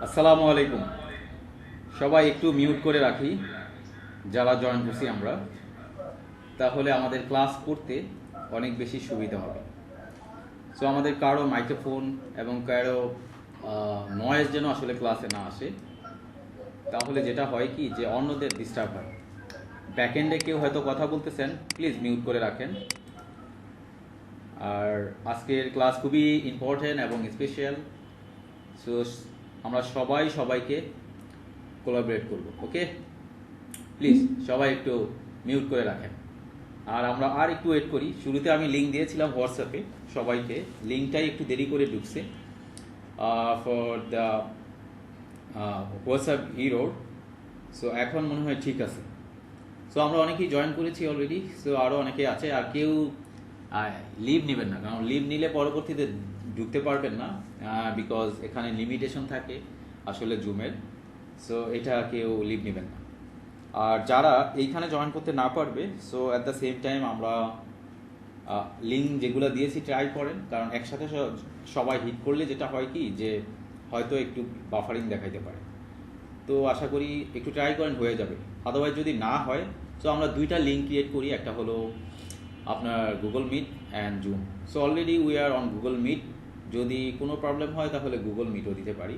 আসসালামু আলাইকুম। সবাই একটু মিউট করে রাখি যারা জয়েন করছি আমরা, তাহলে আমাদের ক্লাস করতে অনেক বেশি সুবিধা হবে। সো আমাদের কারো মাইক্রোফোন এবং কারো নয়েজ যেন আসলে ক্লাসে না আসে। তাহলে যেটা হয় কি যে অন্যদের ডিস্টার্ব হয়। ব্যাকএন্ডে কেউ হয়তো কথা বলতেছেন, প্লিজ মিউট করে রাখেন। আর আজকের ক্লাস খুবই ইম্পর্টেন্ট এবং স্পেশাল। সো আমরা সবাই সবাইকে কোলাবরেট করব, ওকে? প্লিজ সবাই একটু মিউট করে রাখেন। আর আমরা আর একটু ওয়েট করি। শুরুতে আমি লিঙ্ক দিয়েছিলাম হোয়াটসঅ্যাপে সবাইকে, লিঙ্কটাই একটু দেরি করে ঢুকছে ফর দ্য হোয়াটসঅ্যাপ হিরোর। সো এখন মনে হয় ঠিক আছে। সো আমরা অনেকেই জয়েন করেছি অলরেডি। সো আরও অনেকে আছে। আর কেউ লিভ নেবেন না, কারণ লিভ নিলে পরবর্তীতে ঢুকতে পারবেন না, বিকজ এখানে লিমিটেশন থাকে আসলে জুমের। সো এটা কেউ লিভ নেবেন না। আর যারা এইখানে জয়েন করতে না পারবে, so at the same time আমরা লিঙ্ক যেগুলো দিয়েছি ট্রাই করেন, কারণ একসাথে সবাই হিট করলে যেটা হয় কি যে হয়তো একটু বাফারিং দেখাইতে পারে। তো আশা করি একটু ট্রাই করেন, হয়ে যাবে। আদারওয়াইজ যদি না হয়, সো আমরা দুইটা লিঙ্ক ক্রিয়েট করি। একটা হলো আপনার Google Meet and Zoom. So already we are on Google Meet. যদি কোনো প্রবলেম হয় তাহলে গুগল মিটও দিতে পারি।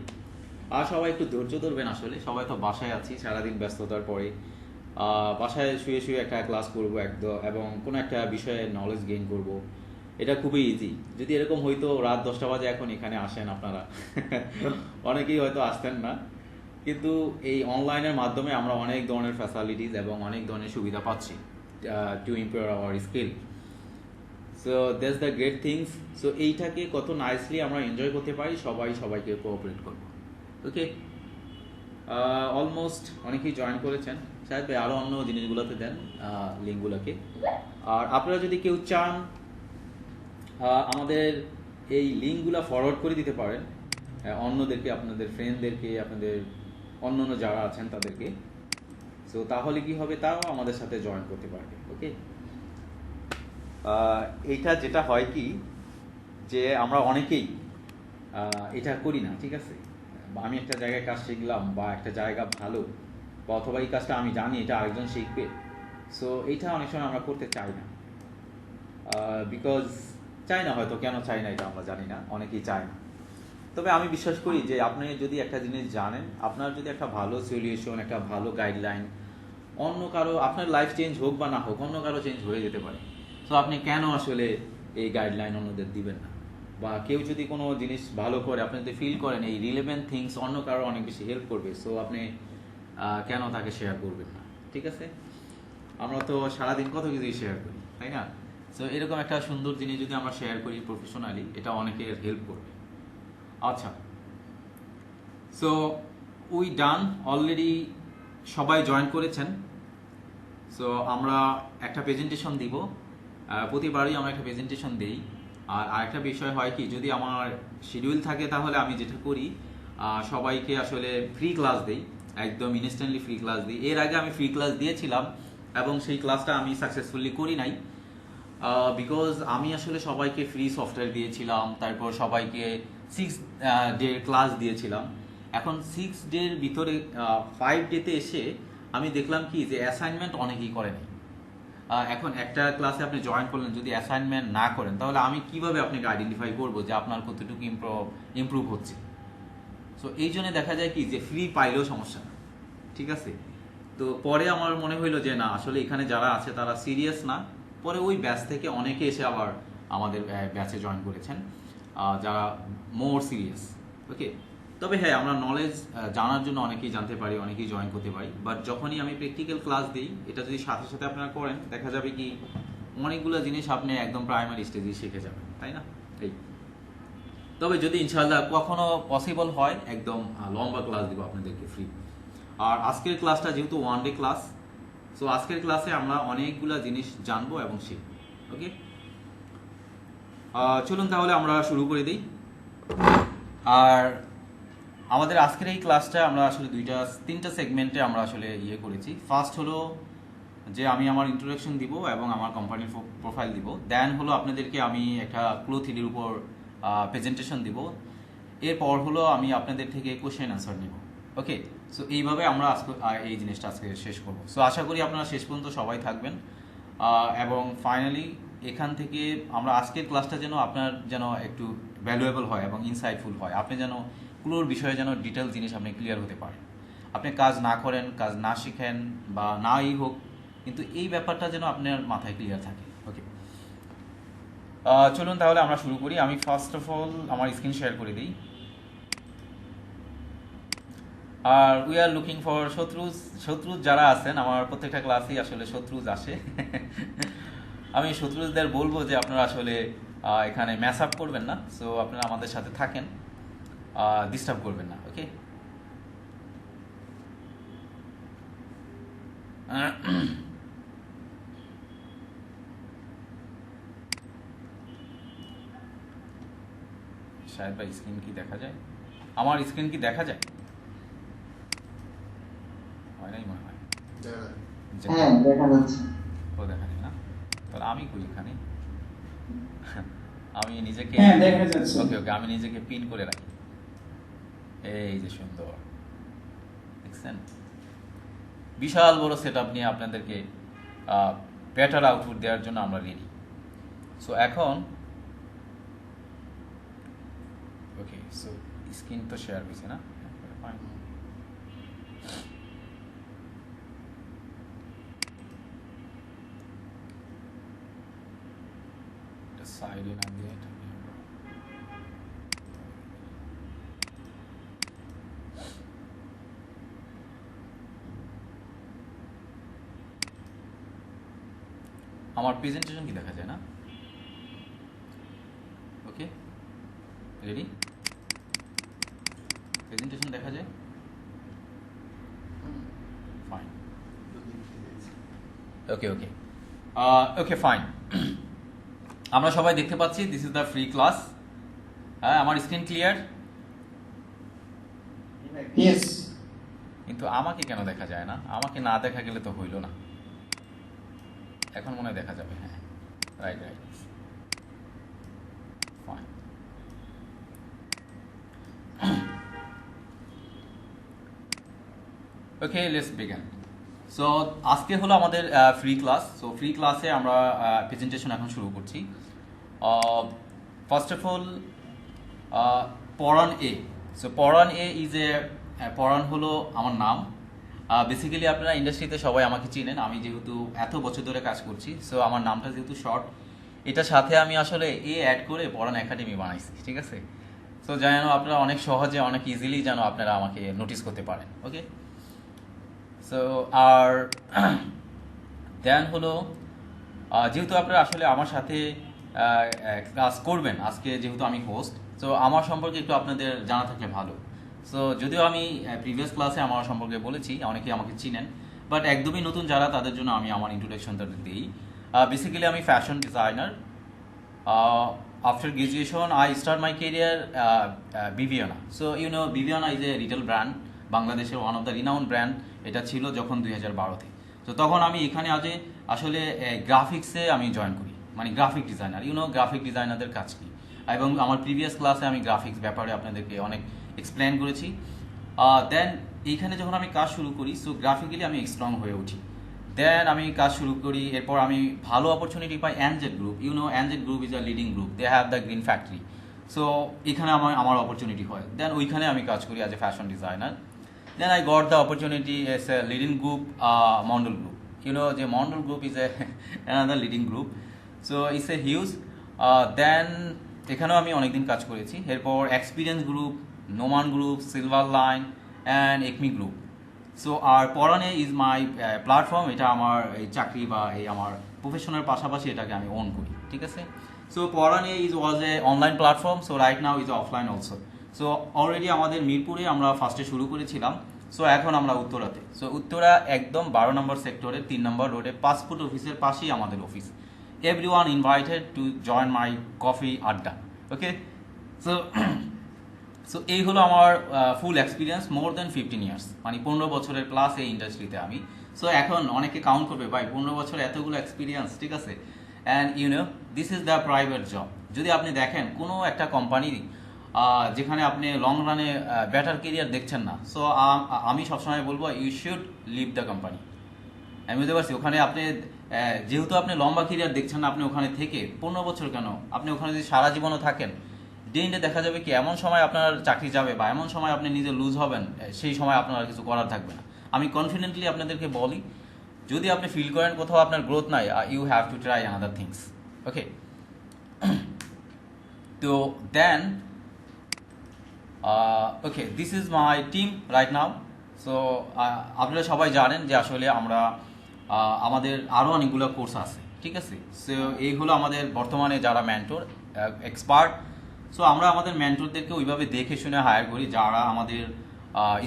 আর সবাই একটু ধৈর্য ধরবেন। আসলে সবাই তো বাসায় আছি, সারাদিন ব্যস্ততার পরে বাসায় শুয়ে শুয়ে একটা ক্লাস করব একদম, এবং কোনো একটা বিষয়ে নলেজ গেইন করব। এটা খুবই ইজি। যদি এরকম হইতো রাত 10টা বাজে এখন এখানে আসেন আপনারা অনেকেই হয়তো আসতেন না। কিন্তু এই অনলাইনের মাধ্যমে আমরা অনেক ধরনের ফ্যাসিলিটিস এবং অনেক ধরনের সুবিধা পাচ্ছি to improve hour skill. So that's the great things. So এইটাকে কত নাইসলি আমরা এনজয় করতে পারি, সবাই সবাইকে কোঅপারেট করব, ওকে? অলমোস্ট অনেকেই জয়েন করেছেন। সাহেব ভাই আরও অন্য জিনিসগুলোতে দেন লিঙ্কগুলোকে। আর আপনারা যদি কেউ চান আমাদের এই লিঙ্কগুলো ফরওয়ার্ড করে দিতে পারেন অন্যদেরকে, আপনাদের ফ্রেন্ডদেরকে, আপনাদের অন্য অন্য যারা আছেন তাদেরকে। সো তাহলে কি হবে, তারাও আমাদের সাথে জয়েন করতে পারবে, ওকে? এইটা যেটা হয় কি যে আমরা অনেকেই এটা করি না, ঠিক আছে? আমি একটা জায়গায় কাজ শিখলাম বা একটা জায়গা ভালো, বা অথবা এই কাজটা আমি জানি এটা আরেকজন শিখবে। সো এইটা অনেক সময় আমরা করতে চাই না, বিকজ চাই না। হয়তো কেন চাই না এটা আমরা জানি না, অনেকেই চায় না। তবে আমি বিশ্বাস করি যে আপনি যদি একটা জিনিস জানেন, আপনার যদি একটা ভালো সলিউশন, একটা ভালো গাইডলাইন অন্য কারো, আপনার লাইফ চেঞ্জ হোক বা না হোক, অন্য কারো চেঞ্জ হয়ে যেতে পারে। সো আপনি কেন আসলে এই গাইডলাইন অন্যদের দিবেন না? বা কেউ যদি কোনো জিনিস ভালো করে, আপনি যদি ফিল করেন এই রিলেভেন্ট থিংস অন্য কারো অনেক বেশি হেল্প করবে, সো আপনি কেন তাকে শেয়ার করবেন না? ঠিক আছে? আমরা তো সারাদিন কত কিছুই শেয়ার করি, তাই না? সো এরকম একটা সুন্দর জিনিস যদি আমরা শেয়ার করি প্রফেশনালি, এটা অনেকের হেল্প করবে। আচ্ছা, সো উই ডান অলরেডি, সবাই জয়েন করেছেন। সো আমরা একটা প্রেজেন্টেশন দিব। প্রতিবারই আমরা একটা প্রেজেন্টেশন দিই। আর আরেকটা বিষয় হয় কি, যদি আমার শিডিউল থাকে তাহলে আমি যেটা করি, সবাইকে আসলে ফ্রি ক্লাস দিই, একদম ইনস্ট্যান্টলি ফ্রি ক্লাস দিই। এর আগে আমি ফ্রি ক্লাস দিয়েছিলাম এবং সেই ক্লাসটা আমি সাকসেসফুলি করি নাই, বিকজ আমি আসলে সবাইকে ফ্রি সফটওয়্যার দিয়েছিলাম, তারপর সবাইকে 6 ডে ক্লাস দিয়েছিলাম। এখন 6 ডের ভিতরে 5 ডেতে এসে আমি দেখলাম কি যে অ্যাসাইনমেন্ট অনেকেই করেনি। এখন একটা ক্লাসে আপনি জয়েন করলেন, যদি অ্যাসাইনমেন্ট না করেন তাহলে আমি কিভাবে আপনাকে আইডেন্টিফাই করবো যে আপনার কতটুকু ইমপ্রুভ হচ্ছে? সো এই জন্য দেখা যায় কি যে ফ্রি পাইলেও সমস্যা না, ঠিক আছে? তো পরে আমার মনে হইলো যে না, আসলে এখানে যারা আছে তারা সিরিয়াস না। পরে ওই ব্যাচ থেকে অনেকে এসে আবার আমাদের ব্যাচে জয়েন করেছেন যারা মোর সিরিয়াস, ওকে? তবে হ্যাঁ, আমরা নলেজ জানার জন্য অনেকেই জানতে পারি, অনেকেই জয়েন করতে পারি। বাট যখনই আমি প্র্যাকটিক্যাল ক্লাস দিই, এটা যদি সাথে সাথে আপনারা করেন, দেখা যাবে কি অনেকগুলো জিনিস আপনি একদম প্রাইমারি স্টেজে শিখে যাবেন, তাই না? এই তবে যদি ইনশাআল্লাহ কখনো পসিবল হয়, একদম লম্বা ক্লাস দিব আপনাদেরকে ফ্রি। আর আজকের ক্লাসটা যেহেতু 1 ডে ক্লাস, সো আজকের ক্লাসে আমরা অনেকগুলা জিনিস জানবো এবং শিখবো, ওকে? চলুন তাহলে আমরা শুরু করে দিই। আর আমাদের আজকের এই ক্লাসটা আমরা আসলে 3টা সেগমেন্টে আমরা আসলে করেছি। ফার্স্ট হলো যে আমি আমার ইন্ট্রোডাকশন দিব এবং আমার কোম্পানির প্রোফাইল দিব। দেন হলো আপনাদেরকে আমি একটা ক্লো থ্রিডির উপর প্রেজেন্টেশন দিব। এরপর হলো আমি আপনাদের থেকে কোশ্চেন আনসার নেব। ওকে, সো এইভাবে আমরা আজকে এই জিনিসটা আজকে শেষ করব। সো আশা করি আপনারা শেষ পর্যন্ত সবাই থাকবেন, এবং ফাইনালি এখান থেকে আমরা আজকের ক্লাসটা যেন আপনার যেন একটু ভ্যালুয়েবল হয় এবং ইনসাইটফুল হয়, আপনি যেন পুরোর বিষয়ে যেন ডিটেল জিনিস আপনি ক্লিয়ার হতে পারেন। আপনি কাজ না করেন, কাজ না শিখেন বা নাই হোক, কিন্তু এই ব্যাপারটা যেন আপনার মাথায় ক্লিয়ার থাকে। ওকে, চলুন তাহলে আমরা শুরু করি। আমি ফার্স্ট অফ অল আমার স্ক্রিন শেয়ার করে দিই। আর উই আর লুকিং ফর শত্রুজ যারা আছেন, আমার প্রত্যেকটা ক্লাসেই আসলে শত্রুজ আসে। আমি শত্রুজদের বলবো যে আপনারা আসলে এখানে ম্যাচ আপ করবেন না, সো আপনারা আমাদের সাথে থাকেন, ডিস্টার্ব করবেন না। ওকে, শায়দ ভাই স্ক্রিন কি দেখা যায়? আমার স্ক্রিন কি দেখা যায়? হয় নাই মনে হয়। হ্যাঁ দেখা যাচ্ছে। ও দেখা যায় না, তাহলে আমি কই এখানে? আমি নিজেকে হ্যাঁ দেখা যাচ্ছে। ওকে ওকে, আমি নিজেকে পিন করে রাখি। এই যে সুন্দর দেখছেন, বিশাল বড় সেট আপ নিয়ে আপনাদেরকে বেটার আউটপুট দেওয়ার জন্য আমরা রেডি। সো এখন ওকে, সো স্ক্রিন তো শেয়ার হয়েছে না, ফাইন। সাইডে না দিয়ে এটা নিয়ে আমরা আমার প্রেজেন্টেশন কি দেখা যায় না? ওকে, রেডি? প্রেজেন্টেশন দেখা যায়? ফাইন, ওকে ওকে ওকে ফাইন। আমরা সবাই দেখতে পাচ্ছি this is the free class. হ্যাঁ, আমার স্ক্রিন ক্লিয়ার? ইয়েস। কিন্তু আমাকে কেন দেখা যায় না? আমাকে না দেখা গেলে তো হইল না। এখন মনে হয় দেখা যাবে। হ্যাঁ, right right, fine. Okay, let's begin. So আজকে হলো আমাদের ফ্রি ক্লাস। সো ফ্রি ক্লাসে আমরা প্রেজেন্টেশন এখন শুরু করছি। ফার্স্ট অফ অল পরান এ। সো পরান এ ইজ এ, পরান হলো আমার নাম। বেসিক্যালি আপনারা ইন্ডাস্ট্রিতে সবাই আমাকে চিনেন, আমি যেহেতু এত বছর ধরে কাজ করছি, সো আমার নামটা যেহেতু শর্ট, এটার সাথে আমি আসলে এ অ্যাড করে পরান একাডেমি বানাইছি, ঠিক আছে? সো যেন আপনারা অনেক সহজে অনেক ইজিলি যেন আপনারা আমাকে নোটিস করতে পারেন। ওকে, সো আর দেন হলো যেহেতু আপনারা আসলে আমার সাথে ক্লাস করবেন আজকে, যেহেতু আমি হোস্ট, সো আমার সম্পর্কে একটু আপনাদের জানা থাকলে ভালো। সো যদিও আমি প্রিভিয়াস ক্লাসে আমার সম্পর্কে বলেছি, অনেকেই আমাকে চিনেন, বাট একদমই নতুন যারা তাদের জন্য আমি আমার ইন্ট্রোডাকশনটা দিই। বেসিক্যালি আমি fashion designer. After graduation, I start my career Viviana. So you know Viviana is a retail brand, বাংলাদেশের one of the renowned brand. এটা ছিল যখন 2012-তে। তো তখন আমি এখানে আসলে গ্রাফিক্সে আমি জয়েন করি, মানে গ্রাফিক ডিজাইনার। গ্রাফিক ডিজাইনারদের কাজ কি, এবং আমার প্রিভিয়াস ক্লাসে আমি গ্রাফিক্স ব্যাপারে আপনাদেরকে অনেক এক্সপ্লেন করেছি। দেন এইখানে যখন আমি কাজ শুরু করি, সো গ্রাফিক্যালি আমি স্ট্রং হয়ে উঠি। দেন আমি কাজ শুরু করি, এরপর আমি ভালো অপরচুনিটি পাই NZ group. NZ group is a leading group, they have the green factory. So এখানে আমার অপরচুনিটি হয়, দেন ওইখানে আমি কাজ করি as a fashion designer. Then I got the opportunity as a leading group, Mondal Group. The Mondal Group is another leading group. So it's a huge. Then এখানেও আমি অনেকদিন কাজ করেছি। এরপর experience group, Noman group, silver line and Acme group. So আর পরানে is my platform. এটা আমার এই চাকরি বা এই আমার প্রফেশনের পাশাপাশি এটাকে আমি ওন করি, ঠিক আছে? সো পরানে was a online platform, so right now is offline also. So already আমাদের মিরপুরে আমরা ফার্স্টে শুরু করেছিলাম, সো এখন আমরা উত্তরাতে। সো উত্তরা একদম 12 নম্বর সেক্টরের 3 নম্বর রোডে পাসপোর্ট অফিসের পাশেই আমাদের অফিস। Everyone invited to join my coffee adda. Okay, so এই হলো আমার ফুল এক্সপিরিয়েন্স, মোর দেন 15 ইয়ার্স, মানে 15 বছরের প্লাস এই ইন্ডাস্ট্রিতে আমি। সো এখন অনেকে কাউন্ট করবে, ভাই 15 বছর এতগুলো এক্সপিরিয়েন্স, ঠিক আছে? And this is the private job. যদি আপনি দেখেন কোনো একটা কোম্পানি যেখানে আপনি লং রানে বেটার কেরিয়ার দেখছেন না, সো আমি সবসময় বলবো you should leave the company. আমি বুঝতে পারছি ওখানে আপনি যেহেতু আপনি লম্বা কেরিয়ার দেখছেন না, আপনি ওখানে থেকে 15 বছর কেন, আপনি ওখানে যদি সারা জীবনও থাকেন, দিনটা দেখা যাবে কি এমন সময় আপনার চাকরি যাবে বা এমন সময় আপনি নিজে লুজ হবেন, সেই সময় আপনার আর কিছু করার থাকবে না। আমি কনফিডেন্টলি আপনাদেরকে বলি, যদি আপনি ফিল করেন কোথাও আপনার গ্রোথ নাই, you have to try another things. Okay, তো then okay, this is my team right now. So আপনারা সবাই জানেন যে আসলে আমরা আমাদের আরও অনেকগুলো কোর্স আছে, ঠিক আছে। সো এই হলো আমাদের বর্তমানে যারা মেন্টর এক্সপার্ট। সো আমরা আমাদের মেন্টরদেরকে ওইভাবে দেখে শুনে হায়ার করি যারা আমাদের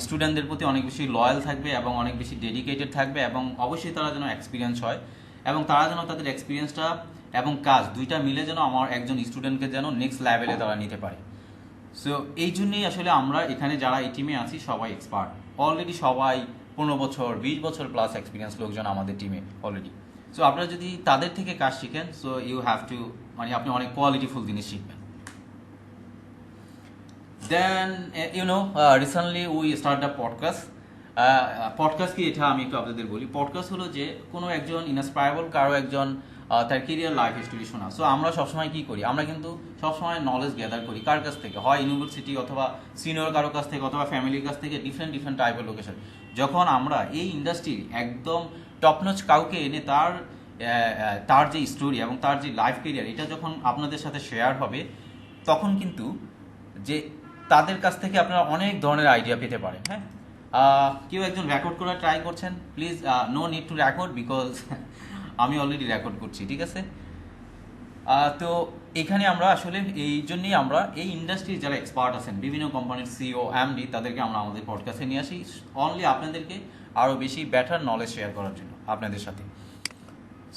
স্টুডেন্টদের প্রতি অনেক বেশি লয়াল থাকবে এবং অনেক বেশি ডেডিকেটেড থাকবে, এবং অবশ্যই তারা যেন এক্সপিরিয়েন্স হয়, এবং তারা যেন তাদের এক্সপিরিয়েন্সটা এবং কাজ দুইটা মিলে যেন আমার একজন স্টুডেন্টকে যেন নেক্সট লেভেলে তারা নিতে পারে। সো এই জন্যই আসলে আমরা এখানে যারা এই টিমে আছি সবাই এক্সপার্ট অলরেডি, সবাই 15 বছর 20 বছর প্লাস এক্সপিরিয়েন্স লোকজন আমাদের টিমে অলরেডি। সো আপনারা যদি তাদের থেকে কাজ শিখেন, সো ইউ হ্যাভ টু, মানে আপনি অনেক কোয়ালিটিফুল জিনিস শিখবেন। Then recently we start the podcast. Podcast কি, এটা আমি একটু আপনাদের বলি। পডকাস্ট হলো যে কোনো একজন ইনস্পায়ারেবল কারো একজন তার কেরিয়ার লাইফ স্টোরি শোনা। সো আমরা সবসময় কি করি, আমরা কিন্তু সবসময় নলেজ গ্যাদার করি কার কাছ থেকে, হয় ইউনিভার্সিটি অথবা সিনিয়র কারো কাছ থেকে অথবা ফ্যামিলির কাছ থেকে, ডিফারেন্ট ডিফারেন্ট টাইপের লোকেশন। যখন আমরা এই ইন্ডাস্ট্রির একদম টপনচ কাউকে এনে তার যে স্টোরি এবং তার যে লাইফ কেরিয়ার, এটা যখন আপনাদের সাথে শেয়ার হবে, তখন কিন্তু যে তাদের কাছ থেকে আপনারা অনেক ধরনের আইডিয়া পেতে পারেন। হ্যাঁ, কেউ একজন রেকর্ড করার ট্রাই করছেন, please no need to record, because আমি অলরেডি রেকর্ড করছি, ঠিক আছে। তো এখানে আমরা আসলে এই জন্যই আমরা এই ইন্ডাস্ট্রির যারা এক্সপার্ট আছেন, বিভিন্ন কোম্পানির সিও এমডি, তাদেরকে আমরা আমাদের পডকাস্টে নিয়ে আসি অনলি আপনাদেরকে আরও বেশি বেটার নলেজ শেয়ার করার জন্য আপনাদের সাথে।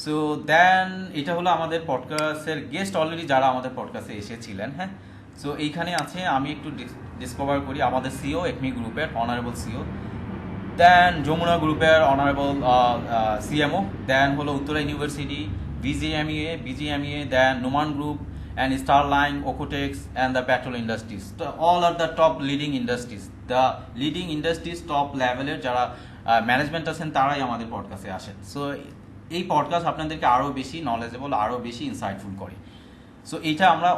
সো দেন এটা হলো আমাদের পডকাস্টের গেস্ট অলরেডি যারা আমাদের পডকাস্টে এসেছিলেন। হ্যাঁ, সো এইখানে আছে, আমি একটু ডিসকভার করি আমাদের সিও, একমি গ্রুপের অনারেবল সিও, দেন যমুনা গ্রুপের অনারেবল সিএমও, দেন হলো Uttara university, BGMEA, then Noman group and Starline, Okotex and the petrol industries. All are the top leading industries top লেভেলের যারা ম্যানেজমেন্ট আছেন, তারাই আমাদের পডকাস্টে আসেন। সো এই পডকাস্ট আপনাদেরকে আরও বেশি নলেজেবল, আরও বেশি ইনসাইটফুল করে। সো এইটা আমরা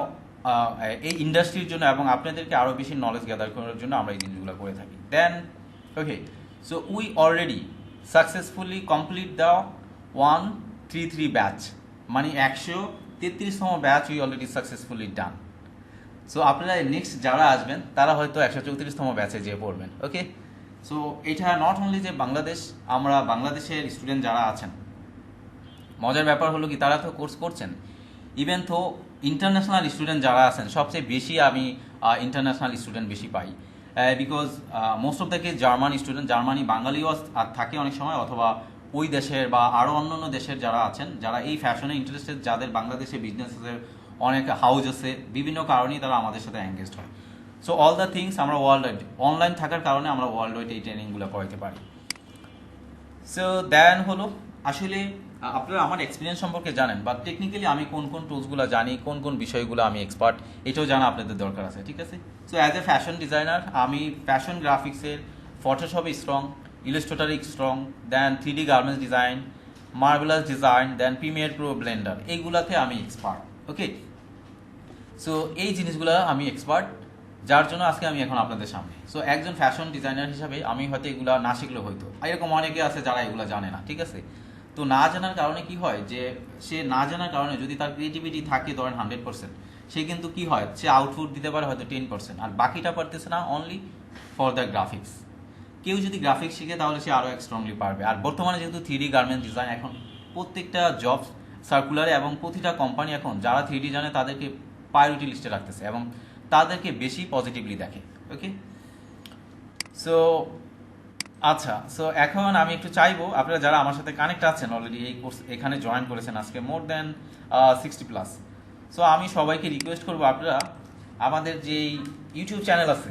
এই ইন্ডাস্ট্রির জন্য এবং আপনাদেরকে আরও বেশি নলেজ গ্যাদার করার জন্য আমরা এই জিনিসগুলো করে থাকি। Then okay, so we already successfully complete the 133 batch, মানে 133তম batch we already successfully done. So আপনারা নেক্সট যারা আসবেন তারা হয়তো 134তম ব্যাচে যেয়ে পড়বেন। ওকে, সো এটা নট অনলি যে বাংলাদেশ, আমরা বাংলাদেশের স্টুডেন্ট যারা আছেন, মজার ব্যাপার হলো কি তারা তো কোর্স করছেন, ইভেন তো ইন্টারন্যাশনাল স্টুডেন্ট যারা আছেন, সবচেয়ে বেশি আমি ইন্টারন্যাশনাল স্টুডেন্ট বেশি পাই, because most of the case German student, Germany বাঙালিও থাকে অনেক সময়, অথবা ওই দেশের বা আরও অন্যান্য দেশের যারা আছেন, যারা এই ফ্যাশনে ইন্টারেস্টেড, যাদের বাংলাদেশে বিজনেসের অনেক হাউস আছে, বিভিন্ন কারণেই তারা আমাদের সাথে এঙ্গেজড হয়। সো অল দ্য থিংস আমরা ওয়ার্ল্ড ওয়াইড, অনলাইন থাকার কারণে আমরা ওয়ার্ল্ড ওয়াইড এই ট্রেনিংগুলো করাতে পারি। সো দেন হলো আসলে আপনারা আমার এক্সপিরিয়েন্স সম্পর্কে জানেন, বা টেকনিক্যালি আমি কোন কোন টুলসগুলো জানি, কোন কোন বিষয়গুলো আমি এক্সপার্ট, এটাও জানা আপনাদের দরকার আছে, ঠিক আছে। So as a fashion designer আমি ফ্যাশন গ্রাফিক্সের ফটোশপে স্ট্রং, ইলাস্ট্রেটরে strong, then 3D garments design, marvellous design, then premiere pro, blender, এইগুলাতে আমি এক্সপার্ট। ওকে, সো এই জিনিসগুলো আমি এক্সপার্ট, যার জন্য আজকে আমি এখন আপনাদের সামনে। সো একজন ফ্যাশন ডিজাইনার হিসাবে আমি হয়তো এগুলো না শিখলেও হয়তো, এরকম অনেকে আছে যারা এগুলো জানে না, ঠিক আছে। তো না জানার কারণে কি হয়, যে সে না জানার কারণে যদি তার ক্রিয়েটিভিটি থাকে ধরেন 100%, সে কিন্তু কি হয়, সে আউটপুট দিতে পারে হয়তো 10%, আর বাকিটা পারতেছে না অনলি ফর দ্য গ্রাফিক্স। কেউ যদি গ্রাফিক্স শিখে তাহলে সে আরও স্ট্রংলি পারবে। আর বর্তমানে যেহেতু 3D গার্মেন্টস ডিজাইন এখন প্রত্যেকটা জব সার্কুলারে এবং প্রতিটা কোম্পানি এখন যারা 3D জানে তাদেরকে প্রায়োরিটি লিস্টে রাখতেছে এবং তাদেরকে বেশি পজিটিভলি দেখে। ওকে, সো আচ্ছা, সো এখন আমি একটু চাইবো আপনারা যারা আমার সাথে কানেক্ট আছেন অলরেডি, এই কোর্স এখানে জয়েন করেছেন আজকে মোর দ্যান 60+, সো আমি সবাইকে রিকোয়েস্ট করবো আপনারা আমাদের যে ইউটিউব চ্যানেল আছে,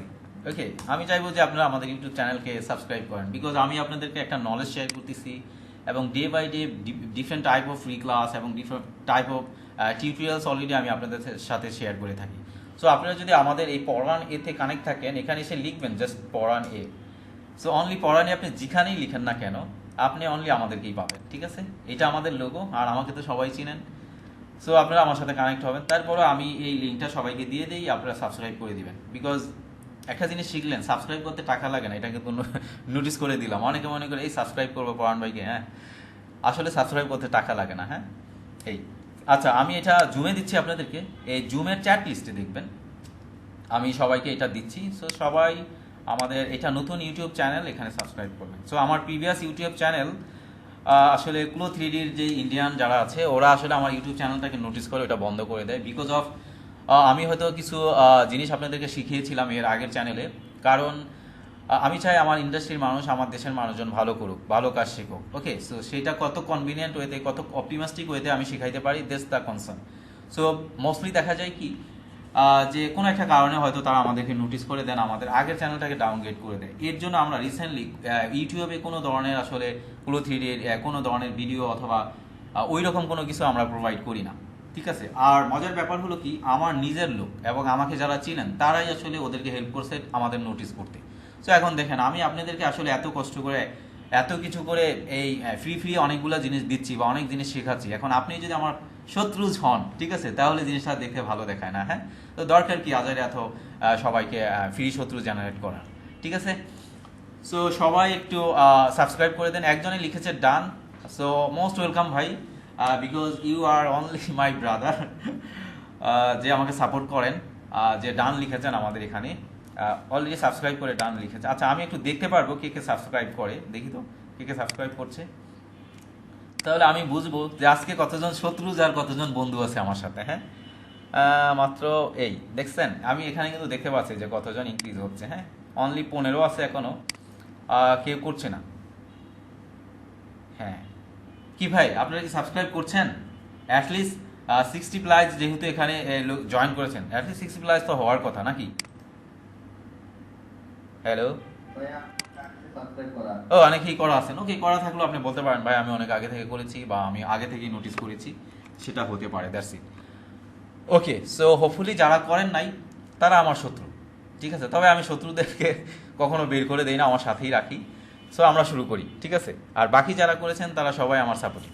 ওকে, আমি চাইবো যে আপনারা আমাদের ইউটিউব চ্যানেলকে সাবস্ক্রাইব করেন, বিকজ আমি আপনাদেরকে একটা নলেজ শেয়ার করতেছি এবং day by day different type of free class এবং different type of tutorials already আমি আপনাদের সাথে শেয়ার করে থাকি। সো আপনারা যদি আমাদের এই পরান এতে কানেক্ট থাকেন, এখানে এসে লিখবেন জাস্ট পরান এ। সো অনলি পরানে আপনি যেখানেই লিখেন না কেন আপনি অনলি আমাদেরকেই পাবেন, ঠিক আছে? এটা আমাদের লোগো, আর আমাকে তো সবাই চিনেন। সো আপনারা আমার সাথে কানেক্ট হবেন। তারপরে আমি এই লিঙ্কটা সবাইকে দিয়ে দিই, আপনারা সাবস্ক্রাইব করে দিবেন। বিকজ একটা জিনিস শিখলেন, সাবস্ক্রাইব করতে টাকা লাগে না, এটা কিন্তু নোটিস করে দিলাম। অনেকে মনে করে এই সাবস্ক্রাইব করবো পরান ভাইকে, হ্যাঁ আসলে সাবস্ক্রাইব করতে টাকা লাগে না, হ্যাঁ এই। আচ্ছা, আমি এটা জুমে দিচ্ছি আপনাদেরকে, এই জুমের চ্যাট লিস্টে দেখবেন আমি সবাইকে এটা দিচ্ছি। সো সবাই আমাদের এটা নতুন ইউটিউব চ্যানেল, এখানে সাবস্ক্রাইব করবেন। সো আমার প্রিভিয়াস ইউটিউব চ্যানেল আসলে ক্লো 3Dর যে ইন্ডিয়ান যারা আছে ওরা আসলে আমার ইউটিউব চ্যানেলটাকে নোটিস করে ওটা বন্ধ করে দেয়, বিকজ অফ আমি হয়তো কিছু জিনিস আপনাদেরকে শিখিয়েছিলাম এর আগের চ্যানেলে। কারণ আমি চাই আমার ইন্ডাস্ট্রির মানুষ, আমার দেশের মানুষজন ভালো করুক, ভালো কাজ শিখুক। ওকে, সো সেটা কত কনভিনিয়েন্ট ওয়েতে, কত অপটিমাস্টিক ওয়েতে আমি শিখাইতে পারি, this the concern. So mostly দেখা যায় কি যে কোনো একটা কারণে হয়তো তারা আমাদেরকে নোটিস করে দেন, আমাদের আগের চ্যানেলটাকে ডাউনগ্রেড করে দেয়। এর জন্য আমরা রিসেন্টলি ইউটিউবে কোনো ধরনের আসলে ক্লো 3Dর কোনো ধরনের ভিডিও অথবা ওই রকম কোনো কিছু আমরা প্রোভাইড করি না, ঠিক আছে? আর মজার ব্যাপার হলো কি, আমার নিজের লোক এবং আমাকে যারা চিনেন তারাই আসলে ওদেরকে হেল্প করছে আমাদের নোটিস করতে। সো এখন দেখেন, আমি আপনাদেরকে আসলে এত কষ্ট করে এত কিছু করে এই ফ্রি অনেকগুলো জিনিস দিচ্ছি বা অনেক জিনিস শেখাচ্ছি, এখন আপনি যদি আমার শত্রুজ হন, ঠিক আছে, তাহলে জিনিসটা দেখতে ভালো দেখায় না, হ্যাঁ? তো দরকার কি আজারে এত সবাইকে ফ্রি শত্রু জেনারেট করার, ঠিক আছে? সো সবাই একটু সাবস্ক্রাইব করে দেন। একজনে লিখেছে ডান, সো মোস্ট ওয়েলকাম ভাই, because you are only my brother, যে আমাকে সাপোর্ট করেন, যে ডান লিখেছেন আমাদের এখানে অলরেডি সাবস্ক্রাইব করে ডান লিখেছে। আচ্ছা, আমি একটু দেখতে পারবো কে কে সাবস্ক্রাইব করে, দেখি তো কে কে সাবস্ক্রাইব করছে, তাহলে আমি বুঝবো যে আজকে কতজন শত্রু আর কতজন বন্ধু আছে আমার সাথে, হ্যাঁ? মাত্র এই দেখছেন, আমি এখানে কিন্তু দেখতে পাচ্ছি যে কতজন ইনক্রিজ হচ্ছে, হ্যাঁ অনলি 15 আছে এখনো, কেউ করছে না। হ্যাঁ কি ভাই, আপনারা কি সাবস্ক্রাইব করছেন? অ্যাটলিস্ট 60 প্লাস যেহেতু এখানে জয়েন করেছেন, অ্যাটলিস্ট 60 প্লাস তো হওয়ার কথা নাকি? হ্যালো, ও অনেকেই করা আছেন। ওকে, করা থাকলেও আপনি বলতে পারেন ভাই আমি অনেক আগে থেকে করেছি বা আমি আগে থেকেই নোটিস করেছি, সেটা হতে পারে, that's it. Okay, so hopefully যারা করেন নাই তারা আমার শত্রু, ঠিক আছে? তবে আমি শত্রুদেরকে কখনো বের করে দেই না, আমার সাথেই রাখি। সো আমরা শুরু করি, ঠিক আছে? আর বাকি যারা করেছেন তারা সবাই আমার সাপোর্টিভ।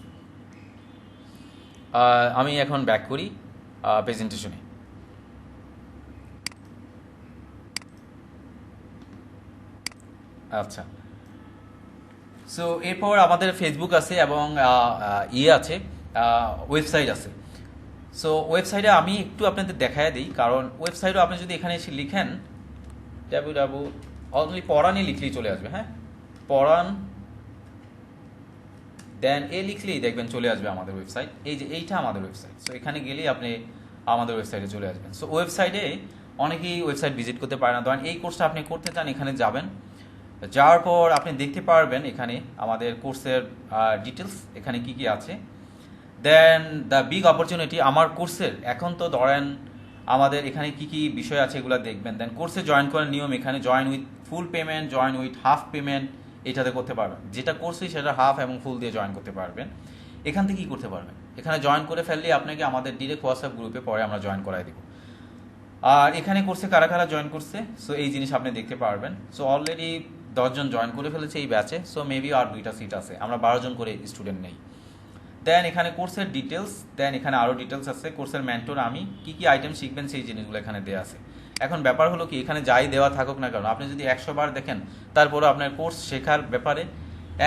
আমি এখন ব্যাক করি প্রেজেন্টেশনে। আচ্ছা, সো এরপর আমাদের ফেসবুক আছে এবং ইয়ে আছে, ওয়েবসাইট আছে। সো ওয়েবসাইটে আমি একটু আপনাদের দেখায় দিই, কারণ ওয়েবসাইটও আপনি যদি এখানে এসে লিখেন ডাব্লিউ অনলি পরাণে লিখলেই চলে আসবে, হ্যাঁ পরাণ দেন এ লিখলেই দেখবেন চলে আসবে আমাদের ওয়েবসাইট। এই যে এইটা আমাদের ওয়েবসাইট, সো এখানে গেলেই আপনি আমাদের ওয়েবসাইটে চলে আসবেন। সো ওয়েবসাইটে অনেকেই ওয়েবসাইট ভিজিট করতে পারে না, ধরেন এই কোর্সটা আপনি করতে চান, এখানে যাবেন, যাওয়ার পর আপনি দেখতে পারবেন এখানে আমাদের কোর্সের ডিটেলস, এখানে কি কি আছে। দেন দ্য বিগ অপরচুনিটি, আমার কোর্সের এখন তো ধরেন আমাদের এখানে কি কি বিষয় আছে এগুলো দেখবেন। দেন কোর্সে জয়েন করার নিয়ম, এখানে join with full payment, join with half payment, এটাতে করতে পারবেন। যেটা কোর্সই সেটা হাফ এবং ফুল দিয়ে জয়েন করতে পারবেন। এখান থেকে কি করতে পারবেন, এখানে জয়েন করে ফেললে আপনাকে আমাদের ডিরেক্ট হোয়াটসঅ্যাপ গ্রুপে পরে আমরা জয়েন করাই দেবো। আর এখানে কোর্সে কারা কারা জয়েন করছে, সো এই জিনিস আপনি দেখতে পারবেন। সো অলরেডি 10 জন জয়েন করে ফেলেছে এই ব্যাচে, সো মেবি আর 2টা সিট আছে, আমরা 12 জন করে স্টুডেন্ট নেই। দেন এখানে কোর্সের ডিটেলস, দেন এখানে আরও ডিটেলস আছে, কোর্সের মেন্টর আমি, কি কি আইটেম শিখবেন সেই জিনিসগুলো এখানে দেওয়া আছে। এখন ব্যাপার হলো কি, এখানে যাই দেওয়া থাকুক না কারণ আপনি যদি 100 বার দেখেন তারপরে আপনার কোর্স শেখার ব্যাপারে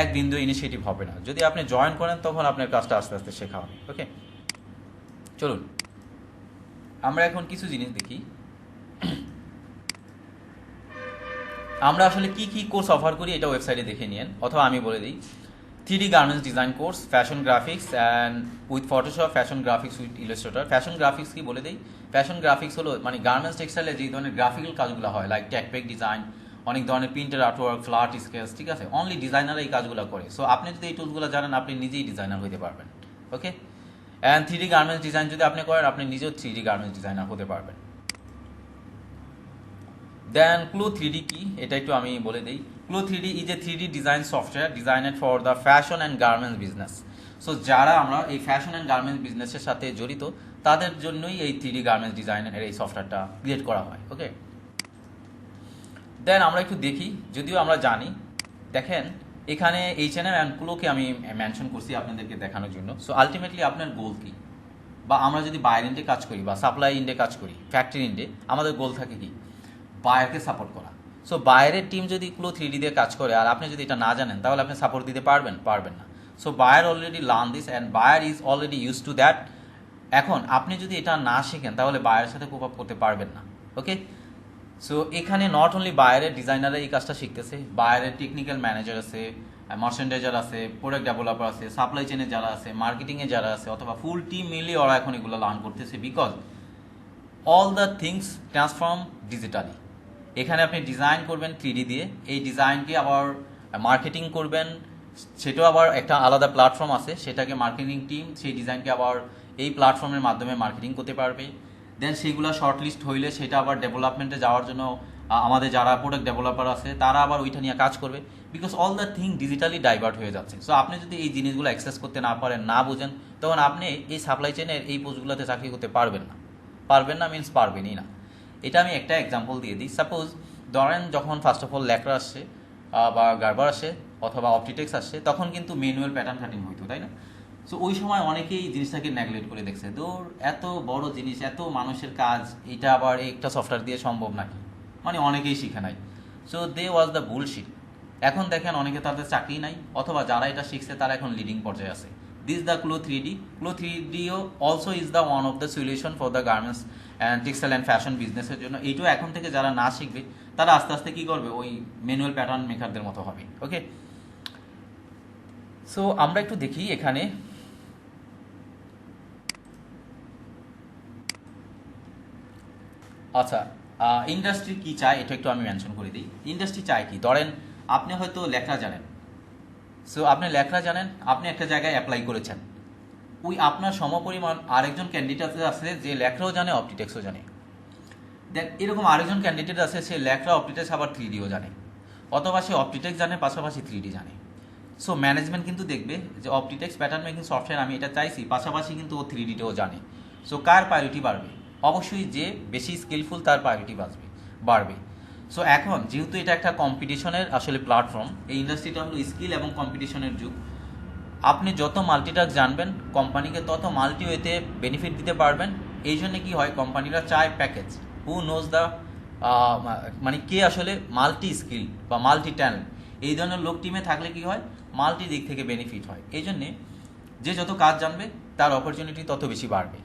এক বিন্দু ইনিশিয়েটিভ হবে না। যদি আপনি জয়েন করেন তখন আপনার কাজটা আস্তে আস্তে শেখা হবে। ওকে, চলুন আমরা এখন কিছু জিনিস দেখি, আমরা আসলে কি কি কোর্স অফার করি এটা ওয়েবসাইটে দেখে নিন, অথবা আমি বলে দিই। 3D garments design course, fashion graphics and with Photoshop, fashion graphics with Illustrator. Fashion graphics কি বলে দিই, ফ্যাশন গ্রাফিক্স হলো মানে গার্মেন্টস টেক্সটাইলে যে ধরনের গ্রাফিক্যাল কাজগুলো হয়, লাইক ট্যাগপ্যাক ডিজাইন, অনেক ধরনের প্রিন্টের আর্টওয়ার্ক, ফ্ল্যাট স্কেচ, ঠিক আছে? অনলি ডিজাইনার এই কাজগুলো করে। সো আপনি যদি এই টুলসগুলো জানেন আপনি নিজেই ডিজাইনার হতে পারবেন। ওকে, অ্যান্ড 3D গার্মেন্টস ডিজাইন যদি আপনি করেন আপনি নিজেও 3D গার্মেন্টস ডিজাইনার হতে পারবেন। দেন ক্লো 3D কি, এটা একটু আমি বলে দিই। CLO 3D is a 3D design software designed for the fashion and garments business. So যারা আমরা এই ফ্যাশন অ্যান্ড গার্মেন্টস বিজনেসের সাথে জড়িত তাদের জন্যই এই 3D গার্মেন্টস ডিজাইনের এই সফটওয়্যারটা ক্রিয়েট করা হয়। ওকে, দেন আমরা একটু দেখি, যদিও আমরা জানি, দেখেন এখানে H&M অ্যান্ড পুলোকে আমি মেনশন করছি আপনাদেরকে দেখানোর জন্য। সো আলটিমেটলি আপনার গোল কি, বা আমরা যদি বায়ার ইন্ডে কাজ করি বা সাপ্লাই ইন্ডে কাজ করি, ফ্যাক্টরি ইন্ডে, আমাদের গোল থাকে কি, বায়ারকে সাপোর্ট করা। সো বায়ারের টিম যদি ক্লো 3D দিয়ে কাজ করে আর আপনি যদি এটা না জানেন, তাহলে আপনি সাপোর্ট দিতে পারবেন না। So buyer already learn this and buyer is already use to that. এখন আপনি যদি এটা না শিখেন, তাহলে বায়ারের সাথে কোপ আপ করতে পারবেন না। ওকে, সো এখানে নট অনলি বায়ারের ডিজাইনাররা এই কাজটা শিখতেছে, বায়ারের টেকনিক্যাল ম্যানেজার আছে, মার্চেন্ডাইজার আছে, প্রোডাক্ট ডেভেলপার আছে, সাপ্লাই চেনে যারা আছে, মার্কেটিংয়ে যারা আছে, অথবা ফুল টিম মিলিয়ে ওরা এখন এগুলো লার্ন করতেছে, because all the things transform digitally. এখানে আপনি ডিজাইন করবেন 3D দিয়ে, এই ডিজাইনকে আবার মার্কেটিং করবেন, সেটাও আবার একটা আলাদা প্ল্যাটফর্ম আছে, সেটাকে মার্কেটিং টিম সেই ডিজাইনকে আবার এই প্ল্যাটফর্মের মাধ্যমে মার্কেটিং করতে পারবে। দেন সেইগুলো শর্টলিস্ট হইলে সেটা আবার ডেভেলপমেন্টে যাওয়ার জন্য আমাদের যারা প্রোডাক্ট ডেভেলপার আছে তারা আবার ওইটা নিয়ে কাজ করবে, because all the thing digitally divert হয়ে যাচ্ছে। সো আপনি যদি এই জিনিসগুলো অ্যাক্সেস করতে না পারেন, না বুঝেন, তখন আপনি এই সাপ্লাই চেনের এই পোস্টগুলোতে চাকরি করতে পারবেন না মিনস পারবেনই না। এটা আমি একটা এক্সাম্পল দিয়ে দিই। সাপোজ ধরেন যখন ফার্স্ট অফ অল ল্যাকড়া আসছে বা গার্বার আসে অথবা অপটিটেক্স আসছে, তখন কিন্তু ম্যানুয়াল প্যাটার্ন কাটিং হইতো, তাই না? সো ওই সময় অনেকেই জিনিসটাকে নেগলেক্ট করে দেখছে, দৌড় এত বড় জিনিস, এত মানুষের কাজ, এটা আবার একটা সফটওয়্যার দিয়ে সম্ভব নাকি, মানে অনেকেই শিখে নাই। So they was the bullshit. এখন দেখেন অনেকে তাদের চাকরি নাই, অথবা যারা এটা শিখছে তারা এখন লিডিং পর্যায়ে আছে। This the CLO 3D। CLO 3Dও also is the one of the solution for the garments and textile and fashion বিজনেসের জন্য। এইটাও এখন থেকে যারা না শিখবে তারা আস্তে আস্তে কী করবে, ওই ম্যানুয়াল প্যাটার্ন মেকারদের মতো হবে। ওকে, সো আমরা একটু দেখি এখানে। আচ্ছা, ইন্ডাস্ট্রি কি চায় এটা একটু আমি মেনশন করে দিই। ইন্ডাস্ট্রি চায় কি, ধরেন আপনি হয়তো লেখা জানেন, সো আপনি লেখা জানেন, আপনি একটা জায়গায় অ্যাপ্লাই করেছেন, ওই আপনার সমপরিমাণ আরেকজন ক্যান্ডিডেট আছে যে লেখাও জানে, অপটিটেক্সও জানে। দেন এরকম আরেকজন ক্যান্ডিডেট আছে, সে লেখা, অপটিটেক্স আবার 3Dও জানে, অথবা সে অপটিটেক্স জানে পাশাপাশি 3D জানে। সো ম্যানেজমেন্ট কিন্তু দেখবে যে অপটিটেক্স প্যাটার্ন মেকিং সফটওয়্যার আমি এটা চাইছি, পাশাপাশি কিন্তু ও 3Dটাও জানে। সো কার প্রায়োরিটি বাড়বে? অবশ্যই যে বেশি স্কিলফুল তার প্রায়োরিটি বাড়বে। সো এখন যেহেতু এটা একটা কম্পিটিশনের আসলে প্ল্যাটফর্ম, এই ইন্ডাস্ট্রিটা হলো স্কিল এবং কম্পিটিশনের যুগ। আপনি যত মাল্টিটাস্ক জানবেন, কোম্পানিকে তত মাল্টি ওয়েতে বেনিফিট দিতে পারবেন। এই জন্য কি হয়, কোম্পানিরা চায় প্যাকেজ, হু নোজ দ্য, মানে কে আসলে মাল্টি স্কিল বা মাল্টি ট্যালেন্ট, এই ধরনের লোক টিমে থাকলে কি হয়, মাল্টি দিক থেকে বেনিফিট হয়। এই জন্যে যে যত কাজ জানবে তার অপরচুনিটি তত বেশি বাড়বে।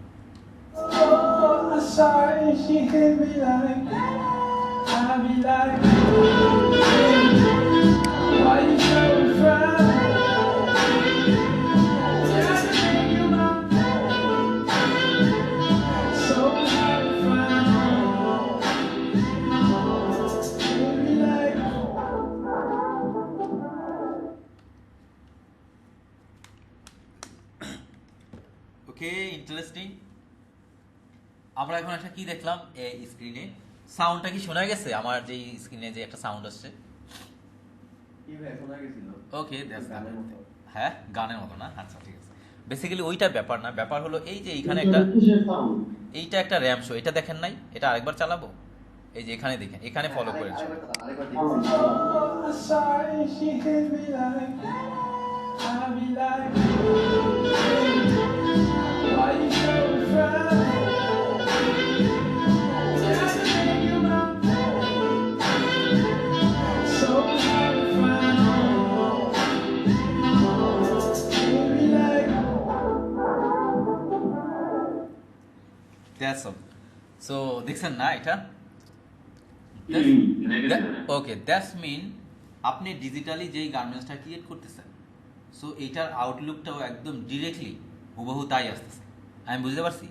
ওকে, ইন্টারেস্টিং। আমরা এখন একটা কি দেখলাম এই স্ক্রিনে, সাউন্ডটা কি শোনা গেছে? আমার যে স্ক্রিনে যে একটা সাউন্ড আসছে, ওকে, হ্যাঁ গানের মতো না? আচ্ছা ঠিক আছে। বেসিক্যালি ওইটা ব্যাপার না, ব্যাপার হলো এই যে এইখানে একটা, এইটা একটা র্যাম শো, এটা দেখেন নাই? এটা আরেকবার চালাবো, এই যে এখানে দেখেন, এখানে ফলো করেছে। সো দেখছেন না এটা? ওকে, দ্যাটস মিন আপনি ডিজিটালি যেই গার্মেন্টসটা ক্রিয়েট করতেছেন, সো এইটার আউটলুকটাও একদম ডিরেক্টলি হুবহু তাই আসতেছে। আমি বুঝতে পারছি।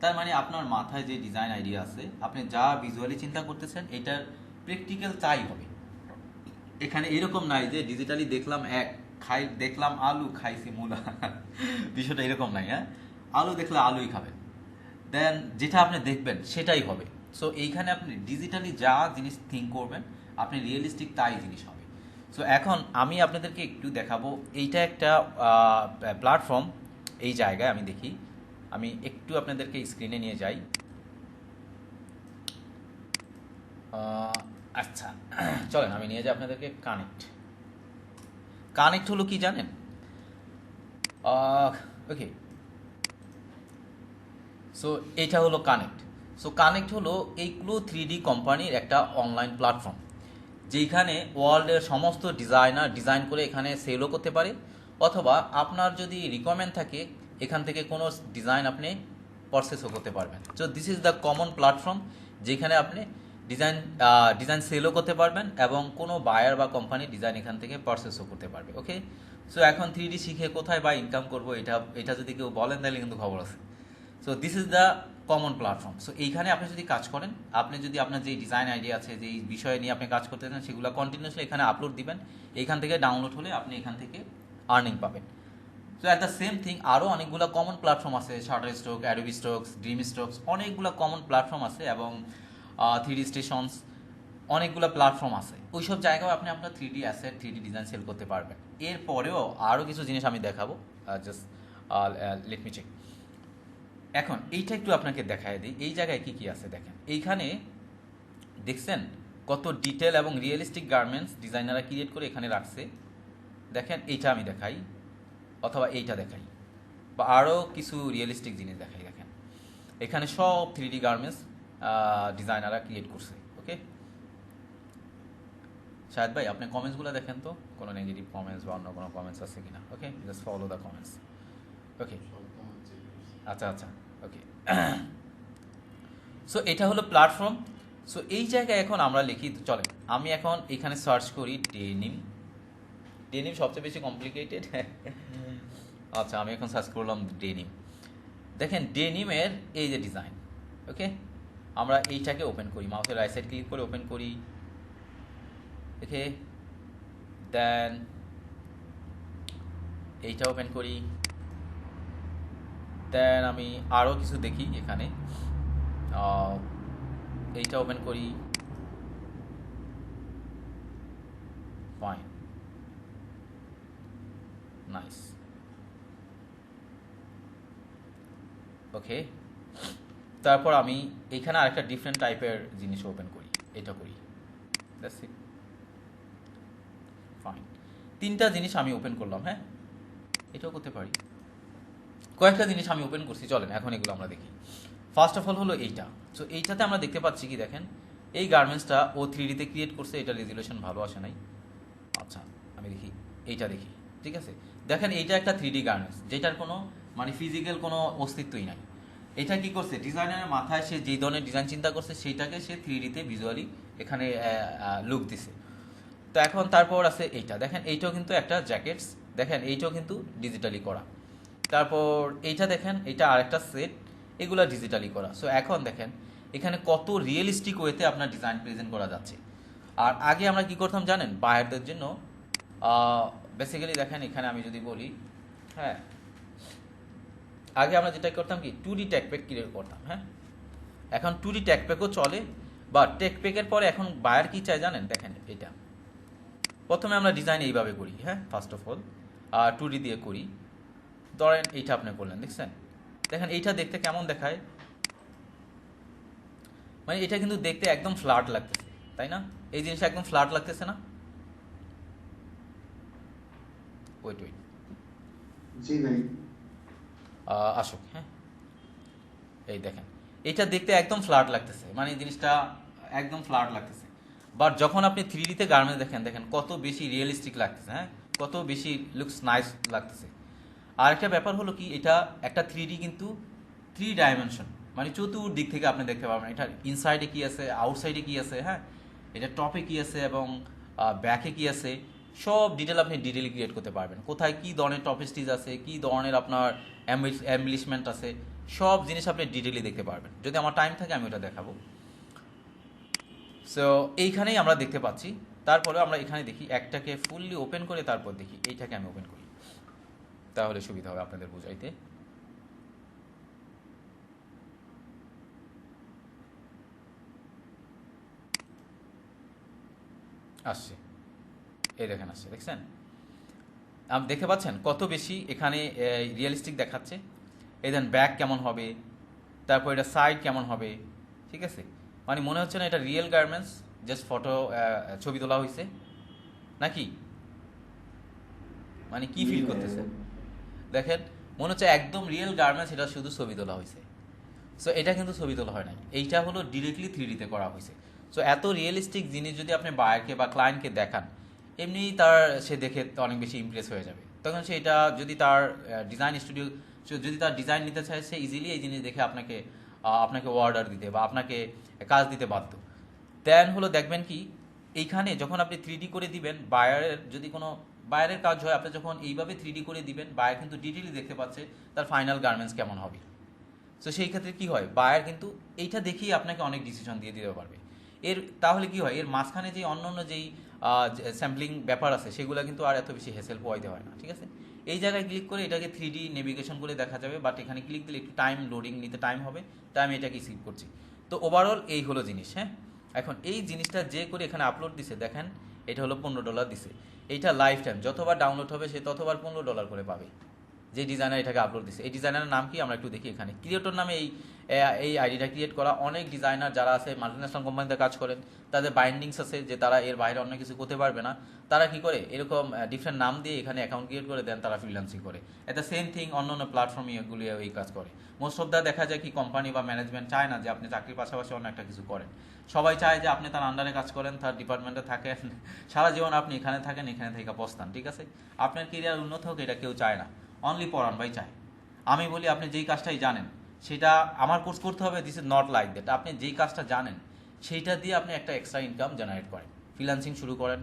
তার মানে আপনার মাথায় যে ডিজাইন আইডিয়া আছে, আপনি যা ভিজুয়ালি চিন্তা করতেছেন, এটার প্র্যাকটিক্যাল তাই হবে। এখানে এরকম নাই যে ডিজিটালি দেখলাম দেখলাম আলু, খাইছি মূলা, বিষয়টা এরকম নাই। হ্যাঁ, আলু দেখলে আলুই খাবেন, দেন যেটা আপনি দেখবেন সেটাই হবে। সো এইখানে আপনি ডিজিটালি যা জিনিস থিঙ্ক করবেন, আপনি রিয়েলিস্টিক তাই জিনিস হবে। সো এখন আমি আপনাদেরকে একটু দেখাবো, এইটা একটা প্ল্যাটফর্ম, এই জায়গায় আমি দেখি আমি একটু আপনাদেরকে স্ক্রিনে নিয়ে যাই। আচ্ছা চলেন আমি নিয়ে যাই আপনাদেরকে কানেক্ট। কানেক্ট হলো কি জানেন? ওকে, সো এটা হলো কানেক্ট। সো কানেক্ট হলো এইগুলো 3D কোম্পানির একটা অনলাইন প্ল্যাটফর্ম, যেখানে ওয়ার্ল্ডের সমস্ত ডিজাইনার ডিজাইন করে এখানে সেলও করতে পারে, অথবা আপনার যদি রিকোয়ারমেন্ট থাকে এখান থেকে কোনো ডিজাইন আপনি প্রসেসও করতে পারবেন। So this is the common platform, যেখানে আপনি ডিজাইন সেলও করতে পারবেন এবং কোনো বায়ার বা কোম্পানি ডিজাইন এখান থেকে প্রসেসও করতে পারবে। ওকে, সো এখন 3D শিখে কোথায় বা ইনকাম করবো, এটা যদি কেউ বলেন তাহলে কিন্তু খবর আছে। So this is the common platform. So এইখানে আপনি যদি কাজ করেন, আপনি যদি আপনার যে ডিজাইন আইডিয়া আছে, যেই বিষয় নিয়ে আপনি কাজ করতে চান, সেগুলো কন্টিনিউসলি এখানে আপলোড দিবেন। এইখান থেকে ডাউনলোড হলে আপনি এখান থেকে আর্নিং পাবেন। So at the same thing আরও অনেকগুলো কমন প্ল্যাটফর্ম আছে, Shutterstock, Adobe strokes, dream strokes, অনেকগুলো কমন প্ল্যাটফর্ম আছে, এবং 3D স্টেশনস, অনেকগুলো প্ল্যাটফর্ম আছে। ওইসব জায়গায় আপনি আপনার 3D asset, 3D design sell করতে পারবেন। এরপরেও আরও কিছু জিনিস আমি দেখাবো, জাস্ট লেট মি চেক। এখন এইটা একটু আপনাকে দেখায় দিই, এই জায়গায় কি কি আছে দেখেন। এইখানে দেখছেন কত ডিটেল এবং রিয়েলিস্টিক গার্মেন্টস ডিজাইনাররা ক্রিয়েট করে এখানে রাখছে। দেখেন এইটা আমি দেখাই, অথবা এইটা দেখাই, বা আরও কিছু রিয়েলিস্টিক জিনিস দেখাই। দেখেন এখানে সব 3D গার্মেন্টস ডিজাইনাররা ক্রিয়েট করছে। ওকে, শাহেদ ভাই আপনি কমেন্টসগুলো দেখেন তো, কোনো নেগেটিভ কমেন্টস বা অন্য কোনো কমেন্টস আছে কিনা। ওকে, জাস্ট ফলো দ্য কমেন্টস। ওকে, আচ্ছা আচ্ছা, ওকে। সো এটা হলো প্ল্যাটফর্ম। সো এই জায়গায় এখন আমরা লিখি, চলেন আমি এখন এখানে সার্চ করি ডেনিম। ডেনিম সবচেয়ে বেশি কমপ্লিকেটেড। আচ্ছা আমি এখন সার্চ করলাম ডেনিম। দেখেন ডেনিমের এই যে ডিজাইন। ওকে, আমরা এইটাকে ওপেন করি, মাউসের রাইট সাইড ক্লিক করে ওপেন করি। ওকে, দেন এইটা ওপেন করি। দেন আমি আরও কিছু দেখি এখানে, এইটা ওপেন করি। Fine, nice. ওকে, তারপর আমি এখানে আরেকটা ডিফারেন্ট টাইপের জিনিস ওপেন করি, এটা করি। That's it, fine. তিনটা জিনিস আমি ওপেন করলাম। হ্যাঁ, এটাও করতে পারি। কয়েকটা জিনিস আমি ওপেন করছি, চলেন এখন এগুলো আমরা দেখি। ফার্স্ট অফ অল হলো এইটা। সো এইটাতে আমরা দেখতে পাচ্ছি কি, দেখেন এই গার্মেন্টসটা ও 3Dতে ক্রিয়েট করছে, এটা রেজুলেশন ভালো আসে নাই। আচ্ছা আমি দেখি, এইটা দেখি, ঠিক আছে। দেখেন এইটা একটা 3D গার্মেন্টস, যেটার কোনো মানে ফিজিক্যাল কোনো অস্তিত্বই নাই। এটা কি করছে, ডিজাইনারের মাথায় সে যেই ধরনের ডিজাইন চিন্তা করছে সেইটাকে সে 3Dতে ভিজুয়ালি এখানে লুক দিছে। তো এখন তারপর আছে এইটা, দেখেন এইটাও কিন্তু একটা জ্যাকেটস, দেখেন এইটাও কিন্তু ডিজিটালি করা। তারপর এইটা দেখেন, এইটা আরেকটা সেট, এগুলো ডিজিটালি করা। সো এখন দেখেন এখানে কত রিয়েলিস্টিক ওয়েতে আপনার ডিজাইন প্রেজেন্ট করা যাচ্ছে। আর আগে আমরা কি করতাম জানেন, বায়ারদের জন্য বেসিক্যালি দেখেন এখানে আমি যদি বলি, হ্যাঁ আগে আমরা যেটা করতাম কি 2D ট্যাগ প্যাক ক্রিয়েট করতাম। হ্যাঁ, এখন 2D ট্যাগ প্যাকও চলে, বা ট্যাগ প্যাকের পরে এখন বায়ার কি চায় জানেন, দেখেন এটা প্রথমে আমরা ডিজাইন এইভাবে করি। হ্যাঁ, ফার্স্ট অফ অল 2D দিয়ে করি। ধরেন এইটা আপনি করলেন, দেখছেন দেখেন এইটা দেখতে কেমন দেখায়, মানে এটা কিন্তু দেখতে একদম ফ্ল্যাট লাগতেছে, তাই না? এই জিনিসটা একদম ফ্ল্যাট লাগতেছে না? ওয়েট ওয়েট, জি ভাই। আসুক। হ্যাঁ, এই দেখেন এটা দেখতে একদম ফ্ল্যাট লাগতেছে, মানে এই জিনিসটা একদম ফ্ল্যাট লাগতেছে। বাট যখন আপনি 3Dতে গার্মেন্টস দেখেন, দেখেন কত বেশি রিয়েলিস্টিক লাগতেছে। হ্যাঁ, কত বেশি লুকস নাইস লাগতেছে। আর একটা ব্যাপার হলো কি, এটা একটা 3D কিন্তু 3 ডাইমেনশন, মানে চতুর্দিক থেকে আপনি দেখতে পারবেন এটা ইনসাইডে কি আছে, আউটসাইডে কি আছে, হ্যাঁ এটা টপে কি আছে এবং ব্যাকে কি আছে, সব ডিটেল আপনি ডিটেইলি ক্রিয়েট করতে পারবেন। কোথায় কি ধরনের টপ স্টিচ আছে, কি ধরনের আপনার অ্যাম্বলিশমেন্ট আছে, সব জিনিস আপনি ডিটেইলি দেখতে পারবেন। যদি আমার টাইম থাকে আমি ওটা দেখাবো। সো এইখানেই আমরা দেখতে পাচ্ছি। তারপরে আমরা এখানে দেখি, একটাকে ফুললি ওপেন করে তারপর দেখি, এইটাকে আমি ওপেন করি, তাহলে সুবিধা হবে আপনাদের বোঝাইতে। আসছে, এই দেখেন আসছে, দেখছেন আপনি দেখতে পাচ্ছেন কত বেশি এখানে রিয়েলিস্টিক দেখাচ্ছে। এই দেন ব্যাক কেমন হবে, তারপর এটা সাইড কেমন হবে, ঠিক আছে? মানে মনে হচ্ছে না এটা রিয়েল গার্মেন্টস, জাস্ট ফটো ছবি তোলা হয়েছে নাকি? মানে কি ফিল করতেছে দেখেন, মনে হচ্ছে একদম রিয়েল গার্মেন্টস, এটা শুধু ছবি তোলা হয়েছে। সো এটা কিন্তু ছবি তোলা হয় নাই, এইটা হলো ডিরেক্টলি 3D-তে করা হয়েছে। সো এত রিয়েলিস্টিক জিনিস যদি আপনি বায়ারকে বা ক্লায়েন্টকে দেখান, এমনিই সে দেখে অনেক বেশি ইমপ্রেস হয়ে যাবে। তখন সে এটা যদি তার ডিজাইন স্টুডিও, যদি তার ডিজাইন নিতে চায়, সে ইজিলি এই জিনিস দেখে আপনাকে অর্ডার দিতে বা আপনাকে কাজ দিতে বাধ্য। দেন হলো দেখবেন কি, এইখানে যখন আপনি 3D করে দিবেন, বায়ারের কাজ হয়, আপনি যখন এইভাবে 3D করে দিবেন, বায়ার কিন্তু ডিটেইলি দেখতে পাচ্ছে তার ফাইনাল গার্মেন্টস কেমন হবে। সো সেই ক্ষেত্রে কি হয়, বায়ার কিন্তু এইটা দেখেই আপনাকে অনেক ডিসিশন দিয়ে দিতে পারবে। তাহলে কি হয়, এর মাঝখানে যে অন্য যেই স্যাম্পলিং ব্যাপার আছে, সেগুলো কিন্তু আর এত বেশি হেসেল পোয়াইতে হয় না, ঠিক আছে? এই জায়গায় ক্লিক করে এটাকে 3D নেভিগেশন করে দেখা যাবে, বাট এখানে ক্লিক দিলে একটু টাইম লোডিং নিতে টাইম হবে, তাই আমি এটাকে স্কিপ করছি। তো ওভারঅল এই হলো জিনিস। হ্যাঁ, এখন এই জিনিসটা যে করে এখানে আপলোড দিছে, দেখেন এটা হলো $15 দিছে। এইটা লাইফ টাইম যতবার ডাউনলোড হবে সে ততবার $15 করে পাবে। যে ডিজাইনার এটাকে আপলোড দিচ্ছে, এই ডিজাইনারের নাম কি আমরা একটু দেখি। এখানে ক্রিয়েটর নামে এই আইডিটা ক্রিয়েট করা। অনেক ডিজাইনার যারা আছে মাল্টিন্যাশনাল কোম্পানিতে কাজ করেন, তাদের বাইন্ডিংস আছে যে তারা এর বাইরে অন্য কিছু করতে পারবে না, তারা কি করে এরকম ডিফারেন্ট নাম দিয়ে এখানে অ্যাকাউন্ট ক্রিয়েট করে দেন, তারা ফ্রিল্যান্সিং করে। এটা সেম থিং অন্য অন্য প্ল্যাটফর্মে এগুলি এই কাজ করে। মোস্ট অফ দ্য দেখা যায় কি, কোম্পানি বা ম্যানেজমেন্ট চায় না যে আপনি চাকরির পাশাপাশি অন্য একটা কিছু করেন। সবাই চায় যে আপনি তার আন্ডারে কাজ করেন, তার ডিপার্টমেন্টে থাকেন, সারা জীবন আপনি এখানে থাকেন, এখানে থেকে পস্তান, ঠিক আছে? আপনার কেরিয়ার উন্নত হোক, এটা কেউ চায় না, অনলি পড়ান ভাই চায়। আমি বলি আপনি যেই কাজটাই জানেন সেটা আমার কোর্স করতে হবে, this is not like that. আপনি যেই কাজটা জানেন সেইটা দিয়ে আপনি একটা এক্সট্রা ইনকাম জেনারেট করেন, ফ্রিল্যান্সিং শুরু করেন,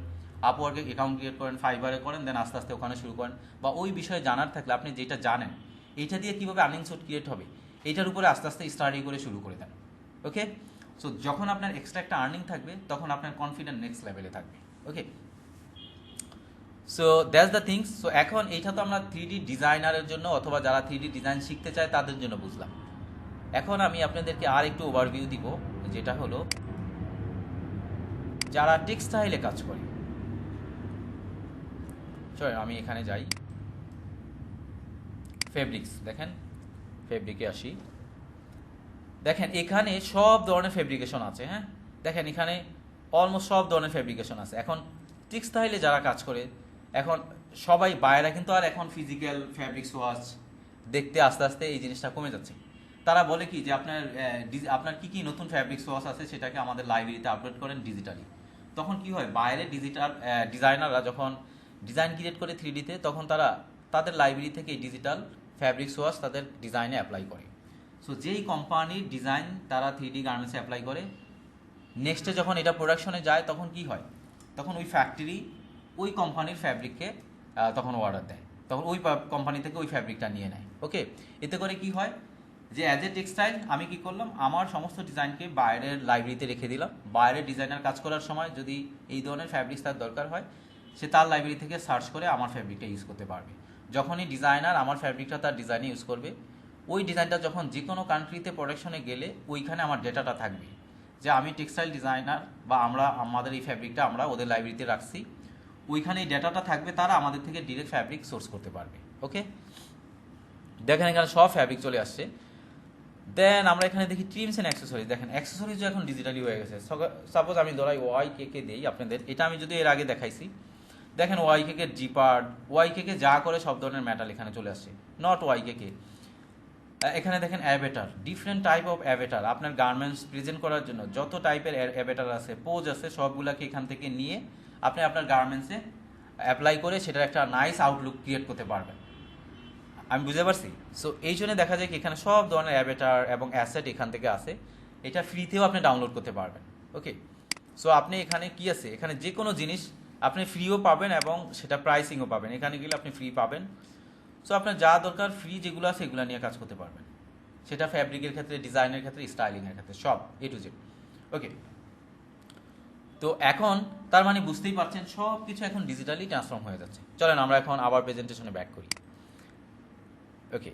আপওয়ার্কে অ্যাকাউন্ট ক্রিয়েট করেন, ফাইবারে করেন, দেন আস্তে আস্তে ওখানে শুরু করেন। বা ওই বিষয়ে জানার থাকলে আপনি যেটা জানেন এইটা দিয়ে কীভাবে আর্নিং সোর্স ক্রিয়েট হবে, এইটার উপরে আস্তে আস্তে স্টাডি করে শুরু করে দেন। ওকে, সো যখন আপনার এক্সট্রা একটা আর্নিং থাকবে, তখন আপনার কনফিডেন্ট নেক্সট লেভেলে থাকবে। Okay, so that's the things. So এখন এইটা তো আমরা 3D ডিজাইনারের জন্য অথবা যারা 3D ডিজাইন শিখতে চায় তাদের জন্য বুঝলাম। এখন আমি আপনাদেরকে আর একটু ওভারভিউ দিব, যেটা হলো যারা টেক্সটাইলে কাজ করে। চলো আমি এখানে যাই, ফেব্রিক্স, দেখেন ফেব্রিকে আসি। দেখেন এখানে সব ধরনের ফেব্রিকেশন আছে। হ্যাঁ, দেখেন এখানে অলমোস্ট সব ধরনের ফেব্রিকেশন আছে। এখন টেক্সটাইলে যারা কাজ করে, এখন সবাই বাইরে কিন্তু আর এখন ফিজিক্যাল ফ্যাব্রিক্স ওয়াশ দেখতে আস্তে আস্তে এই জিনিসটা কমে যাচ্ছে। তারা বলে কি যে আপনার কি কি নতুন ফ্যাব্রিক্স ওয়াশ আছে সেটাকে আমাদের লাইব্রেরিতে আপলোড করেন ডিজিটালি। তখন কি হয়, বাইরে ডিজাইনাররা যখন ডিজাইন ক্রিয়েট করে 3D-তে, তখন তারা তাদের লাইব্রেরি থেকে এই ডিজিটাল ফ্যাব্রিক্স ওয়াশ তাদের ডিজাইনে অ্যাপ্লাই করে। সো যেই কোম্পানির ডিজাইন তারা 3D গার্মেন্টসে অ্যাপ্লাই করে, নেক্সটে যখন এটা প্রোডাকশনে যায়, তখন কি হয়, তখন ওই ফ্যাক্টরি ওই কোম্পানির ফ্যাব্রিককে তখন অর্ডার দেয়, তখন ওই কোম্পানি থেকে ওই ফ্যাব্রিকটা নিয়ে নেয়। ওকে, এতে করে কি হয় যে অ্যাজ এ টেক্সটাইল আমি কি করলাম, আমার সমস্ত ডিজাইনকে বাইরের লাইব্রেরিতে রেখে দিলাম। বাইরের ডিজাইনার কাজ করার সময় যদি এই ধরনের ফ্যাব্রিক্স তার দরকার হয়, সে তার লাইব্রেরি থেকে সার্চ করে আমার ফ্যাব্রিকটা ইউজ করতে পারবে। যখনই ডিজাইনার আমার ফ্যাব্রিকটা তার ডিজাইনে ইউজ করবে, ওই ডিজাইনটা যখন যে কোনো কান্ট্রিতে প্রোডাকশনে গেলে ওইখানে আমার ডেটাটা থাকবে যে আমি টেক্সটাইল ডিজাইনার বা আমাদের এই ফ্যাব্রিকটা আমরা ওদের লাইব্রেরিতে রাখছি, ওইখানে এই ডেটাটা থাকবে, তারা আমাদের থেকে ডিরেক্ট ফ্যাব্রিক সোর্স করতে পারবে। ওকে, দেখেন এখানে সব ফ্যাব্রিক চলে আসছে। দেন আমরা এখানে দেখি ট্রিমস অ্যান্ড অ্যাক্সেসরিজ। দেখেন অ্যাক্সেসরিজও এখন ডিজিটালি হয়ে গেছে। সাপোজ আমি ধরাই ওয়াইকে দিই আপনাদের, এটা আমি যদি এর আগে দেখাইছি। দেখেন ওয়াইকে জিপার্ড, ওয়াইকে যা করে সব ধরনের মেটাল এখানে চলে আসছে। নট ওয়াইকে, এখানে দেখেন Avatar, different type of Avatar. আপনার গার্মেন্টস প্রেজেন্ট করার জন্য যত টাইপের অ্যাভেটার আছে, পোজ আছে, সবগুলোকে এখান থেকে নিয়ে আপনি আপনার গার্মেন্টসে অ্যাপ্লাই করে সেটার একটা নাইস আউটলুক ক্রিয়েট করতে পারবেন। আমি বুঝতে পারছি। সো এই জন্য দেখা যায় কি এখানে সব ধরনের অ্যাভেটার এবং অ্যাসেট এখান থেকে আসে, এটা ফ্রিতেও আপনি ডাউনলোড করতে পারবেন। ওকে, সো আপনি এখানে কি আছে, এখানে যে কোনো জিনিস আপনি ফ্রিও পাবেন এবং সেটা প্রাইসিংও পাবেন। এখানে গেলে আপনি ফ্রি পাবেন। সো আপনার যা দরকার ফ্রি যেগুলো আছে এগুলো নিয়ে কাজ করতে পারবেন, সেটা ফ্যাব্রিকের ক্ষেত্রে, ডিজাইনের ক্ষেত্রে, স্টাইলিংয়ের ক্ষেত্রে, সব A to Z। ওকে, তো এখন তার মানে বুঝতেই পারছেন সব কিছু এখন ডিজিটালি ট্রান্সফর্ম হয়ে যাচ্ছে। চলেন আমরা এখন আবার প্রেজেন্টেশনে ব্যাক করি। ওকে,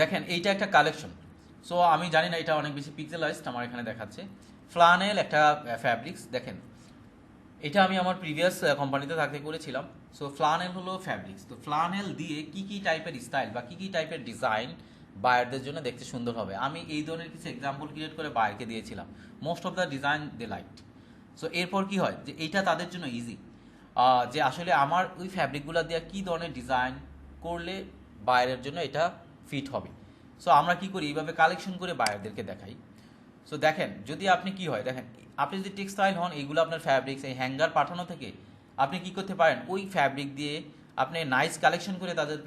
দেখেন এইটা একটা কালেকশন। সো আমি জানি না এটা অনেক বেশি পিক্সেলাইজড, আমার এখানে দেখাচ্ছে ফ্লানেল একটা ফ্যাব্রিক্স। দেখেন এটা আমি আমার প্রিভিয়াস কোম্পানিতে থাকতে করেছিলাম। সো ফ্লানেল হলো ফ্যাব্রিক্স। তো ফ্লানেল দিয়ে কি কি টাইপের স্টাইল বা কি কি টাইপের ডিজাইন বায়ারদের জন্য দেখতে সুন্দর হবে, আমি এই ধরনের কিছু এক্সাম্পল ক্রিয়েট করে বায়ারকে দিয়েছিলাম। Most of the design they liked. So এরপর কি হয় যে এইটা তাদের জন্য ইজি, যে আসলে আমার ওই ফ্যাব্রিকগুলো দিয়ে কী ধরনের ডিজাইন করলে বায়ারের জন্য এটা ফিট হবে। সো আমরা কি করি, এইভাবে কালেকশন করে বায়ারদেরকে দেখাই। সো দেখেন, যদি আপনি কি হয় দেখেন, আপনি যদি টেক্সটাইল হন, এইগুলো আপনার ফ্যাব্রিক্স এই হ্যাঙ্গার পাঠানো থেকে আপনি কি করতে পারেন, ওই ফ্যাব্রিক দিয়ে আপনি নাইস কালেকশন করে তাদের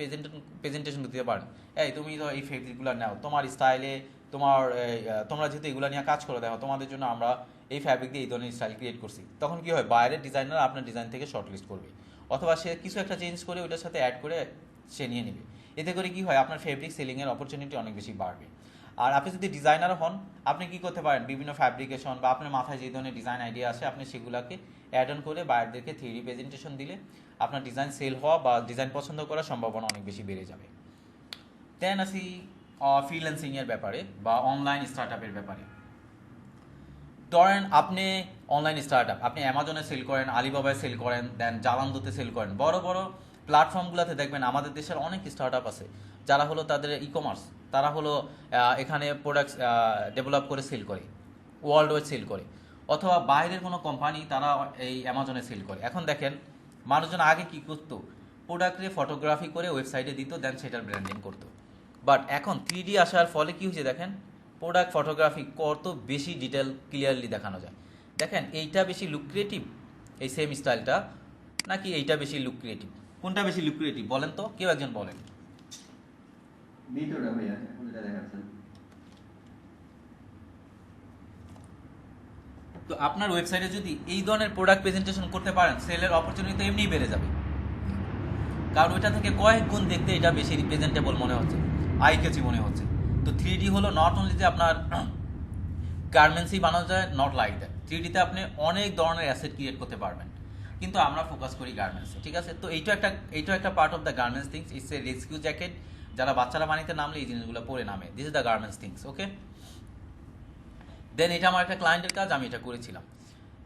প্রেজেন্টেশন দিতে পারেন। এই তুমি তো এই ফ্যাব্রিকগুলো নাও তোমার স্টাইলে, তোমার তোমরা যেহেতু এগুলো নিয়ে কাজ করে দেখো, তোমাদের জন্য আমরা এই ফ্যাব্রিক দিয়ে এই ধরনের স্টাইল ক্রিয়েট করছি। তখন কি হয়, বাইরের ডিজাইনার আপনার ডিজাইন থেকে শর্টলিস্ট করবে, অথবা সে কিছু একটা চেঞ্জ করে ওইটার সাথে অ্যাড করে সে নিয়ে নেবে। এতে করে কি হয়, আপনার ফ্যাব্রিক সেলিংয়ের অপরচুনিটি অনেক বেশি বাড়বে। আর আপনি যদি ডিজাইনার হন, আপনি কি করতে পারেন, বিভিন্ন ফ্যাব্রিকেশন বা আপনার মাথায় যে ধরনের ডিজাইন আইডিয়া আছে আপনি সেগুলোকে অ্যাড অন করে বায়ারদেরকে থ্রি প্রেজেন্টেশন দিলে আপনার ডিজাইন সেল হওয়া বা ডিজাইন পছন্দ করার সম্ভাবনা অনেক বেশি বেড়ে যাবে। দেন আসি ফ্রিল্যান্সিংয়ের ব্যাপারে বা অনলাইন স্টার্টআপের ব্যাপারে। ধরেন আপনি অনলাইন স্টার্টআপ, আপনি অ্যামাজনে সেল করেন, আলিবাবায় সেল করেন, দেন জালান্দোতে সেল করেন, বড় বড় প্ল্যাটফর্মগুলোতে দেখবেন আমাদের দেশের অনেক স্টার্টআপ আছে যারা হলো তাদের ই কমার্স, তারা হলো এখানে প্রোডাক্টস ডেভেলপ করে সেল করে, ওয়ার্ল্ড ওয়াইড সেল করে, অথবা বাইরের কোনো কোম্পানি তারা এই অ্যামাজনে সেল করে। এখন দেখেন, মানুষজন আগে কি করতো, প্রোডাক্টে ফটোগ্রাফি করে ওয়েবসাইটে দিত, দেন সেটার ব্র্যান্ডিং করতো। বাট এখন 3D আসার ফলে কি হয়েছে দেখেন, প্রোডাক্ট ফটোগ্রাফি কত বেশি ডিটেল ক্লিয়ারলি দেখানো যায়। দেখেন এইটা বেশি লুক্রিয়েটিভ এই সেম স্টাইলটা, নাকি এইটা বেশি লুক্রিয়েটিভ? কোনটা বেশি লুক্রিয়েটিভ বলেন তো, কেউ একজন বলেন। দ্বিতীয়টা ভাইয়া, এখন যেটা দেখাচ্ছেন। তো আপনার ওয়েবসাইটে যদি এই ধরনের প্রোডাক্ট প্রেজেন্টেশন করতে পারেন, সেলের অপরচুনিটি তো এমনিই বেড়ে যাবে, কারণ ওইটা থেকে কয়েক গুণ দেখতে এটা বেশি রিপ্রেজেন্টেবল মনে হচ্ছে, আই ক্যাচি মনে হচ্ছে। তো 3D হলো নট অনলি যে আপনার গার্মেন্টসই বানানো যায়, নট লাইক দ্যাট। 3Dতে আপনি অনেক ধরনের অ্যাসেট ক্রিয়েট করতে পারবেন, কিন্তু আমরা ফোকাস করি গার্মেন্টসে, ঠিক আছে? তো এইটা একটা part of the garments things. It's a rescue jacket, যারা বাচ্চারা বানিতে নামলে এই জিনিসগুলো পরে নামে। This is the garments things, okay? Then এটা আমার একটা ক্লায়েন্টের কাজ, আমি এটা করেছিলাম।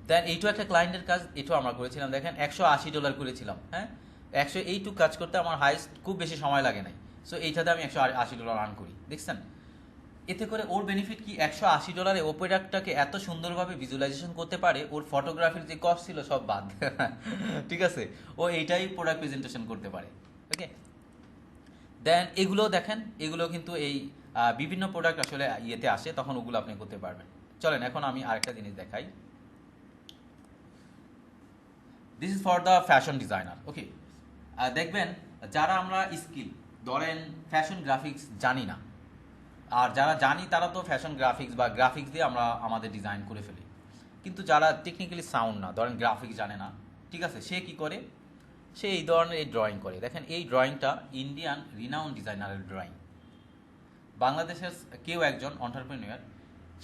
দেন এইটাও একটা ক্লায়েন্টের কাজ, এটাও আমরা করেছিলাম। দেখেন $180 করেছিলাম, হ্যাঁ? 180 কাজ করতে আমার হাইস্ট খুব বেশি সময় লাগে নাই। সো এইটাতে আমি $180 আর্ন করি, দেখছেন? এতে করে ওর বেনিফিট কি, $180 ও প্রোডাক্টটাকে এত সুন্দরভাবে ভিজুয়ালাইজেশন করতে পারে, ওর ফটোগ্রাফির যে কস্ট ছিল সব বাদ ঠিক আছে, ও এইটাই প্রোডাক্ট প্রেজেন্টেশন করতে পারে, ওকে? দেন এগুলো দেখেন, এগুলো কিন্তু এই বিভিন্ন প্রোডাক্ট আসলে ইয়েতে আসে, তখন ওগুলো আপনি করতে পারবেন। চলেন এখন আমি আরেকটা জিনিস দেখাই। This is for the fashion designer, okay? দেখবেন, যারা আমরা স্কিল, ধরেন ফ্যাশন গ্রাফিক্স জানি না, আর যারা জানি তারা তো ফ্যাশন গ্রাফিক্স বা গ্রাফিক্স দিয়ে আমরা আমাদের ডিজাইন করে ফেলি। কিন্তু যারা টেকনিক্যালি সাউন্ড না, ধরেন গ্রাফিক্স জানে না, ঠিক আছে, সে কি করে, সে এই ধরনের এই ড্রয়িং করে। দেখেন এই ড্রয়িংটা ইন্ডিয়ান রিনাউন্ড ডিজাইনারের ড্রয়িং। বাংলাদেশের কেউ একজন অন্টারপ্রেনিয়র,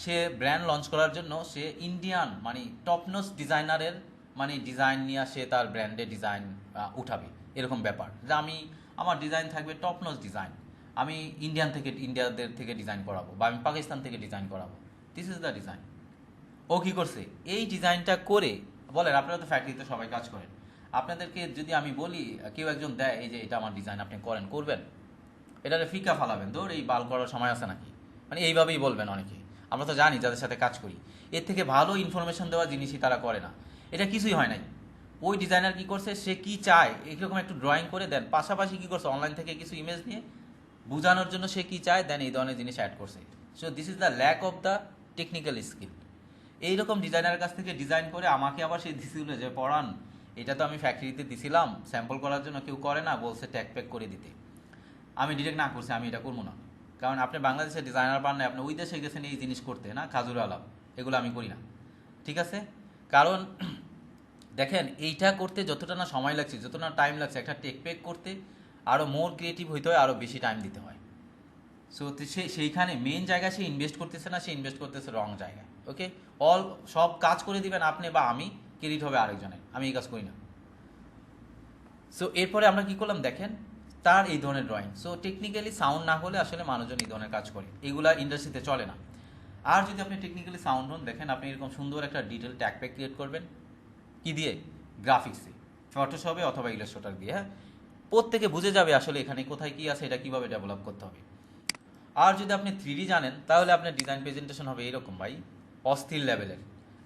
সে ব্র্যান্ড লঞ্চ করার জন্য সে ইন্ডিয়ান মানে টপনোস ডিজাইনারের মানে ডিজাইন নিয়ে সে তার ব্র্যান্ডের ডিজাইন উঠাবে, এরকম ব্যাপার যে আমার ডিজাইন থাকবে টপনোস ডিজাইন, আমি ইন্ডিয়াদের থেকে ডিজাইন করাবো, বা আমি পাকিস্তান থেকে ডিজাইন করাবো। This is the design. ও কি করছে, এই ডিজাইনটা করে, বলেন আপনারা তো ফ্যাক্টরিতে সবাই কাজ করেন, আপনাদেরকে যদি আমি বলি, কেউ একজন দেয় এই যে এটা আমার ডিজাইন, আপনি করবেন? এটাতে ফিকা ফালাবেন, দৌড় এই বাল করার সময় আছে নাকি, মানে এইভাবেই বলবেন অনেকে। আমরা তো জানি যাদের সাথে কাজ করি, এর থেকে ভালো ইনফরমেশন দেওয়া জিনিসই তারা করে না। এটা কিছুই হয় নাই। ওই ডিজাইনার কি করছে, সে কি চায় এরকম একটু ড্রয়িং করে দেন, পাশাপাশি কি করছে, অনলাইন থেকে কিছু ইমেজ নিয়ে বোঝানোর জন্য সে কি চায়, দেন এই ধরনের জিনিস অ্যাড করছে। So this is the lack of the technical skill. এইরকম ডিজাইনারের কাছ থেকে ডিজাইন করে আমাকে আবার সে দিছিল যে পড়ান, এটা তো আমি ফ্যাক্টরিতে দিছিলাম স্যাম্পল করার জন্য, কেউ করে না, বলছে ট্যাগ প্যাক করে দিতে। আমি ডিরেক্ট না করছি, আমি এটা করবো না, কারণ আপনি বাংলাদেশের ডিজাইনার পান না, আপনি ওই দেশে গেছেন এই জিনিস করতে, না খাজুর আলাপ, এগুলো আমি করি না, ঠিক আছে? কারণ দেখেন এইটা করতে যতটা না সময় লাগছে, যতটা না টাইম লাগছে, একটা টেক প্যাক করতে আরও মোর ক্রিয়েটিভ হইতে হয়, আরও বেশি টাইম দিতে হয়। সো সেইখানে মেন জায়গায় সে ইনভেস্ট করতেছে না, সে ইনভেস্ট করতেছে রং জায়গায়, ওকে? সব কাজ করে দিবেন আপনি বা আমি, ক্রেডিট হবে আরেকজনের, আমি এই কাজ করি না। সো এরপরে আমরা কি করলাম দেখেন, তার এই ধরনের ড্রয়িং। সো টেকনিক্যালি সাউন্ড না হলে আসলে মানুষজন এই ধরনের কাজ করে, এগুলা ইন্ডাস্ট্রিতে চলে না। আর যদি আপনি টেকনিক্যালি সাউন্ড হন, দেখেন আপনি এরকম সুন্দর একটা ডিটেল ট্যাগ প্যাক ক্রিয়েট করবেন, কি দিয়ে? গ্রাফিক্সে, ফটোশপে অথবা ইলাস্ট্রেটর দিয়ে। হ্যাঁ, প্রত্যেকে বুঝে যাবে আসলে এখানে কোথায় কি আছে, এটা কিভাবে ডেভেলপ করতে হবে। আর যদি আপনি 3D জানেন তাহলে আপনার ডিজাইন প্রেজেন্টেশন হবে এরকম ভাই, অস্থির লেভেলের।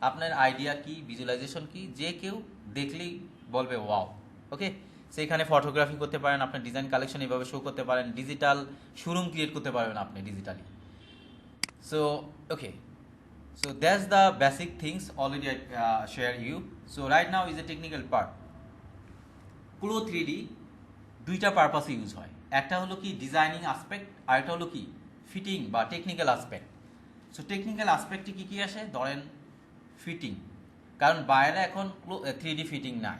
আপনার আইডিয়া কি, ভিজুয়ালাইজেশন কি, যে কেউ দেখলেই বলবে ওয়াও। ওকে, সেইখানে ফটোগ্রাফি করতে পারেন, আপনার ডিজাইন কালেকশন এভাবে শো করতে পারেন, ডিজিটাল শোরুম ক্রিয়েট করতে পারবেন আপনি digitally. So okay, so that's the basic things already I share you. So right now is a technical part. Pro 3D দুইটা পারপাসে ইউজ হয়, একটা হলো কি ডিজাইনিং আসপেক্ট, আর একটা হলো কি ফিটিং বা টেকনিক্যাল আসপেক্ট। সো টেকনিক্যাল আসপেক্টে কী কী আসে? ধরেন ফিটিং, কারণ বাইরে এখন 3D ফিটিং নাই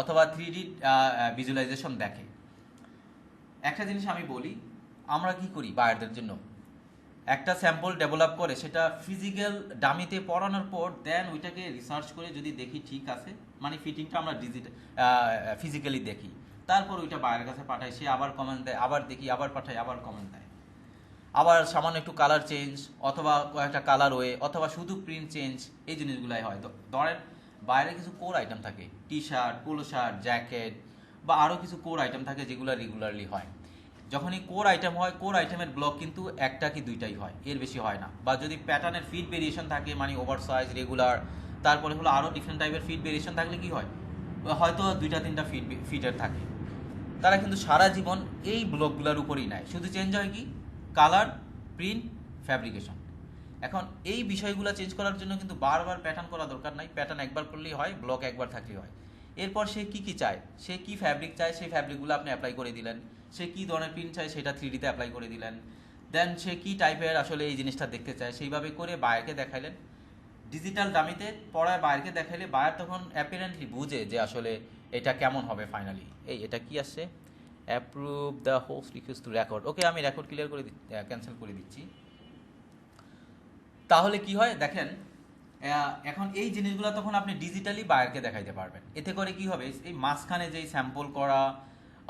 অথবা 3D ভিজুয়ালাইজেশন দেখে। একটা জিনিস আমি বলি, আমরা কি করি বাইরের জন্য, একটা স্যাম্পল ডেভেলপ করে সেটা ফিজিক্যাল ডামিতে পড়ানোর পর দেন ওইটাকে রিসার্চ করে যদি দেখি ঠিক আছে, মানে ফিটিংটা আমরা ফিজিক্যালি দেখি, তারপর ওইটা বাইরের কাছে পাঠাই, সে আবার কমেন্ট দেয়, আবার দেখি, আবার পাঠাই, আবার কমেন্ট দেয়, আবার সামান্য একটু কালার চেঞ্জ অথবা কয়েকটা কালার ওয়ে অথবা শুধু প্রিন্ট চেঞ্জ, এই জিনিসগুলাই হয়। ধরেন বাইরে কিছু কোর আইটেম থাকে, টি শার্ট, পোলো শার্ট, জ্যাকেট বা আরও কিছু কোর আইটেম থাকে যেগুলো রেগুলারলি হয়। যখনই কোর আইটেম হয়, কোর আইটেমের ব্লক কিন্তু একটা কি দুইটাই হয়, এর বেশি হয় না। বা যদি প্যাটার্নের ফিট ভেরিয়েশন থাকে, মানে ওভার সাইজ, রেগুলার, তারপরে হলো আরও ডিফারেন্ট টাইপের ফিট ভেরিয়েশন থাকলে কি হয়, হয়তো দুইটা তিনটা ফিটের থাকে। তারা কিন্তু সারা জীবন এই ব্লকগুলোর উপরেই নেয়, শুধু চেঞ্জ হয় কি কালার, প্রিন্ট, ফ্যাব্রিকেশন। এখন এই বিষয়গুলো চেঞ্জ করার জন্য কিন্তু বারবার প্যাটার্ন করা দরকার নাই, প্যাটার্ন একবার করলেই হয়, ব্লক একবার থাকলেই হয়। এরপর সে কি কি চায়, সে কি ফ্যাব্রিক চায়, সেই ফ্যাব্রিকগুলো আপনি অ্যাপ্লাই করে দিলেন, সে কি ধরনের প্রিন্ট চায় সেটা 3Dতে অ্যাপ্লাই করে দিলেন, দেন সে কি টাইপের আসলে এই জিনিসটা দেখতে চায় সেইভাবে করে বায়ারকে দেখাইলেন। ডিজিটাল দামিতে পড়ায় বায়ারকে দেখাইলে বায়ার তখন অ্যাপিয়ারেন্টলি বুঝে যে আসলে এটা কেমন হবে ফাইনালি। এটা কি আসছে, approve the host request to record. Okay, আমি রেকর্ড ক্লিয়ার করে ক্যান্সেল করে দিচ্ছি। তাহলে কি হয় দেখেন, এখন এই জিনিসগুলো তখন আপনি ডিজিটালি বায়ারকে দেখাইতে পারবেন। এতে করে কি হবে, এই মাঝখানে যেই স্যাম্পল করা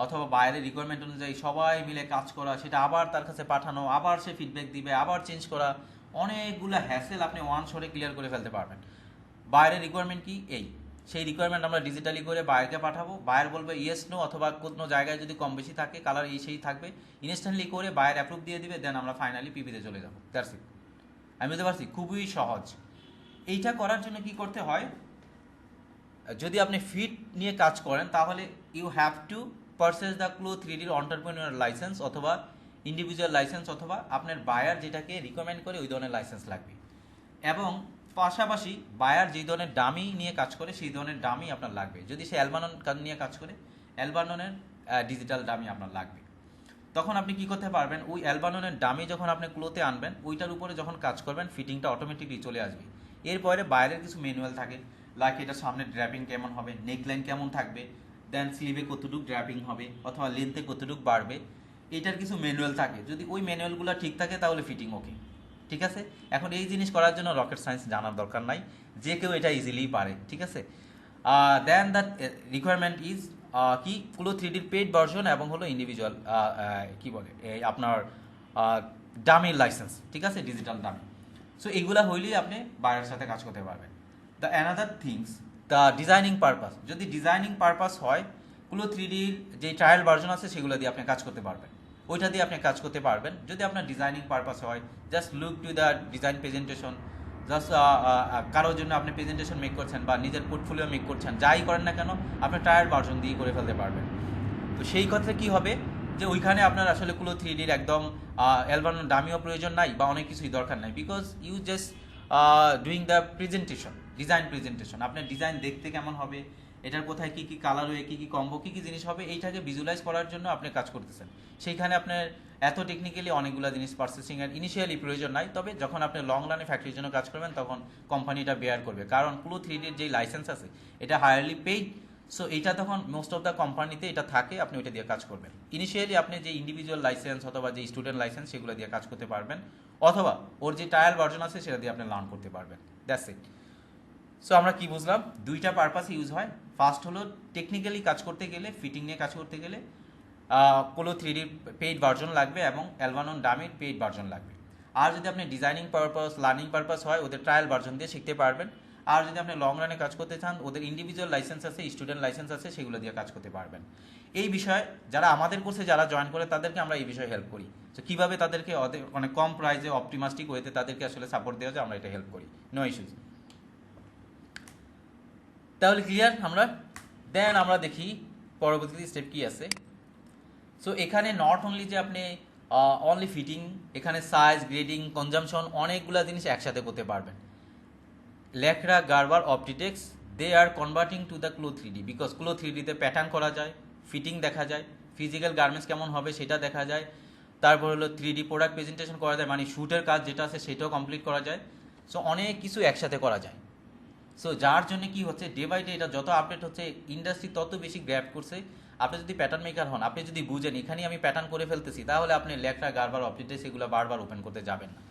অথবা বাইরের রিকোয়ারমেন্ট অনুযায়ী সবাই মিলে কাজ করা, সেটা আবার তার কাছে পাঠানো, আবার সে ফিডব্যাক দিবে, আবার চেঞ্জ করা, অনেকগুলো হ্যাসেল আপনি ওয়ান শটে ক্লিয়ার করে ফেলতে পারবেন। বাইরের রিকোয়ারমেন্ট কি, এই সেই রিকোয়ারমেন্ট আমরা ডিজিটালি করে বায়ারকে পাঠাবো, বায়ার বলবে ইয়েস নো, অথবা কোনো জায়গায় যদি কম বেশি থাকে, কালার এই সেই থাকবে, ইনস্ট্যান্টলি করে বায়ার অ্যাপ্রুভ দিয়ে দিবে, দেন আমরা ফাইনালি পিপিতে চলে যাবো। That's it. আমি বুঝতে পারছি, খুবই সহজ। এইটা করার জন্য কি করতে হয়, যদি আপনি ফিট নিয়ে কাজ করেন তাহলে you have to purchase the CLO 3D entrepreneur license অথবা ইন্ডিভিজুয়াল লাইসেন্স, অথবা আপনার বায়ার যেটাকে রিকমেন্ড করে ওই ধরনের লাইসেন্স লাগবে। এবং পাশাপাশি বায়ার যে ধরনের দামি নিয়ে কাজ করে সেই ধরনের দামি আপনার লাগবে। যদি সে অ্যালবানন নিয়ে কাজ করে, অ্যালবাননের ডিজিটাল দামি আপনার লাগবে। তখন আপনি কি করতে পারবেন, ওই অ্যালবাননের দামি যখন আপনি ক্লোতে আনবেন, ওইটার উপরে যখন কাজ করবেন ফিটিংটা অটোমেটিকলি চলে আসবে। এরপরে বাইরের কিছু ম্যানুয়াল থাকে, লাইক এটা সামনে ড্র্যাপিং কেমন হবে, নেকলাইন কেমন থাকবে, দেন স্লিভে কতটুকু ড্র্যাপিং হবে অথবা লেন্থে কতটুকু বাড়বে, এটার কিছু ম্যানুয়াল থাকে। যদি ওই ম্যানুয়ালগুলো ঠিক থাকে তাহলে ফিটিং ওকে, ঠিক আছে। এখন এই জিনিস করার জন্য রকেট সায়েন্স জানার দরকার নাই, যে কেউ এটা ইজিলি পারে, ঠিক আছে। দেন দ্যাট রিকোয়ারমেন্ট ইজ কি পুরো 3Dর পেইড ভার্সন এবং হলো ইন্ডিভিজুয়াল কি বলে এই আপনার ডামির লাইসেন্স, ঠিক আছে, ডিজিটাল ডামি। সো এইগুলা হইলেই আপনি বাইরের সাথে কাজ করতে পারবেন। The another things, the designing purpose. যদি ডিজাইনিং পারপাস হয়, পুরো 3Dর যে ট্রায়াল ভার্সন আছে সেগুলো দিয়ে আপনি কাজ করতে পারবেন, ওইটা দিয়ে আপনি কাজ করতে পারবেন। যদি আপনার ডিজাইনিং পারপাস হয়, just look to the design presentation, just কারোর জন্য আপনি প্রেজেন্টেশন মেক করছেন বা নিজের পোর্টফোলিও মেক করছেন, যাই করেন না কেন আপনি ট্রায়াল ভার্সন দিয়ে করে ফেলতে পারবেন। তো সেই ক্ষেত্রে কি হবে যে ওইখানে আপনার আসলে পুরো 3Dর একদম অ্যালবাম দামিও প্রয়োজন নাই বা অনেক কিছুই দরকার নাই, because you just doing the presentation, design presentation. আপনার ডিজাইন দেখতে কেমন হবে, এটার কোথায় কী কী কালার হয়ে কী কী কম্বো কী কী জিনিস হবে, এইটাকে ভিজুয়ালাইজ করার জন্য আপনি কাজ করতেছেন। সেইখানে আপনার এত টেকনিক্যালি অনেকগুলো জিনিস প্রসেসিংয়ের ইনিশিয়ালি প্রয়োজন নাই, তবে যখন আপনি লং রানে ফ্যাক্টরির জন্য কাজ করবেন তখন কোম্পানিটা বেয়ার করবে, কারণ পুরো 3Dর যে লাইসেন্স আছে এটা হায়ারলি পেইড। সো এটা তখন মোস্ট অফ দ্য কোম্পানিতে এটা থাকে, আপনি ওইটা দিয়ে কাজ করবেন। ইনিশিয়ালি আপনি যে ইন্ডিভিজুয়াল লাইসেন্স অথবা যে স্টুডেন্ট লাইসেন্স সেগুলো দিয়ে কাজ করতে পারবেন, অথবা ওর যে ট্রায়াল ভার্জন আছে সেটা দিয়ে আপনি লার্ন করতে পারবেন। That's it. সো আমরা কি বুঝলাম, দুইটা পারপাসে ইউজ হয়। ফার্স্ট হলো টেকনিক্যালি কাজ করতে গেলে, ফিটিং নিয়ে কাজ করতে গেলে পোলো 3D পেইড ভার্জন লাগবে এবং অ্যালবানন ডামির পেইড ভার্জন লাগবে। আর যদি আপনি ডিজাইনিং পারপাস, লার্নিং পারপাস হয়, ওদের ট্রায়াল ভার্জন দিয়ে শিখতে পারবেন। আর যদি আপনি লং রানে কাজ করতে চান, ওদের ইন্ডিভিজুয়াল লাইসেন্স আছে, স্টুডেন্ট লাইসেন্স আছে, সেগুলো দিয়ে কাজ করতে পারবেন। এই বিষয়ে যারা আমাদের কোর্সে যারা জয়েন করে তাদেরকে আমরা এই বিষয়ে হেল্প করি, তো কীভাবে তাদেরকে অনেক কম প্রাইসে অপটিমাস্টিক ওয়েতে তাদেরকে আসলে সাপোর্ট দেওয়া যায়, আমরা এটা হেল্প করি, নো ইস্যুজ। তাহলে ক্লিয়ার আমরা। দেন আমরা দেখি পরবর্তী স্টেপ কি আছে। সো এখানে নট অনলি যে আপনি অনলি ফিটিং, এখানে সাইজ, গ্রেডিং, কনজামশন অনেকগুলো জিনিস একসাথে করতে পারবেন। Lectra, Gerber, Optitex they are converting to the CLO 3D, because CLO 3Dতে প্যাটার্ন করা যায়, ফিটিং দেখা যায়, ফিজিক্যাল গার্মেন্টস কেমন হবে সেটা দেখা যায়, তারপর হলো 3D প্রোডাক্ট প্রেজেন্টেশন করা যায়, মানে শ্যুটের কাজ যেটা আছে সেটাও কমপ্লিট করা যায়। সো অনেক কিছু একসাথে করা যায়। সো যার জন্য কি হচ্ছে, ডে বাই ডে এটা যত আপডেট হচ্ছে, ইন্ডাস্ট্রি তত বেশি গ্র্যাব করছে। আপনি যদি প্যাটার্ন মেকার হন, আপনি যদি বুঝেন এখানেই আমি প্যাটার্ন করে ফেলতেছি, তাহলে আপনি লেখরা, গার্বার, অপটিটেক্স এগুলো বারবার ওপেন করতে যাবেন না।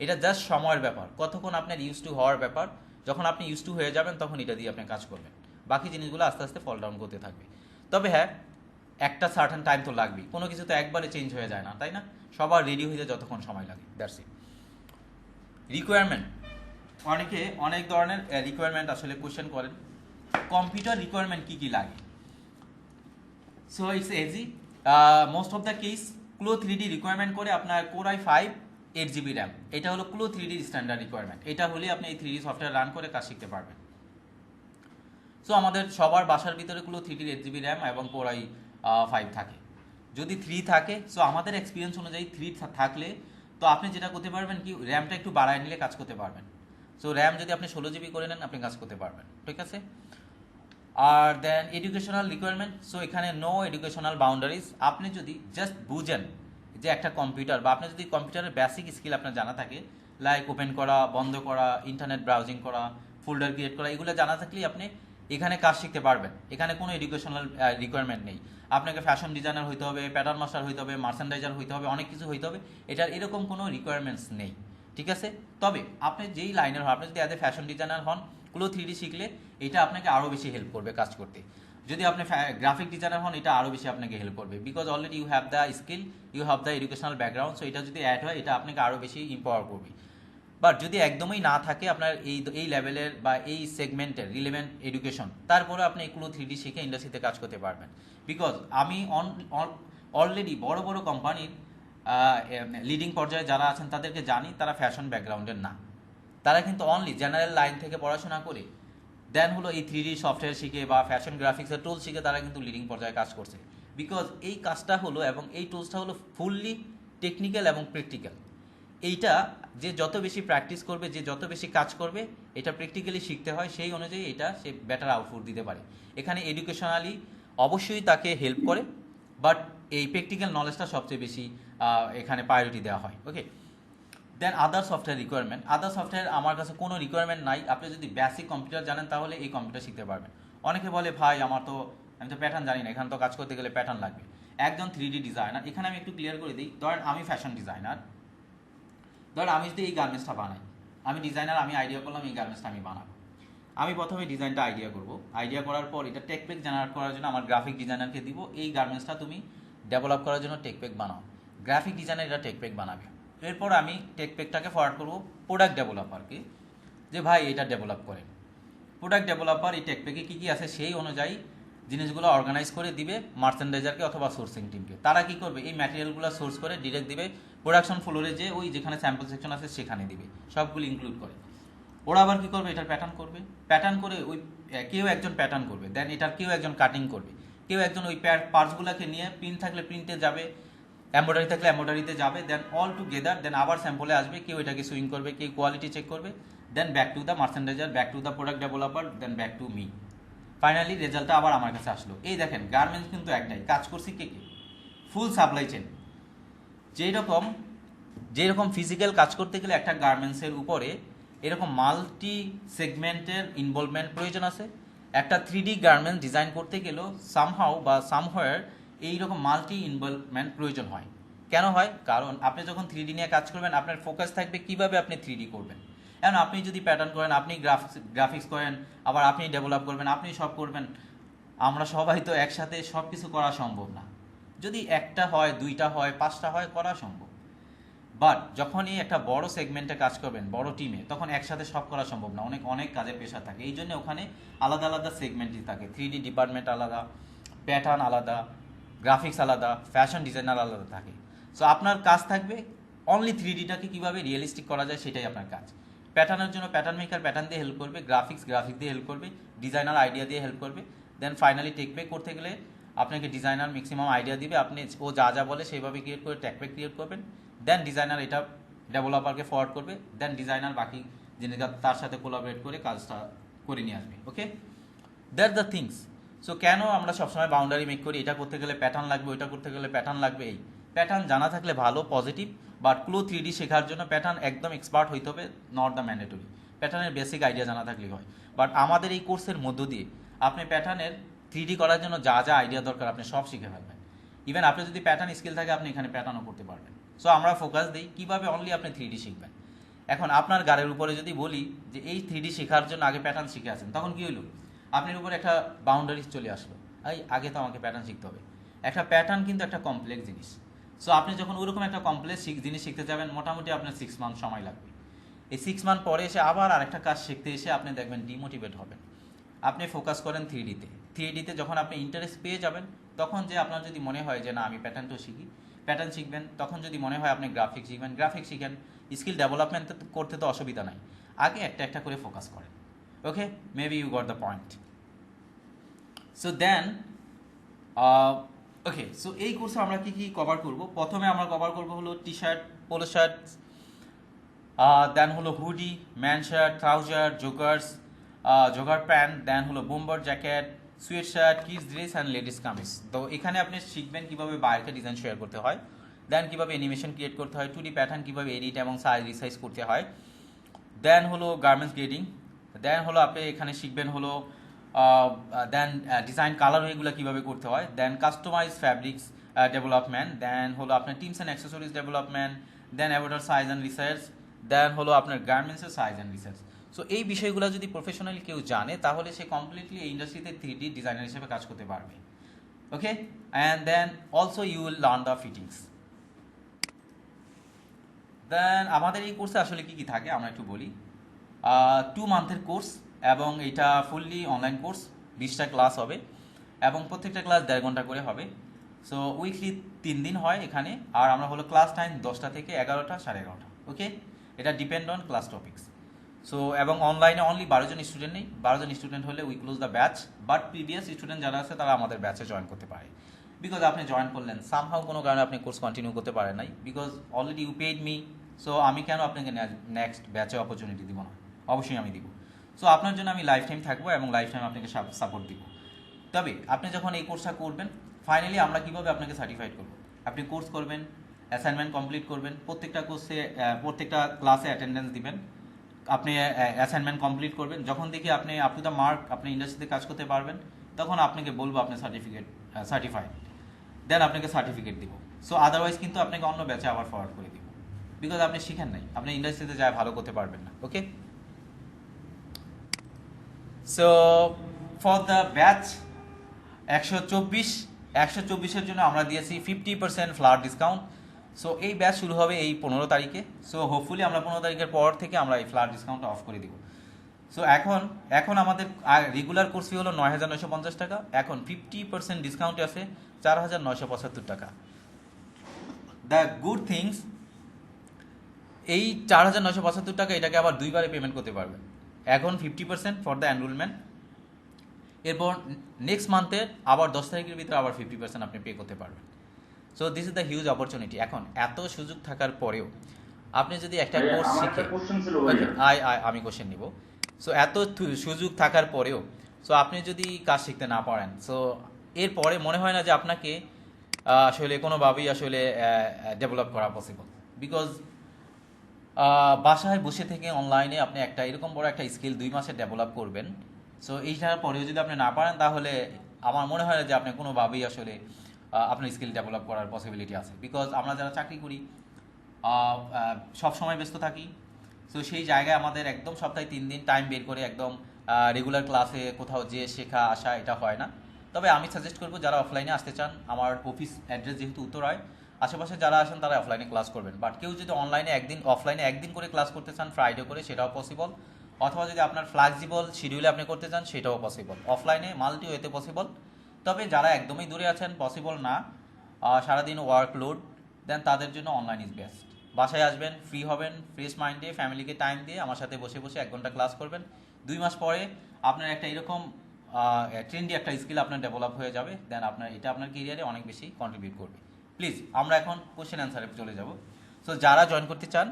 এটা জাস্ট সময়ের ব্যাপার, কতক্ষণ আপনার ইউজ টু হওয়ার ব্যাপার। যখন আপনি ইউজ টু হয়ে যাবেন তখন এটা দিয়ে আপনি কাজ করবেন, বাকি জিনিসগুলো আস্তে আস্তে ফল ডাউন করতে থাকবে। তবে হ্যাঁ, একটা সার্টেন টাইম তো লাগবেই, কোনো কিছু তো একবারে চেঞ্জ হয়ে যায় না, তাই না? সবার রেডি হইতে যতক্ষণ সময় লাগে, দ্যাটস ইট। রিকোয়ারমেন্ট, অনেকে অনেক ধরনের রিকোয়ারমেন্ট আসলে কোশ্চেন করেন, কম্পিউটার রিকোয়ারমেন্ট কি কি লাগে। So it's easy, most of the case CLO 3D requirement করে আপনার Core i5 8GB র্যাম, এটা হলো ক্লো 3D স্ট্যান্ডার্ড রিকোয়ারমেন্ট। এটা হলে আপনি এই 3D সফটওয়্যার রান করে কাজ শিখতে পারবেন। সো আমাদের সবার বাসার ভিতরে ক্লো 3D 8GB র্যাম এবং Core i5 থাকে। যদি 3 থাকে, সো আমাদের এক্সপিরিয়েন্স অনুযায়ী 3 থাকলে তো আপনি যেটা করতে পারবেন কি, র্যামটা একটু বাড়ায় নিলে কাজ করতে পারবেন। সো র্যাম যদি আপনি 16GB করে নেন, আপনি কাজ করতে পারবেন, ঠিক আছে। আর দেন এডুকেশনাল রিকোয়ারমেন্ট, সো এখানে নো এডুকেশনাল বাউন্ডারিজ। আপনি যদি জাস্ট বুঝেন যে একটা কম্পিউটার, বা আপনি যদি কম্পিউটারের বেসিক স্কিল আপনার জানা থাকে, লাইক ওপেন করা, বন্ধ করা, ইন্টারনেট ব্রাউজিং করা, ফোল্ডার ক্রিয়েট করা, এগুলো জানা থাকলেই আপনি এখানে কাজ শিখতে পারবেন। এখানে কোনো এডুকেশনাল রিকোয়ারমেন্ট নেই। আপনাকে ফ্যাশন ডিজাইনার হইতে হবে, প্যাটার্ন মাস্টার হইতে হবে, মার্চেন্ডাইজার হইতে হবে, অনেক কিছু হইতে হবে, এটার এরকম কোনো রিকোয়ারমেন্টস নেই, ঠিক আছে। তবে আপনি যেই লাইনের হন, আপনি যদি অ্যাজ এ ফ্যাশন ডিজাইনার হন, ক্লো 3D শিখলে এটা আপনাকে আরও বেশি হেল্প করবে কাজ করতে। যদি আপনি গ্রাফিক ডিজাইনার হন, এটা আরও বেশি আপনাকে হেল্প করবে, because already you have the skill, you have the educational background. So এটা যদি অ্যাড হয়, এটা আপনাকে আরও বেশি ইম্পাওয়ার করবে। বাট যদি একদমই না থাকে আপনার এই লেভেলের বা এই সেগমেন্টের রিলেভেন্ট এডুকেশন, তারপরে আপনি এই ক্লো 3D শিখে ইন্ডাস্ট্রিতে কাজ করতে পারবেন। বিকজ আমি অলরেডি বড় বড় কোম্পানির লিডিং পর্যায়ে যারা আছেন তাদেরকে জানি, তারা ফ্যাশন ব্যাকগ্রাউন্ডের না, তারা কিন্তু অনলি জেনারেল লাইন থেকে পড়াশোনা করে দেন হলো এই 3D সফটওয়্যার শিখে বা ফ্যাশন গ্রাফিক্সের টুল শিখে তারা কিন্তু লিডিং পর্যায়ে কাজ করছে। বিকজ এই কাজটা হলো এবং এই টুলসটা হলো ফুললি টেকনিক্যাল এবং প্র্যাকটিক্যাল। এইটা যে যত বেশি প্র্যাকটিস করবে, যে যত বেশি কাজ করবে, এটা প্র্যাকটিক্যালি শিখতে হয়, সেই অনুযায়ী এটা সে বেটার আউটপুট দিতে পারে। এখানে এডুকেশনালি অবশ্যই তাকে হেল্প করে, বাট এই প্র্যাকটিক্যাল নলেজটা সবচেয়ে বেশি এখানে প্রায়োরিটি দেওয়া হয়। Okay, then other software requirement. Other software আমার কাছে কোনো রিকোয়ারমেন্ট নাই, আপনি যদি বেসিক কম্পিউটার জানেন তাহলে এই কম্পিউটার শিখতে পারবেন। অনেকে বলে ভাই আমি তো প্যাটার্ন জানি না, এখানে তো কাজ করতে গেলে প্যাটার্ন লাগবে। একজন 3D ডিজাইনার, এখানে আমি একটু ক্লিয়ার করে দিই, ধরেন আমি ফ্যাশন ডিজাইনার, ধরেন আমি যদি এই গার্মেন্টসটা বানাই, আমি ডিজাইনার, আমি আইডিয়া করলাম এই গার্মেন্টসটা আমি বানাবো। আমি প্রথমে ডিজাইনটা আইডিয়া করব, আইডিয়া করার পর এটা টেক প্যাক জেনারেট করার জন্য আমার গ্রাফিক ডিজাইনারকে দিব, এই গার্মেন্টসটা তুমি ডেভেলপ করার জন্য টেক প্যাক বানাও। গ্রাফিক ডিজাইনার এটা টেক প্যাক বানাবে। এরপর আমি টেক প্যাকটাকে ফরওয়ার্ড করব প্রোডাক্ট ডেভেলপারকে, যে ভাই এটা ডেভেলপ করেন। প্রোডাক্ট ডেভেলপার এই টেক প্যাকে কী কী আছে সেই অনুযায়ী জিনিসগুলো অর্গানাইজ করে দিবে মার্চেন্ডাইজারকে অথবা সোর্সিং টিমকে। তারা কি করবে, এই ম্যাটেরিয়ালগুলো সোর্স করে ডিরেক্ট দিবে প্রোডাকশন ফ্লোরে, যে ওই যেখানে স্যাম্পল সেকশন আছে সেখানে দিবে, সবগুলো ইনক্লুড করে। ওরা আবার কী করবে, এটার প্যাটার্ন করবে, প্যাটার্ন করে ওই কেউ একজন প্যাটার্ন করবে, দেন এটার কেউ একজন কাটিং করবে, কেউ একজন ওই পার্টসগুলোকে নিয়ে প্রিন্ট থাকলে প্রিন্টে যাবে, এমব্রয়ডারি থাকলে এমব্রয়ডারিতে যাবে, দেন অল টুগেদার দেন আবার স্যাম্পলে আসবে, কেউ এটাকে সুইং করবে, কেউ কোয়ালিটি চেক করবে, then back to the merchandiser, back to the product developer, then back to me. Finally রেজাল্টটা আবার আমার কাছে আসলো। এই দেখেন, গার্মেন্টস কিন্তু একটাই, কাজ করছি কে কে, ফুল সাপ্লাই চেন। যেরকম ফিজিক্যাল কাজ করতে গেলে একটা গার্মেন্টসের উপরে এরকম মাল্টি সেগমেন্টের ইনভলভমেন্ট প্রয়োজন আছে, একটা 3D গার্মেন্টস ডিজাইন করতে গেলেও সামহাউ বা সামহোয়ার এইরকম মাল্টি ইনভলভমেন্ট প্রয়োজন হয়। কেন হয়, কারণ আপনি যখন 3D নিয়ে কাজ করবেন, আপনার ফোকাস থাকবে কিভাবে আপনি 3D করবেন। এখন আপনি যদি প্যাটার্ন করেন, আপনি গ্রাফিক্স করেন, আবার আপনি ডেভেলপ করবেন, আপনি সব করবেন, আমরা সবাই তো একসাথে সব কিছু করা সম্ভব না। যদি একটা হয়, দুইটা হয়, পাঁচটা হয়, করা সম্ভব। বাট যখনই একটা বড় সেগমেন্টে কাজ করবেন, বড় টিমে, তখন একসাথে সব করা সম্ভব না, অনেক অনেক কাজের প্রেশার থাকে। এই জন্য ওখানে আলাদা আলাদা সেগমেন্টই থাকে। 3D ডিপার্টমেন্ট আলাদা, প্যাটার্ন আলাদা, গ্রাফিক্স আলাদা, ফ্যাশন ডিজাইনার আলাদা থাকে। সো আপনার কাজ থাকবে অনলি 3Dটাকে কীভাবে রিয়েলিস্টিক করা যায়, সেটাই আপনার কাজ। প্যাটার্নের জন্য প্যাটার্ন মেকার প্যাটার্ন দিয়ে হেল্প করবে, গ্রাফিক্স দিয়ে হেল্প করবে, ডিজাইনার আইডিয়া দিয়ে হেল্প করবে। দেন ফাইনালি টেক প্যাক করতে গেলে আপনাকে ডিজাইনার ম্যাক্সিমাম আইডিয়া দিবে, আপনি ও যা যা বলে সেইভাবে ক্রিয়েট করে টেক প্যাক ক্রিয়েট করবেন। দেন ডিজাইনার এটা ডেভেলপারকে ফরওয়ার্ড করবে, দেন ডিজাইনার বাকি জিনিসটা তার সাথে কোলাবরেট করে কাজটা করে নিয়ে আসবে। ওকে, দ্যাট দ্য থিংস। সো কেন আমরা সবসময় বাউন্ডারি মেক করি, এটা করতে গেলে প্যাটার্ন লাগবে, ওইটা করতে গেলে প্যাটার্ন লাগবে। এই প্যাটার্ন জানা থাকলে ভালো, পজিটিভ, বাট ক্লো 3D শেখার জন্য প্যাটার্ন একদম এক্সপার্ট হইতে হবে, নট দ্য ম্যান্ডেটরি। প্যাটার্নের বেসিক আইডিয়া জানা থাকলেই হয়। বাট আমাদের এই কোর্সের মধ্য দিয়ে আপনি প্যাটার্নের 3D করার জন্য যা যা আইডিয়া দরকার আপনি সব শিখে ফেলবেন। ইভেন আপনি যদি প্যাটার্ন স্কিল থাকে আপনি এখানে প্যাটার্নও করতে পারবেন। সো আমরা ফোকাস দিই কীভাবে অনলি আপনি 3D শিখবেন। এখন আপনার গাড়ির উপরে যদি বলি যে এই 3D শেখার জন্য আগে প্যাটার্ন শিখে আছেন, তখন কী হলো, আপনার উপরে একটা বাউন্ডারিজ চলে আসলো, এই আগে তো আমাকে প্যাটার্ন শিখতে হবে। একটা প্যাটার্ন কিন্তু একটা কমপ্লেক্স জিনিস। সো আপনি যখন ওরকম একটা কমপ্লেক্স জিনিস শিখতে যাবেন, মোটামুটি আপনার 6 মান্থ সময় লাগবে। এই 6 মান্থ পরে এসে আবার আরেকটা কাজ শিখতে এসে আপনি দেখবেন ডিমোটিভেট হবেন। আপনি ফোকাস করেন 3Dতে। 3Dতে যখন আপনি ইন্টারেস্ট পেয়ে যাবেন, তখন যে আপনার যদি মনে হয় যে না আমি প্যাটার্নটাও শিখি, প্যাটার্ন শিখবেন। তখন যদি মনে হয় আপনি গ্রাফিক্স শিখবেন, গ্রাফিক্স শিখেন। স্কিল ডেভেলপমেন্ট করতে তো অসুবিধা নাই, আগে একটা একটা করে ফোকাস করেন। Okay, maybe you got the point. So then okay, so এই কোর্সে আমরা কি কি কভার করব? প্রথমে আমরা কভার করব হলো T shirt, polo shirt, then হলো hoodie, man shirt, trouser, jogger pants, then হলো bomber jacket, sweat shirt, kids dress and ladies kameez. তো এখানে আপনি শিখবেন কীভাবে বাইরেকে ডিজাইন শেয়ার করতে হয়, দেন কীভাবে অ্যানিমেশন ক্রিয়েট করতে হয়, 2D প্যাটার্ন কীভাবে এডিট এবং সাইজ রিসাইজ করতে হয়, দেন হলো গার্মেন্টস গ্রেডিং, দেন হলো আপনি এখানে শিখবেন হলো দেন ডিজাইন কালার এগুলো কীভাবে করতে হয়, then customize fabrics development, then হলো আপনার trims and accessories development, then about size and research, then হলো আপনার গার্মেন্টসের সাইজ অ্যান্ড রিসার্চ। সো এই বিষয়গুলো যদি প্রফেশনালি কেউ জানে তাহলে সে কমপ্লিটলি এই ইন্ডাস্ট্রিতে 3D ডিজাইনার হিসেবে কাজ করতে পারবে। Okay, and then also you will learn the fittings. Then আমাদের এই কোর্সে আসলে কী কী থাকে আমরা একটু বলি। 2 মান্থের কোর্স এবং এটা ফুললি অনলাইন কোর্স, 20টা ক্লাস হবে এবং প্রত্যেকটা ক্লাস 1.5 ঘন্টা করে হবে। সো উইকলি 3 দিন হয় এখানে, আর আমরা হলো ক্লাস টাইম 10টা থেকে 11টা, 11:30। ওকে, এটা depend on class topics. So এবং অনলাইনে অনলি 12 জন স্টুডেন্ট নেই, 12 জন স্টুডেন্ট হলে we close the batch, but previous student যারা আছে তারা আমাদের ব্যাচে জয়েন করতে পারে। বিকজ আপনি জয়েন করলেন, সামহাউ কোনো কারণে আপনি কোর্স কন্টিনিউ করতে পারেন নাই, because already you paid me. So আমি কেন আপনাকে নেক্সট ব্যাচে অপরচুনিটি দিব না? অবশ্যই আমি দিব। সো আপনার জন্য আমি লাইফ টাইম থাকবো এবং লাইফ টাইম আপনাকে সাপোর্ট দিব। তবে আপনি যখন এই কোর্সটা করবেন, ফাইনালি আমরা কীভাবে আপনাকে সার্টিফাইড করব? আপনি কোর্স করবেন, অ্যাসাইনমেন্ট কমপ্লিট করবেন, প্রত্যেকটা কোর্সে প্রত্যেকটা ক্লাসে অ্যাটেন্ডেন্স দিবেন, আপনি অ্যাসাইনমেন্ট কমপ্লিট করবেন। যখন দেখি আপনি আপ টু দ্য মার্ক আপনি ইন্ডাস্ট্রিতে কাজ করতে পারবেন, তখন আপনাকে বলবো আপনি সার্টিফাইড, দেন আপনাকে সার্টিফিকেট দিব। সো আদারওয়াইজ কিন্তু আপনাকে অন্য ব্যাচে আবার ফরওয়ার্ড করে দিব, বিকজ আপনি শিখেন নাই, আপনি ইন্ডাস্ট্রিতে যায় ভালো করতে পারবেন না। ওকে, সো ফর দ্য ব্যাচ 124-এর জন্য আমরা দিয়েছি 50% ফ্ল্যাট ডিসকাউন্ট। সো এই ব্যাচ শুরু হবে এই 15 তারিখে। সো হোপফুলি আমরা 15 তারিখের পর থেকে আমরা এই ফ্ল্যাট ডিসকাউন্টটা অফ করে দিব। সো এখন আমাদের রেগুলার কোর্স ফি হলো 9,950 টাকা, এখন 50% ডিসকাউন্ট আছে 4,975 টাকা। দ্য গুড থিংস, এই 4,975 টাকা এটাকে আবার 2 বারে পেমেন্ট করতে পারবেন। এখন 50% ফর দ্য এনরোলমেন্ট, এরপর নেক্সট মান্থে আবার 10 তারিখের ভিতরে আবার 50% আপনি পে করতে পারবেন। So this is the huge opportunity. এখন এত সুযোগ থাকার পরেও আপনি যদি একটা কোর্স শিখে, আমি কোশ্চেন নিব। সো এত সুযোগ থাকার পরেও সো আপনি যদি কাজ শিখতে না পারেন, সো এরপরে মনে হয় না যে আপনাকে আসলে কোনোভাবেই আসলে ডেভেলপ করা পসিবল। বিকজ বাসায় বসে থেকে অনলাইনে আপনি একটা এরকম বড় একটা স্কিল 2 মাসে ডেভেলপ করবেন, সো এইটার পরেও যদি আপনি না পারেন তাহলে আমার মনে হয় না যে আপনি কোনোভাবেই আসলে আপনার স্কিল ডেভেলপ করার পসিবিলিটি আছে। বিকজ আমরা যারা চাকরি করি সব সময় ব্যস্ত থাকি, সো সেই জায়গায় আমাদের একদম সপ্তাহে 3 দিন টাইম বের করে একদম রেগুলার ক্লাসে কোথাও যেয়ে শেখা আসা এটা হয় না। তবে আমি সাজেস্ট করবো যারা অফলাইনে আসতে চান, আমার অফিস অ্যাড্রেস যেহেতু উত্তরায়, আশেপাশে যারা আসেন তারা অফলাইনে ক্লাস করবেন, বাট কেউ যদি অফলাইনে একদিন করে ক্লাস করতে চান, ফ্রাইডে করে, সেটাও পসিবল। অথবা যদি আপনার ফ্লেক্সিবল শিডিউলে আপনি করতে চান, সেটাও পসিবল। অফলাইনে মাল্টি ওয়েতে পসিবল। তবে যারা একদমই দূরে আছেন, পসিবল না, সারাদিন ওয়ার্কলোড, দেন তাদের জন্য অনলাইন ইজ বেস্ট। বাসায় আসবেন, ফ্রি হবেন, ফ্রেশ মাইন্ডে ফ্যামিলিকে টাইম দিয়ে আমার সাথে বসে বসে 1 ঘন্টা ক্লাস করবেন। 2 মাস পরে আপনার একটা এরকম ট্রেন্ডি একটা স্কিল আপনার ডেভেলপ হয়ে যাবে, দেন এটা আপনার কেরিয়ারে অনেক বেশি কন্ট্রিবিউট করবে। প্লিজ আমরা এখন কোশ্চেন অ্যান্সারে চলে যাব। সো যারা জয়েন করতে চান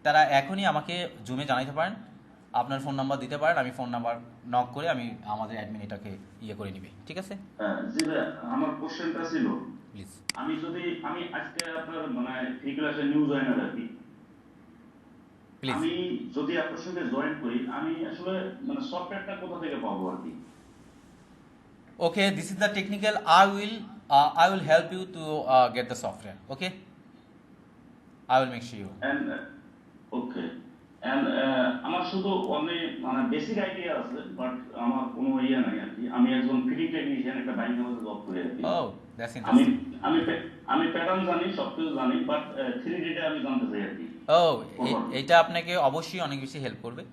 তারা এখনই আমাকে জুমে জানাতে পারেন, আপনার ফোন নাম্বার দিতে পারেন, আমি ফোন নাম্বার নক করে আমাদের অ্যাডমিন এটাকে করে নিবে, ঠিক আছে? জি ভাই, আমার কোশ্চেনটা ছিল, প্লিজ আমি আজকে আপনার মানে ফ্রি ক্লাসে নিউ জয়েনার আর কি, প্লিজ। আমি যদি আপনার সঙ্গে জয়েন করি, আমি আসলে মানে সফটওয়্যারটা কোথা থেকে পাবো আর কি? Okay, this is the technical. I will help you to get the software. Okay, I will make sure. And okay, and আমার শুধু অনেক মানে বেসিক আইডিয়া আছে, বাট আমার কোনো ইয়ে নাই আর কি। আমি একজন ফিটিং টেকনিশিয়ান, একটা ব্যাংক হাউসে জব করি আর কি। Oh, that's আমি interesting. আমি আমি প্যাটার্ন জানি, সবকিছু জানি, বাট 3D টা আমি জানতে চাই আর কি। Oh, এটা আপনাকে অবশ্যই অনেক বেশি হেল্প করবে।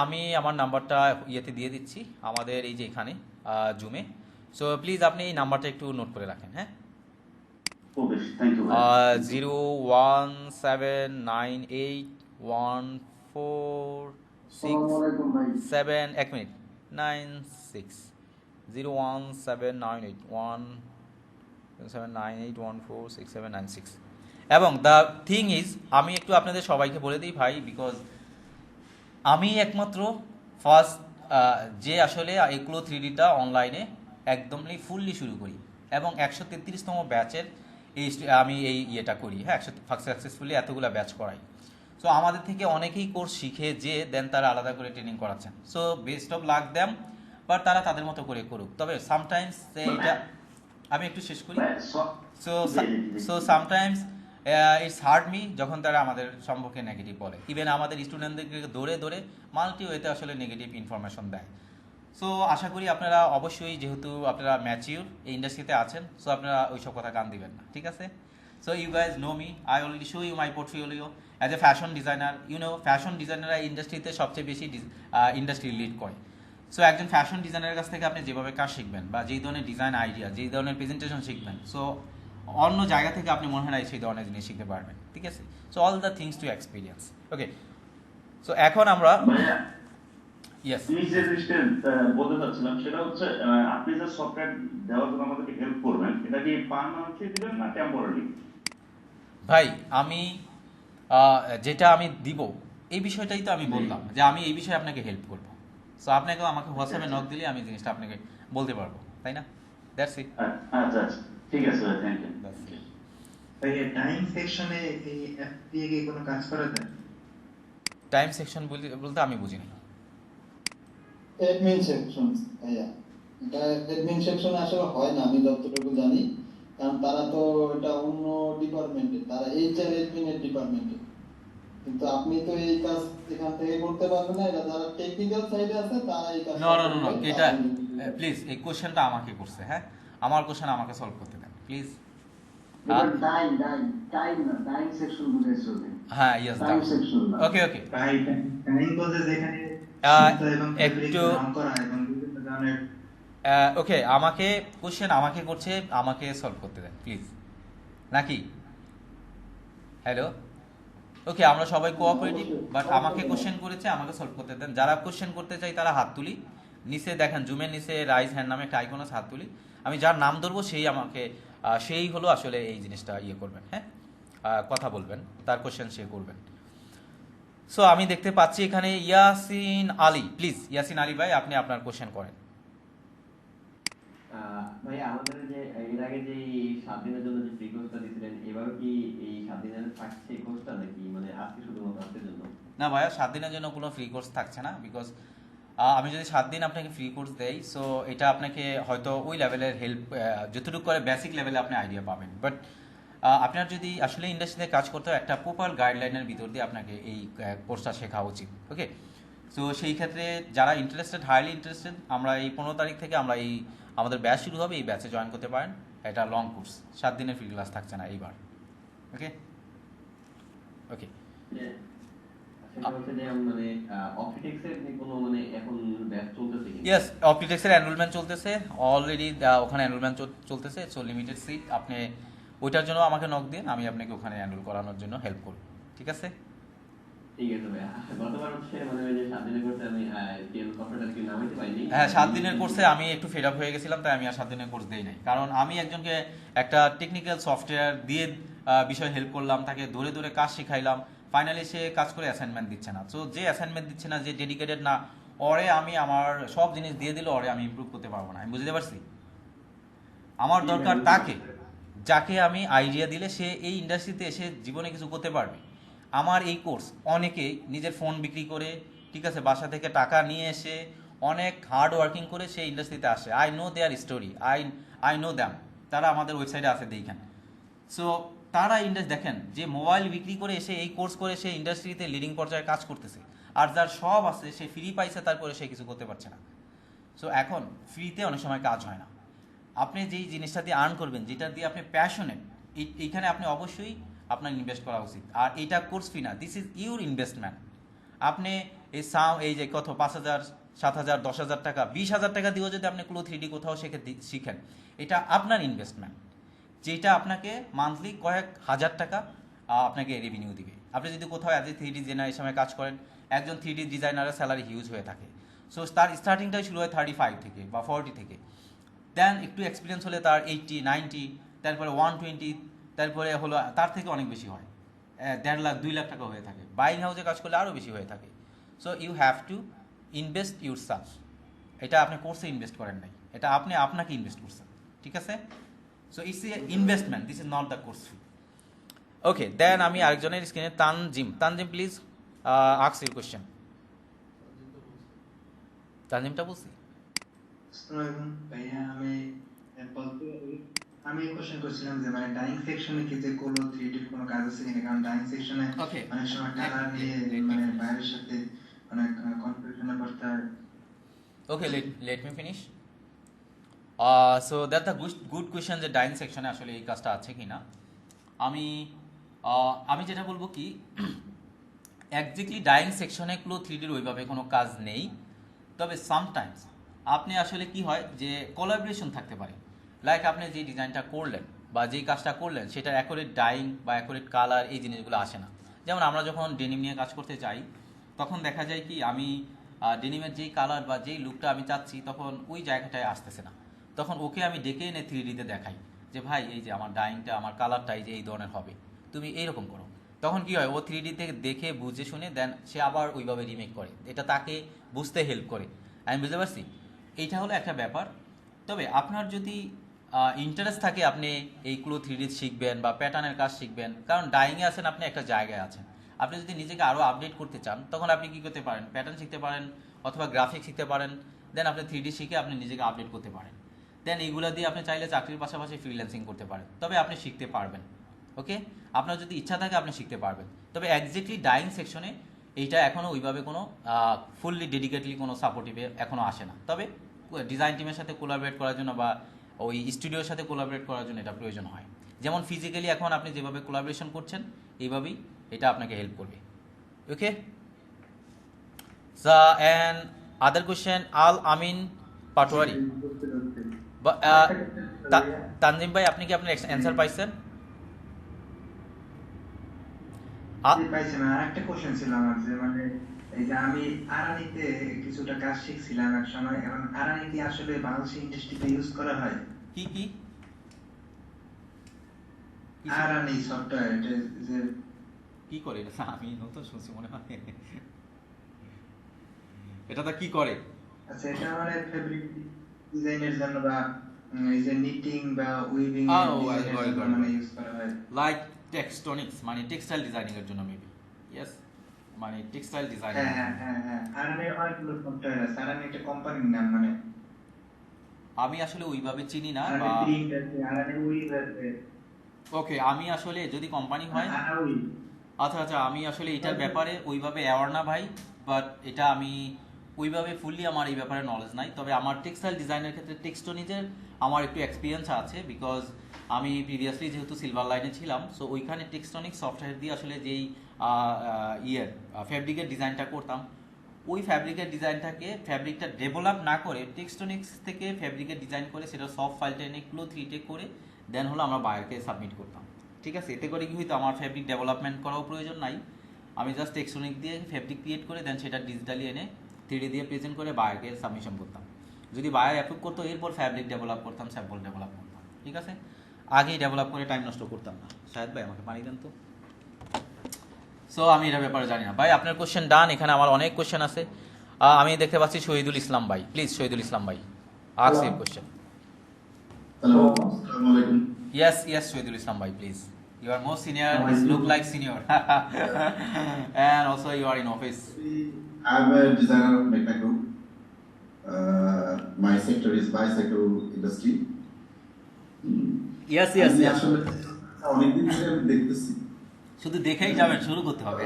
আমি আমার নাম্বারটা ইয়েতে দিয়ে দিচ্ছি, আমাদের এই যে এখানে জুমে। সো প্লিজ আপনি এই নাম্বারটা একটু নোট করে রাখেন, হ্যাঁ? ওকে, থ্যাংক ইউ। আসসালামু আলাইকুম ভাই। 017981467, 1 মিনিট, 96 01798146796। এবং দ্য থিং ইজ, আমি একটু আপনাদের সবাইকে বলে দিই ভাই, বিকজ আমি একমাত্র ফার্স্ট যে আসলে এগুলো 3Dটা অনলাইনে একদমই ফুললি শুরু করি, এবং 133তম ব্যাচের আমি এই ইয়েটা করি, হ্যাঁ, সাকসেসফুলি এতগুলো ব্যাচ করাই। সো আমাদের থেকে অনেকেই কোর্স শিখে যে দেন তারা আলাদা করে ট্রেনিং করাচ্ছেন। So best of luck them, but তারা তাদের মতো করে করুক। তবে সামটাইমস এটা আমি একটু শেষ করি। So sometimes it's hard me যখন তারা আমাদের সম্পর্কে নেগেটিভ বলে, ইভেন আমাদের স্টুডেন্টদেরকে দৌড়ে দৌড়ে মাল্টি ওয়েতে আসলে নেগেটিভ ইনফরমেশন দেয়। সো আশা করি আপনারা অবশ্যই, যেহেতু আপনারা ম্যাচিউর, এই ইন্ডাস্ট্রিতে আছেন, সো আপনারা ওইসব কথা কান দিবেন না, ঠিক আছে? So you guys know me, I already show you my portfolio as a fashion designer. Fashion ডিজাইনাররা ইন্ডাস্ট্রিতে সবচেয়ে বেশি ইন্ডাস্ট্রি লিড করে। সো একজন ফ্যাশন ডিজাইনারের কাছ থেকে আপনি যেভাবে কাজ শিখবেন, বা যেই ধরনের ডিজাইন আইডিয়া, যেই ধরনের প্রেজেন্টেশন শিখবেন, সো অন্য জায়গা থেকে আপনি মনে হয় না সেই ধরনের জিনিস শিখতে পারবেন, ঠিক আছে? So all the things to experience. Okay, so এখন আমরা ভাইয়া, ইয়েস আমি যে জিনিসটা বলতে চাচ্ছিলাম সেটা হচ্ছে, আপনি যে সফটওয়্যার দেওয়ার জন্য আমাদেরকে হেল্প করবেন, এটা কি পার্মানেন্টলি দিবেন না টেম্পোরারি? ভাই, আমি যেটা আমি দিব এই বিষয়টাই তো আমি বললাম, যে আমি এই বিষয়ে আপনাকে হেল্প করব। সো আপনাকে আমাকে হোয়াটসঅ্যাপে নক দিলে আমি জিনিসটা আপনাকে বলতে পারবো, তাই না? That's it. আচ্ছা আচ্ছা, ঠিক আছে ভাই, থ্যাংক ইউ। ভাই টাইম সেকশনে এই অ্যাপ দিয়ে কি কোনো কাজ করা যায়? টাইম সেকশন বলতে আমি বুঝি না। অ্যাডমিন সেকশন, ভাইয়া এটা অ্যাডমিন সেকশন আসলে হয় না, আমি যতটুকু জানি, কারণ তারা তো এটা অন্য ডিপার্টমেন্টে, তারা এইচআর অ্যাডমিনের ডিপার্টমেন্টে। কিন্তু আপনি তো এই কাজ এখান থেকে করতে পারবেন না, এটা যারা টেকনিক্যাল সাইডে আছে তারা এই কাজ নো, এটা প্লিজ এই কোশ্চেনটা আমাকে করছে, হ্যাঁ, আমার কোশ্চেন আমাকে সলভ করতে দেন প্লিজ। টাইম সেকশন বুঝাইছো? হ্যাঁ, yes, time section. Okay. Time বলতে যেখানে এবং একটু নাম করা এবং বিভিন্ন ধরনের ওকে, আমাকে কোশ্চেন আমাকে করছে, আমাকে সলভ করতে দেন প্লিজ, নাকি? হ্যালো, ওকে, আমরা সবাই কোঅপারেটিভ, বাট আমাকে কোশ্চেন করেছে, আমাকে সলভ করতে দেন। যারা কোশ্চেন করতে চাই তারা হাত তুলি, নিচে দেখেন জুমের নিচে রাইজ হ্যান্ড নামে একটা আইকন আছে, হাত তুলি। আমি যার নাম ধরবো সেই হলো আসলে এই জিনিসটা করবেন, হ্যাঁ, কথা বলবেন, তার কোশ্চেন সে করবেন। সো আমি দেখতে পাচ্ছি এখানে ইয়াসিন আলী, প্লিজ ইয়াসিন আলী ভাই, আপনি আপনার কোশ্চেন করেন। ভাই, আমাদের যে এর আগে যে 7 দিনের জন্য যে ফ্রি কোর্সটা দিয়েছিলেন, এবারও কি এই 7 দিনের থাকছে এই কোর্সটা, নাকি মানে আজকে শুধুমাত্র আজকের জন্য? না ভাইয়া, 7 দিনের জন্য কোনো ফ্রি কোর্স থাকছে না, বিকজ আমি যদি 7 দিন আপনাকে ফ্রি কোর্স দেই, সো এটা আপনাকে হয়তো ওই লেভেলের হেল্প, যতটুকু করে বেসিক লেভেলে আপনি আইডিয়া পাবেন, বাট আপনার যদি আসলে ইন্ডাস্ট্রিতে কাজ করতে হয়, একটা প্রপার গাইডলাইনের ভিতর দিয়ে আপনাকে এই কোর্সটা শেখা উচিত। ওকে, সো সেই ক্ষেত্রে যারা ইন্টারেস্টেড, হাইলি ইন্টারেস্টেড, আমরা এই 15 তারিখ থেকে আমাদের ব্যাচ শুরু হবে, এই ব্যাচে জয়েন করতে পারেন। এটা লং কোর্স, 7 দিনের ফ্রি ক্লাস থাকছে না এইবার। ওকে ওকে সেটা হচ্ছে যে মানে অপটিক্সের কি কোনো মানে এখন ব্যাচ চলতেছে কি? ইয়েস, অপটিক্সের এনরোলমেন্ট চলতেছে অলরেডি, ওখানে এনরোলমেন্ট চলতেছে। সো লিমিটেড সিট, আপনি ওইটার জন্য আমাকে নক দিন, আমি আপনাকে ওখানে এনরোল করানোর জন্য হেল্প করব, ঠিক আছে? ঠিক আছে ভাই। গতবার হচ্ছে মানে ওই যে 7 দিনের কোর্সে আমি টিএল সফটওয়্যারটা কি নামাইতে পাইনি। হ্যাঁ, 7 দিনের কোর্সে আমি একটু ফেড আপ হয়ে গেছিলাম, তাই আমি আর 7 দিনের কোর্স দেই নাই। কারণ আমি একজনকে একটা টেকনিক্যাল সফটওয়্যার দিয়ে বিষয় হেল্প করলাম, তাকে ধরে ধরে কাজ শিখাইলাম, ফাইনালি সে কাজ করে অ্যাসাইনমেন্ট দিচ্ছে না। সো যে অ্যাসাইনমেন্ট দিচ্ছে না, যে ডেডিকেটেড না, ওরে আমি আমার সব জিনিস দিয়ে দিলে ওরে আমি ইমপ্রুভ করতে পারবো না। আমি বুঝতে পারছি? আমার দরকার তাকে, যাকে আমি আইডিয়া দিলে সে এই ইন্ডাস্ট্রিতে এসে জীবনে কিছু করতে পারবে। আমার এই কোর্স অনেকেই নিজের ফোন বিক্রি করে, ঠিক আছে, বাসা থেকে টাকা নিয়ে এসে অনেক হার্ড ওয়ার্কিং করে সেই ইন্ডাস্ট্রিতে আসে। I know there story, I know them. তারা আমাদের ওয়েবসাইটে আছে, দেখেন। সো তারা দেখেন যে মোবাইল বিক্রি করে এসে এই কোর্স করে সে ইন্ডাস্ট্রিতে লিডিং পর্যায়ে কাজ করতেছে, আর যার সব আছে সে ফ্রি পাইছে, তারপরে সে কিছু করতে পারছে না। সো এখন ফ্রিতে অনেক সময় কাজ হয় না। আপনি যেই জিনিসটা দিয়ে আর্ন করবেন, যেটা দিয়ে আপনি প্যাশনেট, এইখানে আপনি অবশ্যই আপনার ইনভেস্ট করা উচিত। আর এইটা কোর্স ফি না, দিস ইজ ইউর ইনভেস্টমেন্ট। আপনি এই যে কত 5,000, 7,000, 10,000 টাকা, 20,000 টাকা দিয়েও যদি আপনি ক্লো 3D কোথাও শিখেন, এটা আপনার ইনভেস্টমেন্ট, যেটা আপনাকে মান্থলি কয়েক হাজার টাকা আপনাকে রেভিনিউ দিবে। আপনি যদি কোথাও অ্যাজ এ 3D ডিজাইনার এই সময় কাজ করেন, একজন 3D ডিজাইনারের স্যালারি হিউজ হয়ে থাকে। সো তার স্টার্টিংটাই শুরু হয় 35 থেকে বা 40 থেকে। দেন একটু এক্সপিরিয়েন্স হলে তার 80, 90, তারপরে 120, তারপরে হলো তার থেকে অনেক বেশি হয়, 1.5 লাখ 2 লাখ টাকা হয়ে থাকে। বাইং হাউসে কাজ করলে আরও বেশি হয়ে থাকে। So you have to invest yourself. এটা আপনি কোর্সে ইনভেস্ট করেন নাই, এটা আপনি আপনাকে ইনভেস্ট করছেন, ঠিক আছে? So it's a investment, this is not the course fee. Okay, then আমি আরেকজনের স্ক্রিনে Tanzim please ask your question. তানজিমটা বলছি। ভাইয়া আমি কোশ্চেন করছিলাম যে মানে ডাইং সেকশনে কি যে কোনো 3D কোনো কাজ আছে কিনা, কারণ ডাইং সেকশনে Okay. অনেক সময় কালার নিয়ে মানে বাইরের সাথে অনেক কনফিউশনে পড়তে হয়। Okay, let me finish. So that's a good question যে ডাইং সেকশনে আসলে এই কাজটা আছে কি না। আমি যেটা বলবো কি, একজ্যাক্টলি ডাইং সেকশনে ক্লো 3Dর ওইভাবে কোনো কাজ নেই। তবে সামটাইমস আপনি আসলে কি হয় যে কোলাবোরেশন থাকতে পারে, লাইক আপনি যে ডিজাইনটা করলেন বা যেই কাজটা করলেন সেটার অ্যাকুরেট ডাইং বা অ্যাকুরেট কালার এই জিনিসগুলো আসে না। যেমন আমরা যখন ডেনিম নিয়ে কাজ করতে চাই, তখন দেখা যায় কি আমি ডেনিমের যেই কালার বা যেই লুকটা আমি চাচ্ছি, তখন ওই জায়গাটায় আসতেছে না। তখন ওকে আমি ডেকে এনে 3Dতে দেখাই যে ভাই এই যে আমার ডাইংটা, আমার কালারটা এই যে এই ধরনের হবে, তুমি এইরকম করো। তখন কি হয়, ও 3Dতে দেখে বুঝে শুনে দেন সে আবার ওইভাবে রিমেক করে, এটা তাকে বুঝতে হেল্প করে। আমি বুঝতে পারছি, এইটা হলো একটা ব্যাপার। তবে আপনার যদি ইন্টারেস্ট থাকে আপনি এই ক্লো 3D শিখবেন বা প্যাটার্নের কাজ শিখবেন, কারণ ডাইংয়ে আছেন আপনি একটা জায়গায় আছেন। আপনি যদি নিজেকে আরও আপডেট করতে চান, তখন আপনি কী করতে পারেন, প্যাটার্ন শিখতে পারেন অথবা গ্রাফিক শিখতে পারেন। দেন আপনি 3D শিখে আপনি নিজেকে আপডেট করতে পারেন। দেন এইগুলো দিয়ে আপনি চাইলে চাকরির পাশাপাশি ফ্রিল্যান্সিং করতে পারেন, তবে আপনি শিখতে পারবেন। ওকে, আপনার যদি ইচ্ছা থাকে আপনি শিখতে পারবেন। তবে একজ্যাক্টলি ডাইং সেকশনে এইটা এখনও ওইভাবে কোনো ফুললি ডেডিকেটলি কোনো সাপোর্টিভে এখনও আসে না। তবে ডিজাইন টিমের সাথে কোলাবরেট করার জন্য বা ওই স্টুডিওর সাথে কোলাবরেট করার জন্য এটা প্রয়োজন হয়। যেমন ফিজিক্যালি এখন আপনি যেভাবে কোলাবরেশন করছেন, এইভাবেই এটা আপনাকে হেল্প করবে। ওকে, অ্যান্ড আদার কোয়েশ্চেন আল আমিন পাটোয়ারি। তানজিম ভাই, আপনি কি আপনার অ্যান্সার পাইছেন? পাইছেন? আর একটা কোশ্চেন ছিল আমার, যে মানে এই যে আমি আরানিতে কিছুটা কাজ শিখছিলাম এক সময়, এখন আরানি কি আসলে বাংলাদেশি ইন্ডাস্ট্রিতে ইউজ করা হয়? কি আরানি সফটওয়্যার, এটা যে কি করে এটা আমি নতুন শুনছি মনে হয়। এটা তো কি করে? আচ্ছা, এটা মানে ফেব্রিক ডিজাইনের জন্য বা এই যে নিটিং বা উইভিং এর জন্য মানে ইউজ করা হয়। লাইক টেক্সটনিক্স মানে টেক্সটাইল ডিজাইনিং এর জন্য মেবি। ইয়েস, মানে টেক্সটাইল ডিজাইনিং। হ্যাঁ, আরানি অনেকগুলো সফটওয়্যার আছে। আরানি একটা কোম্পানির নাম, মানে আমি আসলে ওইভাবে চিনি না। আরানি বা প্রিন্ট আছে, আরানি উইভ আছে। ওকে, আমি আসলে যদি কোম্পানি হয়, আচ্ছা আমি আসলে এটার ব্যাপারে ওইভাবে অ্যাওয়ার না ভাই। বাট এটা আমি ওইভাবে ফুললি আমার এই ব্যাপারে নলেজ নাই, তবে আমার টেক্সটাইল ডিজাইনের ক্ষেত্রে টেক্সটনিজের আমার একটু এক্সপিরিয়েন্স আছে, বিকজ আমি প্রিভিয়াসলি যেহেতু সিলভার লাইনে ছিলাম, সো ওইখানে টেক্সটনিক সফটওয়্যার দিয়ে আসলে যেই ফ্যাব্রিকের ডিজাইনটা করতাম, ওই ফ্যাব্রিকের ডিজাইনটাকে ফ্যাব্রিকটা ডেভেলপ না করে টেক্সটনিক্স থেকে ফ্যাব্রিকের ডিজাইন করে সেটা সফট ফাইলটা এনে ক্লো 3 টেক করে দেন হলো আমরা বায়ারকে সাবমিট করতাম। ঠিক আছে, এতে করে কি হইতো আমার ফ্যাব্রিক ডেভেলপমেন্ট করাও প্রয়োজন নাই, আমি জাস্ট টেক্সটনিক দিয়ে ফ্যাব্রিক ক্রিয়েট করে দেন সেটা ডিজিটালি এনে 3D দিয়ে প্রেজেন্ট করে বায়ারকে সাবমিশন করতাম। যদি বায়ার অ্যাপ্রুভ করতো এরপর ফ্যাব্রিক ডেভেলপ করতাম, স্যাম্পল ডেভেলপ করতাম। ঠিক আছে, আগেই ডেভেলপ করে টাইম নষ্ট করতাম না। শাহেদ ভাই আমাকে পানি দেন তো। সো আমি এটার ব্যাপারে জানি না ভাই। আপনার কোশ্চেন ডান, এখানে আমার অনেক কোশ্চেন আছে। আমি দেখতে পাচ্ছি শহীদুল ইসলাম ভাই, প্লিজ শহীদুল ইসলাম ভাই ask your question. Hello, Assalamualaikum. Yes, Shahidul Islam bhai, please. You are more senior, look like senior. And also you are in office. I'm a designer of Mechnical. My sector is bicycle industry. Yes. আমি আসলে অনেকদিন ধরে আমি দেখতেছি। শুধু দেখেই যাবেন, শুরু করতে হবে।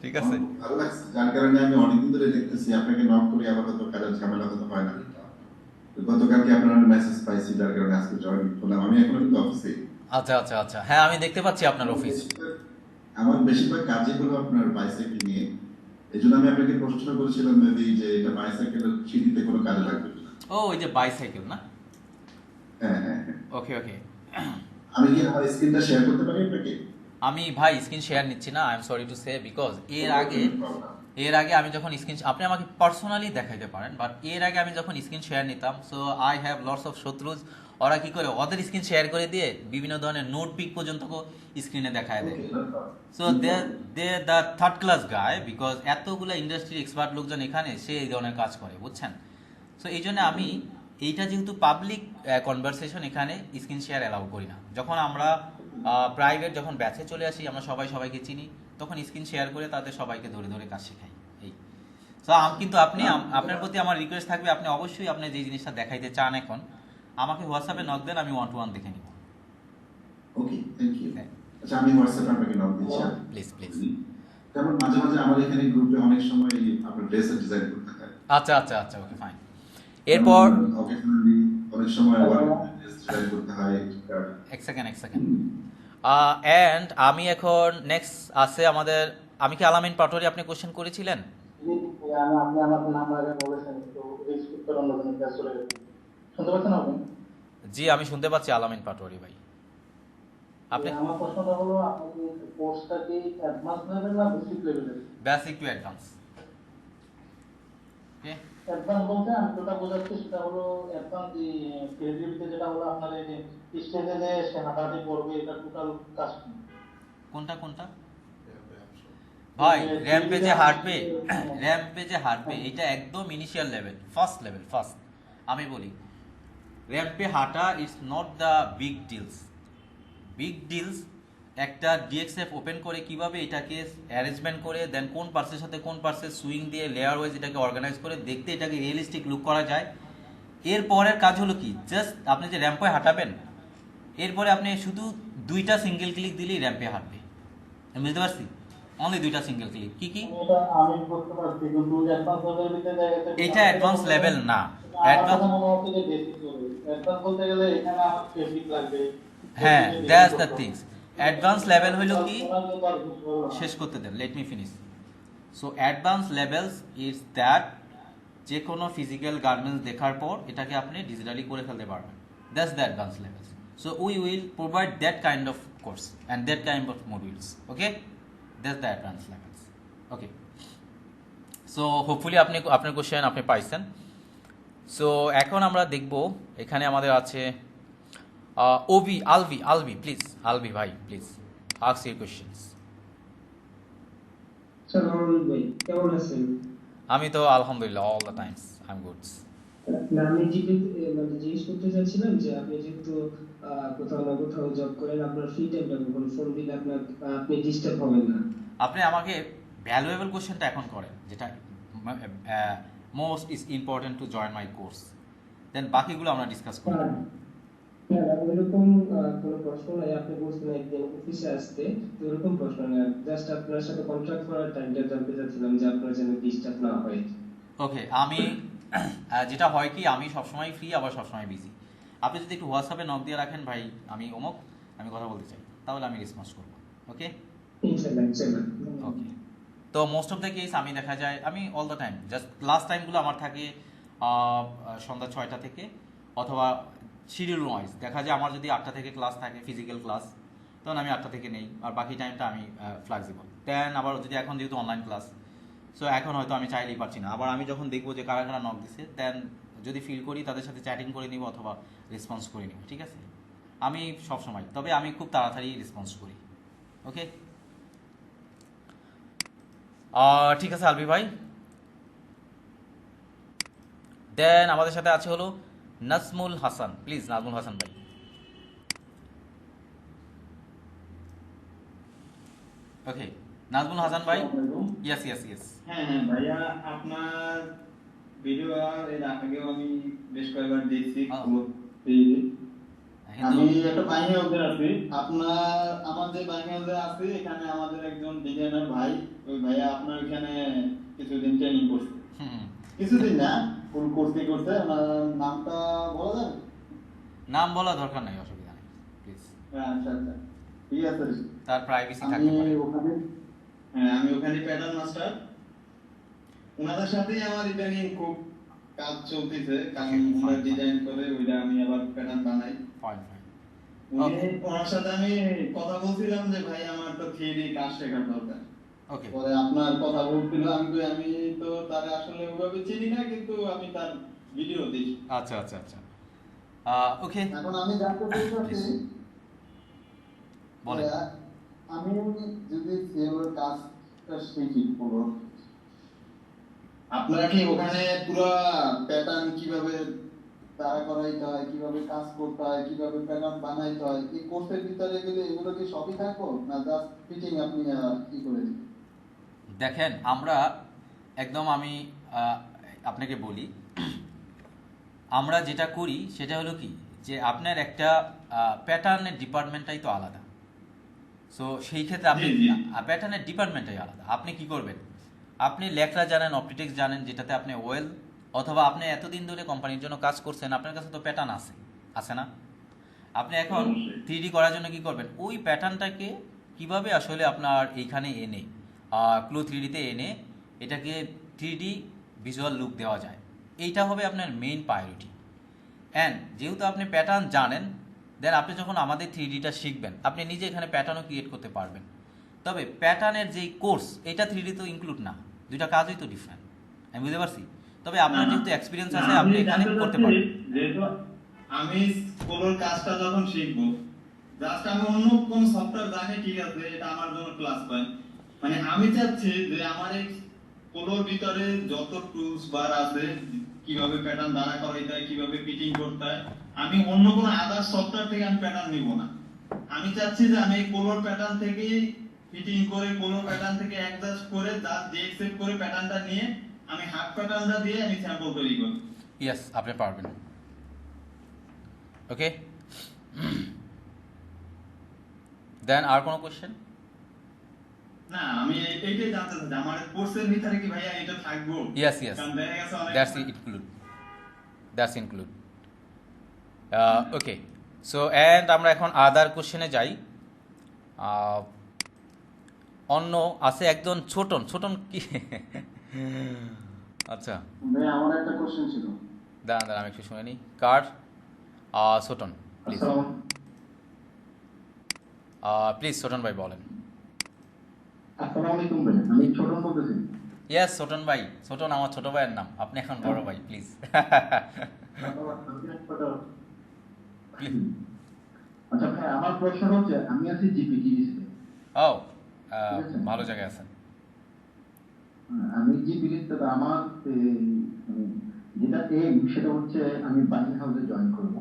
ঠিক আছে, ভালো লাগছে, যার কারণে আমি অনেকদিন ধরে দেখতেছি। আপনাকে নক করি, আবার হয়তো কাজের ঝামেলা হতে হয় না। তো গতকালকে আপনার মেসেজ পাইছি, যার কারণে আজকে জয়েন করলাম। আমি এখনো কিন্তু অফিসে। আচ্ছা, হ্যাঁ আমি দেখতে পাচ্ছি আপনার অফিস। আমার বেশিরভাগ কাজই হলো আপনার বাইসাইকেল নিয়ে। এই জন্য আমি আপনাকে প্রশ্ন করেছিলাম যে এটা বাইসাইকেলের সিটিতে কোনো কাজে লাগবে কিনা। ও ওই যে বাইসাইকেল না? হ্যাঁ। ওকে। আমি কি আমার স্ক্রিনটা শেয়ার করতে পারি আপনাকে? আমি ভাই স্ক্রিন শেয়ার নিচ্ছি না, I am sorry to say, because এর আগে আমি যখন স্ক্রিন, আপনি আমাকে পার্সোনালি দেখাইতে পারেন, বাট এর আগে আমি যখন স্ক্রিন শেয়ার নিতাম, so I have lots of শত্রুজ। ওরা কি করে ওদের স্ক্রিন শেয়ার করে দিয়ে বিভিন্ন ধরনের নোট পিক পর্যন্ত স্ক্রিনে দেখায় দেয়। So they the third class গায়, বিকজ এতগুলো ইন্ডাস্ট্রি এক্সপার্ট লোকজন এখানে, সে এই ধরনের কাজ করে, বুঝছেন? সো এই জন্য আমি এইটা যেহেতু পাবলিক কনভারসেশন, এখানে স্ক্রিন শেয়ার অ্যালাউ করি না। যখন আমরা প্রাইভেট যখন ব্যাচে চলে আসি, আমরা সবাইকে চিনি, তখন স্ক্রিন শেয়ার করে তাদের সবাইকে ধরে কাজ শেখাই। এই সো কিন্তু আপনার প্রতি আমার রিকোয়েস্ট থাকবে, আপনি অবশ্যই আপনি যে জিনিসটা দেখাইতে চান এখন আমাকে হোয়াটসঅ্যাপে নক দেন, আমি 1-to-1 দেখে নিব। ওকে, থ্যাংক ইউ। আচ্ছা, আমি হোয়াটসঅ্যাপে আপনাকে নক দিচ্ছি। প্লিজ। যেমন মাঝে আমাদের এখানে গ্রুপে অনেক সময় আপনার ড্রেসের ডিজাইন করতে হয়। আচ্ছা, ওকে ফাইন। এরপর অকেশনালি অনেক সময় ড্রেস ডিজাইন করতে হয়। এক সেকেন্ড এন্ড আমি এখন নেক্সট আছে আমাদের, আমি কি আলামিন পাটোয়ারি আপনি কোশ্চেন করেছিলেন? আপনি আমার নাম্বারে বলেছেন, তো রিস্ক উত্তর অন্য কোনো কাজ চলে গেছে। শুনতে পাচ্ছেন আপনি? জি আমি শুনতে পাচ্ছি আলামিন পাটোয়ারি ভাই। আপনি আমার প্রশ্নটা হলো, আপনাদের কোর্সটা কি অ্যাডভান্স লেভেল না বেসিক লেভেলের? Basic to advance. Okay, advance বলতে আমি যেটা বোঝাচ্ছি সেটা হলো অ্যাডভান্স ক্রিয়েটিভিটি, যেটা হলো আপনার এই যে স্টেজে যে সে হাঁটাহাঁটি করবে, এটা টোটাল কাজ কোনটা ভাই? র্যাম্পেজে হাঁটবে এটা একদম ইনিশিয়াল লেভেল, ফার্স্ট। আমি বলি র্যাম্পে হাঁটা it's not the big deals. একটা ডিএক্সএফ ওপেন করে কিভাবে এটাকে অ্যারেঞ্জমেন্ট করে দেন কোন পার্সের সাথে কোন পার্সের সুইং দিয়ে লেয়ার ওয়াইজ এটাকে অর্গানাইজ করে দেখতে এটাকে রিয়েলিস্টিক লুক করা যায়। এরপরের কাজ হলো কি, জাস্ট আপনি যে র্যাম্পে হাঁটাবেন, এরপরে আপনি শুধু 2টা সিঙ্গেল ক্লিক দিলেই র্যাম্পে হাঁটবে। আমি বুঝতে পারছি, অনলি 2টা সিঙ্গেল ক্লিক। কি এটা আমি বুঝতে পারছি, কিন্তু অ্যাডভান্স লেভেলের ভিতরে জায়গাতে এটা অ্যাডভান্স লেভেল না। অ্যাডভান্স মনে হচ্ছে যে বেসিক লেভেল। অ্যাডভান্স বলতে গেলে এখানে আমার ফেব্রিক লাগবে। হ্যাঁ, that's the things. Advance level হলো কি, শেষ করতে দেন, let me finish. So advance levels is that যে কোনো ফিজিক্যাল গার্মেন্টস দেখার পর এটাকে আপনি ডিজিটালি করে ফেলতে পারবেন, that's the advance levels. So we will provide that kind of course and that kind of modules. Okay, that's the advance levels. Okay, so hopefully আপনার কোশ্চেন আপনি পাইছেন। সো এখন আমরা দেখব, এখানে আমাদের আছে আলভি প্লিজ, আলভি ভাই প্লিজ আস্ক ইউর কোশ্চেনস। ভাই কেমন আছেন? আমি তো আলহামদুলিল্লাহ, all the Times I am good. আমি জিজ্ঞেস করতে চাচ্ছিলাম যে আপনি যেহেতু কোথাও না কোথাও জব করেন, আপনার ফ্রি টাইমটা কখন, ফোন দিলে আপনি ডিস্টার্ব হবেন না? আপনি আমাকে ভ্যালুয়েবল কোশ্চেনটা এখন করেন, যেটা most is important to join my course, then বাকিগুলো আমরা ডিসকাস করব। না না, ওইরকম কোনো প্রশ্ন নাই। আপনি বলছেন একদিন অফিসে আসতে, তো ওরকম প্রশ্ন না। জাস্ট আপনার সাথে কন্ট্রাক্ট করার টাইমটা জানতে চাচ্ছিলাম যে আপনার যেন ডিস্টার্ব না হয়। ওকে, আমি যেটা হয় কি, আমি সবসময় ফ্রি আবার সবসময় বিজি। আপনি যদি একটু হোয়াটসঅ্যাপে নক দিয়ে রাখেন, ভাই আমি অমুক, আমি কথা বলতে চাই, তাহলে আমি রেসপন্স করবো। ওকে ইনশাআল্লাহ ইনশাআল্লাহ। ওকে। তো মোস্ট অফ দ্য কেস আমি দেখা যায় আমি all the time just class টাইমগুলো আমার থাকে সন্ধ্যা 6টা থেকে, অথবা শিডিউল ওয়াইজ দেখা যায় আমার যদি 8টা থেকে ক্লাস থাকে ফিজিক্যাল ক্লাস, তখন আমি 8টা থেকে নেই, আর বাকি টাইমটা আমি ফ্লেক্সিবল। দেন আবার যদি এখন যেহেতু অনলাইন ক্লাস, সো এখন হয়তো আমি চাইলেই পারছি না, আবার আমি যখন দেখবো যে কারা কারা নক দিছে, দেন যদি ফিল করি তাদের সাথে চ্যাটিং করে নিব অথবা রেসপন্স করে নিব, ঠিক আছে? আমি সবসময়, তবে আমি খুব তাড়াতাড়ি রেসপন্স করি। ওকে, ঠিক আছে আলবি ভাই। দেন আমাদের সাথে আছে হলো নাজমুল হাসান, প্লিজ নাজমুল হাসান ভাই। ওকে, নাজমুল হাসান ভাই। Yes yes yes. হ্যাঁ হ্যাঁ ভাইয়া, আপনার ভিডিও এর আগেও আমি বেশ কয়েকবার দেখছি। আমি একটা বাইং হাউসে আছি, আমার যে বাইং হাউসে আছি এখানে আমাদের একজন ডিজাইনার ভাই, ওই ভাইয়া আপনার এখানে কিছুদিন ট্রেনিং করছে। কিছুদিন না, ফুল কোর্স করছে। ওনার নামটা বলা যাবে? নাম বলা দরকার নাই, অসুবিধা নেই, প্লিজ। আচ্ছা আচ্ছা, ঠিক আছে। তার প্রাইভেসি আমি থাকতে পারে। ওখানে, হ্যাঁ আমি ওখানে প্যাটার্ন মাস্টার। ওনাদের সাথেই আমার ইদানিং খুব কাজ চলতেছে, কারণ ওনারা ডিজাইন করে ওইটা আমি আবার প্যাটার্ন বানাই। Fine fine. ওনার সাথে আমি কথা বলছিলাম যে ভাই আমার তো 3D কাজ শেখার দরকার। ওকে, পরে আপনার কথা বলছিল, আমি তো তার আসলে ওইভাবে চিনি না, কিন্তু আমি তার ভিডিও দেখি। আচ্ছা আচ্ছা আচ্ছা, ওকে। এখন আমি জানতে চাইছি, বলেন। আমি যদি সিএওর কাজটা শিখি, আপনারা কি ওখানে পুরো প্যাটার্ন কিভাবে তারা করাইতে হয়, কিভাবে কাজ করতে হয়, কিভাবে প্যাটার্ন বানাইতে হয়, এই কোর্সের ভিতরে গেলে এগুলো কি সবই থাকবো, না জাস্ট ফিটিং আপনি কি করে দিবেন? দেখেন, আমরা একদম, আমি আপনাকে বলি, আমরা যেটা করি সেটা হলো কি, যে আপনার একটা প্যাটার্নের ডিপার্টমেন্টটাই তো আলাদা। সো সেই ক্ষেত্রে আপনি প্যাটার্নের ডিপার্টমেন্টটাই আলাদা। আপনি কি করবেন, আপনি লেখরা জানেন, অপটিক্স জানেন, যেটাতে আপনি ওয়েল, অথবা আপনি এতদিন ধরে কোম্পানির জন্য কাজ করছেন, আপনার কাছে তো প্যাটার্ন আছে না? আপনি এখন 3D করার জন্য কি করবেন, ওই প্যাটার্নটাকে কিভাবে আসলে আপনার এইখানে এনে ক্লু 3Dতে এনে এটাকে 3D ভিজুয়াল লুক দেওয়া যায়, এইটা হবে আপনার মেইন প্রায়োরিটি। অ্যান্ড যেহেতু আপনি প্যাটার্ন জানেন, দেন আপনি যখন আমাদের 3Dটা শিখবেন, আপনি নিজে এখানে প্যাটার্নও ক্রিয়েট করতে পারবেন। তবে প্যাটার্নের যেই কোর্স, এটা 3D তো ইনক্লুড না, দুইটা কাজই তো ডিফারেন্ট, আমি বুঝতে পারছি। তবে আপনার যেহেতু এক্সপিরিয়েন্স আছে, আপনি এখানে করতে পারবেন। যেহেতু আমি কোলোর কাজটা যখন শিখবো, জাস্ট আমি অন্য কোন সফটওয়্যার জানি, ঠিক আছে, এটা আমার জন্য ক্লাস পয়েন্ট। মানে আমি চাচ্ছি যে আমার এই কোলোর ভিতরে যত টুলস বার আছে, কিভাবে প্যাটার্ন দাঁড়া করাইতে হয়, কিভাবে ফিটিং করতে হয়, আমি অন্য কোনো আদার সফটওয়্যার থেকে আমি প্যাটার্ন নিব না। আমি চাচ্ছি যে আমি এই কোলোর প্যাটার্ন থেকে ফিটিং করে, কোলোর প্যাটার্ন থেকে অ্যাডজাস্ট করে, জাস্ট ডিএক্সেপ করে প্যাটার্নটা নিয়ে আমি হাফ প্যাটার্নটা দিয়ে আমি স্যাম্পল তৈরি করি। ইয়েস, আপনি পারবেন। ওকে, দেন আর কোনো কোশ্চেন? না, আমি এইটাই জানতে চাচ্ছি, আমার কোর্সের ভিতরে কি ভাইয়া এটা থাকবো? ইয়েস ইয়েস, কারণ দেখা গেছে অনেক that's include. Okay, so and আমরা এখন আদার কোশ্চেনে যাই। অন্য আছে একজন ছোটন কি আচ্ছা, ভাই আমার একটা কোশ্চেন ছিল। দাঁড়ান আমি একটু শুনে নিই। কার? ছোটন, প্লিজ প্লিজ ছোটন ভাই বলেন। আসসালামু আলাইকুম ভাই, আমি ছোটন বলতেছি। ইয়েস ছোটন ভাই, ছোটন আমার ছোট ভাইয়ের নাম, আপনি এখন বড় ভাই, প্লিজ। আচ্ছা ভাই, আমার প্রশ্ন হচ্ছে, আমি আছি জিপিটি ডিসিতে। ও, ভালো জায়গায় আছেন। আমি জিপিটিতে, আমার যেটা এম সেটা হচ্ছে আমি বাইং হাউসে জয়েন করব,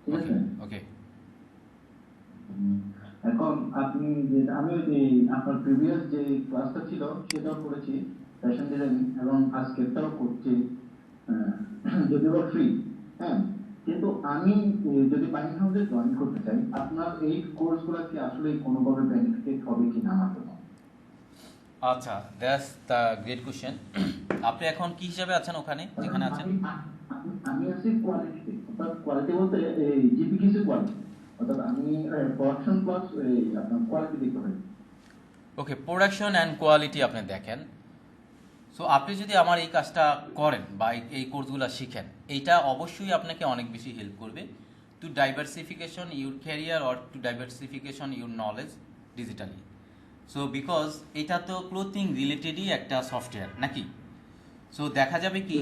ঠিক আছে? ওকে, এখন আপনি আমি আপনার প্রিভিয়াস যে ক্লাসটা ছিল সেটাও করেছি, ফ্যাশন ডিজাইনিং, এবং আজকেরটাও করছি, যদিও ফ্রি। হ্যাঁ, কিন্তু আমি যদি বাইং হাউসে জয়েন করতে চাই, আপনার এই কোর্সগুলো কি আসলে কোনোভাবে বেনিফিট হবে কিনা আমার জন্য? আচ্ছা, দ্যাটস দ্য গ্রেট কোশ্চেন। আপনি এখন কি হিসাবে আছেন ওখানে যেখানে আছেন? আমি আছি কোয়ালিটিতে, অর্থাৎ কোয়ালিটি বলতে এই জিপিকিসি কোয়ালিটি, অর্থাৎ আমি প্রোডাকশন প্লাস আপনার কোয়ালিটি দেখতে পাই। ওকে, প্রোডাকশন অ্যান্ড কোয়ালিটি আপনি দেখেন। সো আপনি যদি আমার এই কাজটা করেন বা এই কোর্সগুলো শিখেন, এইটা অবশ্যই আপনাকে অনেক বেশি হেল্প করবে to diversification your career or to diversification your knowledge digitally. So because এটা তো ক্লোথিং রিলেটেডই একটা সফটওয়্যার নাকি? সো দেখা যাবে কি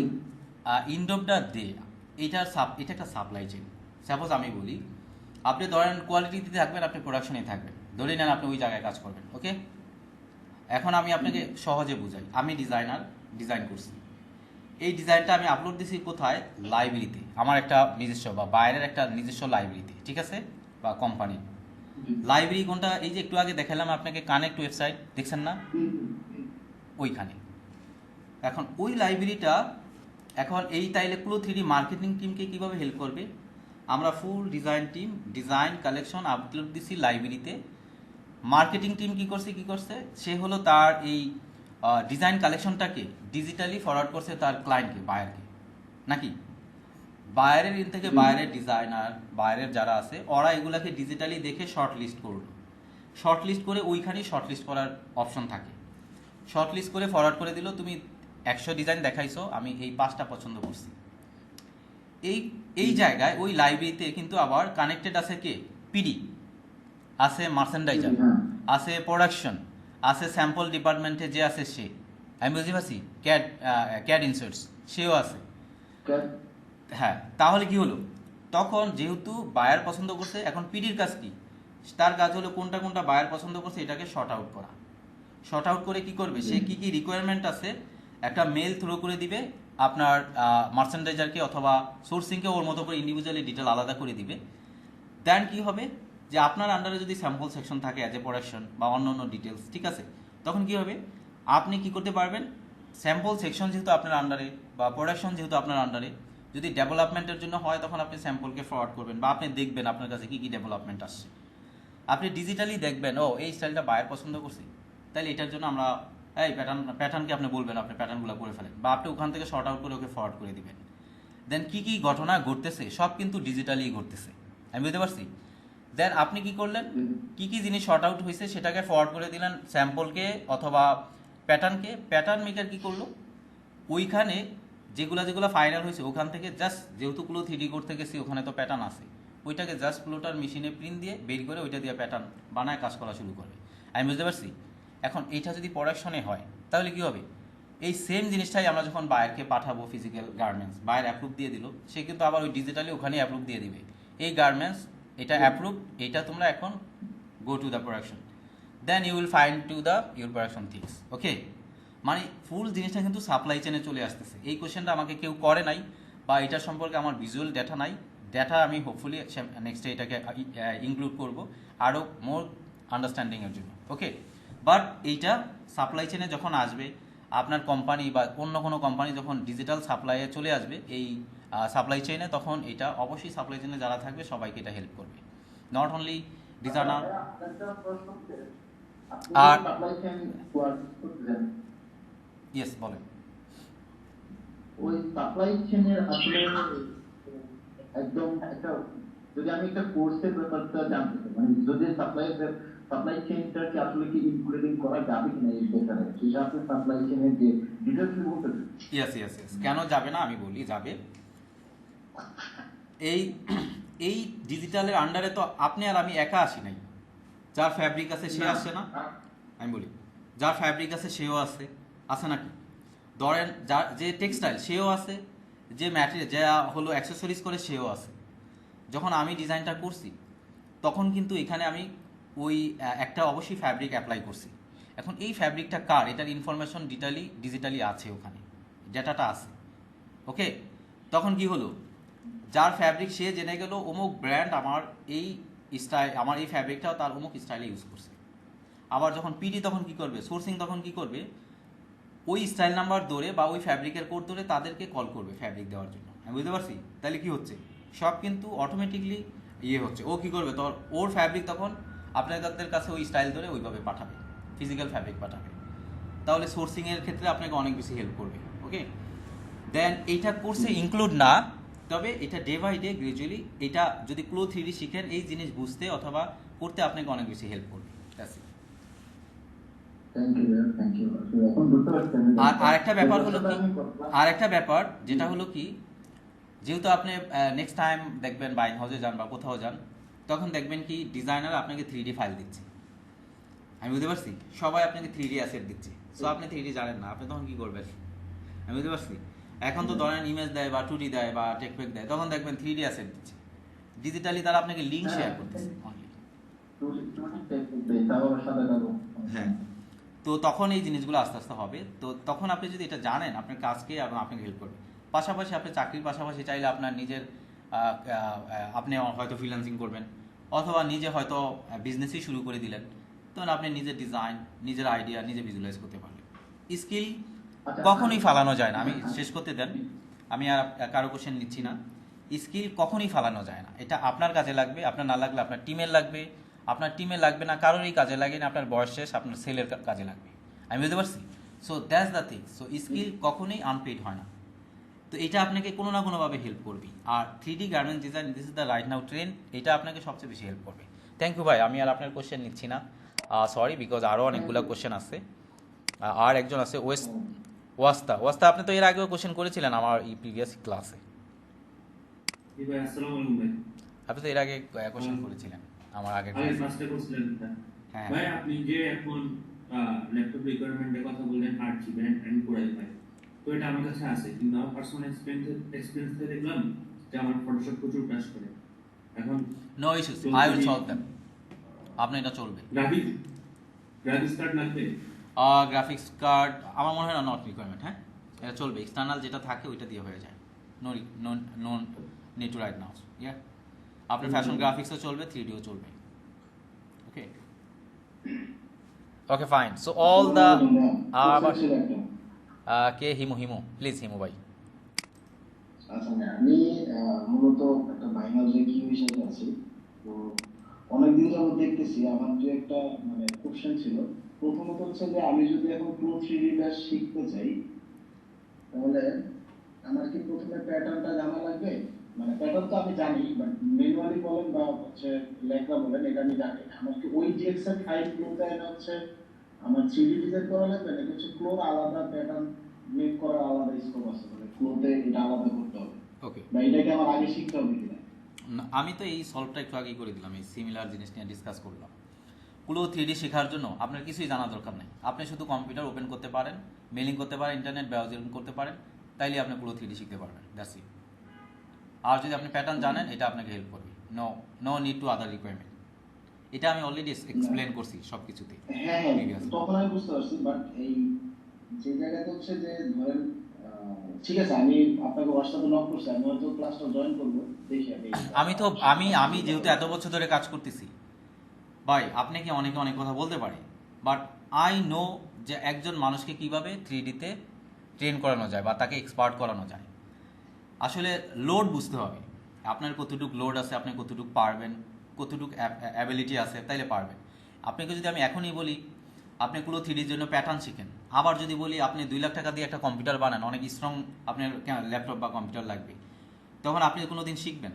এন্ড অফ দ্য ডে এটা একটা সাপ্লাই চেইন। সাপোজ আমি বলি, আপনি ধরেন কোয়ালিটিতে থাকবেন, আপনি প্রোডাকশনে থাকবেন, ধরে নেন আপনি ওই জায়গায় কাজ করবেন। ওকে, এখন আমি আপনাকে সহজে বুঝাই। আমি ডিজাইন করছি, এই ডিজাইনটা আমি আপলোড দিছি কোথায়? লাইব্রেরিতে, আমার একটা নিজস্ব বা বাইরের একটা নিজস্ব লাইব্রেরিতে, ঠিক আছে, বা কোম্পানি লাইব্রেরি। কোনটা? এই যে একটু আগে দেখালাম আপনাকে কানেক্ট ওয়েবসাইট, দেখছেন না? ওইখানে। এখন ওই লাইব্রেরিটা এখন এই তাইলে ক্লো 3D মার্কেটিং টিমকে কিভাবে হেল্প করবে? আমরা ফুল ডিজাইন কালেকশন আপলোড দিছি লাইব্রেরিতে। মার্কেটিং টিম কি করছে সে হলো তার এই ডিজাইন কালেকশনটাকে ডিজিটালি ফরওয়ার্ড করছে তার ক্লায়েন্টকে, বায়ারকে, নাকি? বায়ারের থেকে বায়ারের ডিজাইনার, বায়ারের যারা আছে ওরা এগুলাকে ডিজিটালি দেখে শর্ট লিস্ট করলো। শর্ট লিস্ট করে ওইখানেই শর্ট লিস্ট করার অপশন থাকে। শর্ট লিস্ট করে ফরওয়ার্ড করে দিল, তুমি 100 ডিজাইন দেখাইছো, আমি এই 5টা পছন্দ করছি। এই জায়গায় ওই লাইব্রেরিতে কিন্তু আবার কানেক্টেড আছে কে? পিডি আছে, মার্চেন্ডাইজার আছে, প্রোডাকশন আছে, স্যাম্পল ডিপার্টমেন্টে যে আছে সে, আমি বুঝতে পারছি, ক্যাড ইনসার্টস সেও আছে। হ্যাঁ, তাহলে কি হলো? তখন যেহেতু বায়ার পছন্দ করছে, এখন পিডির কাজ কি? তার কাজ হলো কোনটা বায়ার পছন্দ করছে এটাকে শর্ট আউট করা। শর্ট আউট করে কি করবে? সে কি রিকোয়ারমেন্ট আছে একটা মেল থ্রো করে দিবে আপনার মার্চেন্ডাইজারকে অথবা সোর্সিংকে, ওর মতো করে ইন্ডিভিজুয়ালি ডিটেল আলাদা করে দিবে। দেন কি হবে যে আপনার আন্ডারে যদি স্যাম্পল সেকশন থাকে অ্যাজ এ প্রোডাকশন বা অন্য ডিটেলস, ঠিক আছে, তখন কি হবে? আপনি কি করতে পারবেন? স্যাম্পল সেকশন যেহেতু আপনার আন্ডারে বা প্রোডাকশন যেহেতু আপনার আন্ডারে, যদি ডেভেলপমেন্টের জন্য হয় তখন আপনি স্যাম্পলকে ফরওয়ার্ড করবেন বা আপনি দেখবেন আপনার কাছে কি ডেভেলপমেন্ট আসছে। আপনি ডিজিটালি দেখবেন, ও এই স্টাইলটা বায়ার পছন্দ করছে, তাহলে এটার জন্য আমরা এই প্যাটার্নকে আপনি বলবেন আপনি প্যাটার্নগুলো করে ফেলেন, বা আপনি ওখান থেকে শর্ট আউট করে ওকে ফরওয়ার্ড করে দিবেন। দেন কি ঘটনা ঘটতেছে সব কিন্তু ডিজিটালি ঘটতেছে, আমি বুঝতে পারছি। দেন আপনি কি করলেন? কি জিনিস শর্ট আউট হয়েছে সেটাকে ফরওয়ার্ড করে দিলেন স্যাম্পলকে অথবা প্যাটার্নকে। প্যাটার্ন মেকার কি করলো? ওইখানে যেগুলো ফাইনাল হয়েছে ওখান থেকে জাস্ট, যেহেতু গুলো 3D করতে গেছি ওখানে তো প্যাটার্ন আছে, ওইটাকে জাস্ট প্লোটার মেশিনে প্রিন্ট দিয়ে বের করে ওইটা দিয়ে প্যাটার্ন বানায় কাজ করা শুরু করবে, আমি বুঝতে পারছি। এখন এইটা যদি প্রোডাকশনে হয় তাহলে কি হবে? এই সেম জিনিসটাই আমরা যখন বায়ারকে পাঠাবো ফিজিক্যাল গার্মেন্টস, বায়ার অ্যাপ্রুভ দিয়ে দিল, সে কিন্তু আবার ওই ডিজিটালি ওখানেই অ্যাপ্রুভ দিয়ে দিবে, এই গার্মেন্টস এটা অ্যাপ্রুভ, এটা তোমরা এখন go to the production, then you will find to the your production things. Okay, মানে ফুল জিনিসটা কিন্তু সাপ্লাই চেনে চলে আসতেছে। এই কোয়েশ্চেনটা আমাকে কেউ করে নাই বা এটার সম্পর্কে আমার ভিজুয়াল ডেটা নাই। ডেটা আমি হোপফুলি নেক্সটে এটাকে ইনক্লুড করব আরও মোর আন্ডারস্ট্যান্ডিংয়ের জন্য। ওকে, বাট এইটা সাপ্লাই চেনে যখন আসবে, আপনার কোম্পানি বা অন্য কোনো কোম্পানি যখন ডিজিটাল সাপ্লাইয়ে চলে আসবে এই সাপ্লাই চেইনে, তখন এটা অবশ্যই সাপ্লাই চেইনে যারা থাকবে সবাইকে এটা হেল্প করবে, নট অনলি ডিজাইনার। আর ইয়েস বলেন। ওই সাপ্লাই চেইনের আসলে একদম একটা, যদি আমি একটা কোর্সের ব্যাপারটা জানতে চাই, মানে যদি সাপ্লাই চেইনটা কি আসলে কি ইনক্লুডিং করা যাবে কিনা এই ব্যাপারে, সেটা আপনি সাপ্লাই চেইনের যে ডিটেইলস বলতে চান। ইয়েস, কেন যাবে না আমি বলি, যাবে। এই ডিজিটালের আন্ডারে তো আপনি আর আমি একা আসি নাই, যার ফ্যাব্রিক আছে সে আসছে না, আমি বলি যার ফ্যাব্রিক আছে সেও আছে নাকি? ধরেন যার যে টেক্সটাইল সেও আছে, যে ম্যাটেরিয়াল যা হলো অ্যাক্সেসরিজ করে সেও আছে। যখন আমি ডিজাইনটা করছি তখন কিন্তু এখানে আমি ওই একটা অবশ্যই ফ্যাব্রিক অ্যাপ্লাই করছি। এখন এই ফ্যাব্রিকটা কার, এটার ইনফরমেশন ডিজিটালি আছে, ওখানে ডেটাটা আছে। ওকে, তখন কি হলো? যার ফ্যাব্রিক সে জেনে গেল অমুক ব্র্যান্ড আমার এই স্টাইল, আমার এই ফ্যাব্রিকটাও তার অমুক স্টাইলে ইউজ করছে। আবার যখন পিডি তখন কি করবে, সোর্সিং তখন কি করবে, ওই স্টাইল নাম্বার ধরে বা ওই ফ্যাব্রিকের কোড ধরে তাদেরকে কল করবে ফ্যাব্রিক দেওয়ার জন্য, আমি বুঝতে পারছি। তাহলে কি হচ্ছে? সব কিন্তু অটোমেটিকলি হচ্ছে। ও কি করবে, তখন ওর ফ্যাব্রিক তখন আপনাদের কাছে ওই স্টাইল ধরে ওইভাবে পাঠাবে, ফিজিক্যাল ফ্যাব্রিক পাঠাবে। তাহলে সোর্সিংয়ের ক্ষেত্রে আপনাকে অনেক বেশি হেল্প করবে। ওকে, দেন এইটা কোর্সে ইনক্লুড না, তবে এটা ডে বাই ডে গ্রাজুয়ালি এটা যদি ক্লো 3D শিখেন এই জিনিস বুঝতে অথবা করতে আপনাকে অনেক বেশি হেল্প করবে। Thank you. এখন বুঝতে পারছেন। আর আরেকটা ব্যাপার হলো কি, আরেকটা ব্যাপার যেটা হলো কি, যেহেতু আপনি নেক্সট টাইম দেখবেন বাইং হাউসে যান বা কোথাও যান, তখন দেখবেন কি ডিজাইনার আপনাকে 3D ফাইল দিচ্ছে। আমি বুঝতে পারছি, সবাই আপনাকে 3D অ্যাসেট দিচ্ছে। সো আপনি 3D জানেন না, আপনি তখন কি করবেন? আমি বুঝতে পারছি। এখন তো ধরেন ইমেজ দেয় বা 2D দেয় বা টেকপেক দেয়, তখন দেখবেন 3D অ্যাসেট দিচ্ছে। ডিজিটালি তারা আপনাকে লিঙ্ক শেয়ার করতেছে অনলি। হ্যাঁ, তো তখন এই জিনিসগুলো আস্তে আস্তে হবে। তো তখন আপনি যদি এটা জানেন, আপনার কাজকে এবং আপনাকে হেল্প করবে। পাশাপাশি আপনি চাকরির পাশাপাশি চাইলে আপনার নিজের আপনি হয়তো ফ্রিল্যান্সিং করবেন, অথবা নিজে হয়তো বিজনেসই শুরু করে দিলেন, তখন আপনি নিজের ডিজাইন, নিজের আইডিয়া নিজে ভিজুয়ালাইজ করতে পারবেন। স্কিল কখনোই ফালানো যায় না। আমি শেষ করতে দেন, আমি আর কারো কোশ্চেন নিচ্ছি না। স্কিল কখনোই ফালানো যায় না। এটা আপনার কাজে লাগবে, আপনার না লাগলে আপনার টিমের লাগবে, আপনার টিমে লাগবে না, কারোরই কাজে লাগে না, আপনার বয়স শেষ আপনার সেলের কাজে লাগবে। আমি বুঝতে পারছি। So that's the thing. So skill কখনোই আনপেইড হয় না। তো এটা আপনাকে কোনো না কোনোভাবে হেল্প করবে। আর 3D garments design, this is the right now trend, এটা আপনাকে সবচেয়ে বেশি হেল্প করবে। থ্যাংক ইউ ভাই, আমি আর আপনার কোশ্চেন নিচ্ছি না, সরি, বিকজ আরও অনেকগুলো কোশ্চেন আছে। আর একজন আছে ওয়াস্তা, আপনি তো এর আগেও কোশ্চেন করেছিলেন আমার এই প্রিভিয়াস ক্লাসে। আপনি তো এর আগে কোশ্চেন করেছিলেন আমার আগের ক্লাসে। হ্যাঁ ভাই, আপনি যে এখন ল্যাপটপ রিকোয়ারমেন্টের কথা বললেন 8GB and Core i5, তো এটা আমার কাছে আছে, কিন্তু আমার পার্সোনাল এক্সপেরিয়েন্সে দেখলাম যে আমার ফটোশপ প্রচুর কাজ করে। এখন no issues, I will solve them. আপনি এটা চলবে। গ্রাফিক্স কার্ড লাগবে? গ্রাফিক্স কার্ড আমার মনে হয় না, নট রিকোয়ারমেন্ট। হ্যাঁ, এটা চলবে, এক্সটার্নাল যেটা থাকে ওইটা দিয়ে হয়ে যায়। No need to right now. Yeah, আপনার ফ্যাশন গ্রাফিক্সও চলবে, 3Dও চলবে। Okay okay fine. So all the কে হিমু প্লিজ, হিমু ভাই। আচ্ছা, আমি মূলত একটা বাইনারি কি হিসেবে আছি। তো অনেকদিন যাবত দেখতেছি আমার যে একটা মানে কোশ্চেন ছিল। প্রথমত হচ্ছে যে আমি যদি এখন ক্লো 3D ব্যাস শিখতে চাই, তাহলে আমার কি প্রথমে প্যাটার্নটা জানা লাগবে? মানে প্যাটার্ন তো আমি জানি, বাট ম্যানুয়ালি বলেন বা হচ্ছে লেখা বলেন, এটা আমি জানি। আমার কি ওই জিএক্সএল ফাইল ক্লোতে এটা হচ্ছে আমার 3D ডিজাইন করা লাগবে, নাকি হচ্ছে ক্লোর আলাদা প্যাটার্ন মেক করা আলাদা স্কোপ আছে, মানে ক্লোতে এটা আলাদা করতে হবে? ওকে, বা এটাকে আমার আগে শিখতে হবে কিনা? আমি তো এই সলভটা একটু আগেই করে দিলাম, এই সিমিলার জিনিস নিয়ে ডিসকাস করলাম। ক্লো 3D শেখার জন্য আপনার কিছুই জানা দরকার নেই। আপনি শুধু কম্পিউটার ওপেন করতে পারেন, মেলিং করতে পারেন, ইন্টারনেট ব্রাউজিং করতে পারেন, তাইলে আপনি ক্লো 3D শিখতে পারবেন। That's it. আর যদি আপনি প্যাটার্ন জানেন, এটা আপনাকে হেল্প করবে। No need to other requirement. এটা আমি অলরেডি এক্সপ্লেন করছি সবকিছুতে। হ্যাঁ, তখন আমি বুঝতে পারছি, বাট এই যে জায়গাটা হচ্ছে যে ধরেন ঠিক আছে, আমি আপনাকে হোয়াটসঅ্যাপে নক করছি, আমি হয়তো ক্লাসটা জয়েন করব, দেখি আমি যেহেতু এত বছর ধরে কাজ করতেছি ভাই, আপনাকে অনেকে অনেক কথা বলতে পারে, বাট আই নো যে একজন মানুষকে কিভাবে 3Dতে ট্রেন করানো যায় বা তাকে এক্সপার্ট করানো যায়। আসলে লোড বুঝতে হবে, আপনার কতটুকু লোড আছে, আপনি কতটুকু পারবেন, কতটুকু অ্যাবিলিটি আছে, তাইলে পারবেন। আপনাকে যদি আমি এখনই বলি আপনি ক্লো 3Dর জন্য প্যাটার্ন শিখেন, আবার যদি বলি আপনি 2 লাখ টাকা দিয়ে একটা কম্পিউটার বানান, অনেক স্ট্রং আপনার ল্যাপটপ বা কম্পিউটার লাগবে, তখন আপনি কোনো দিন শিখবেন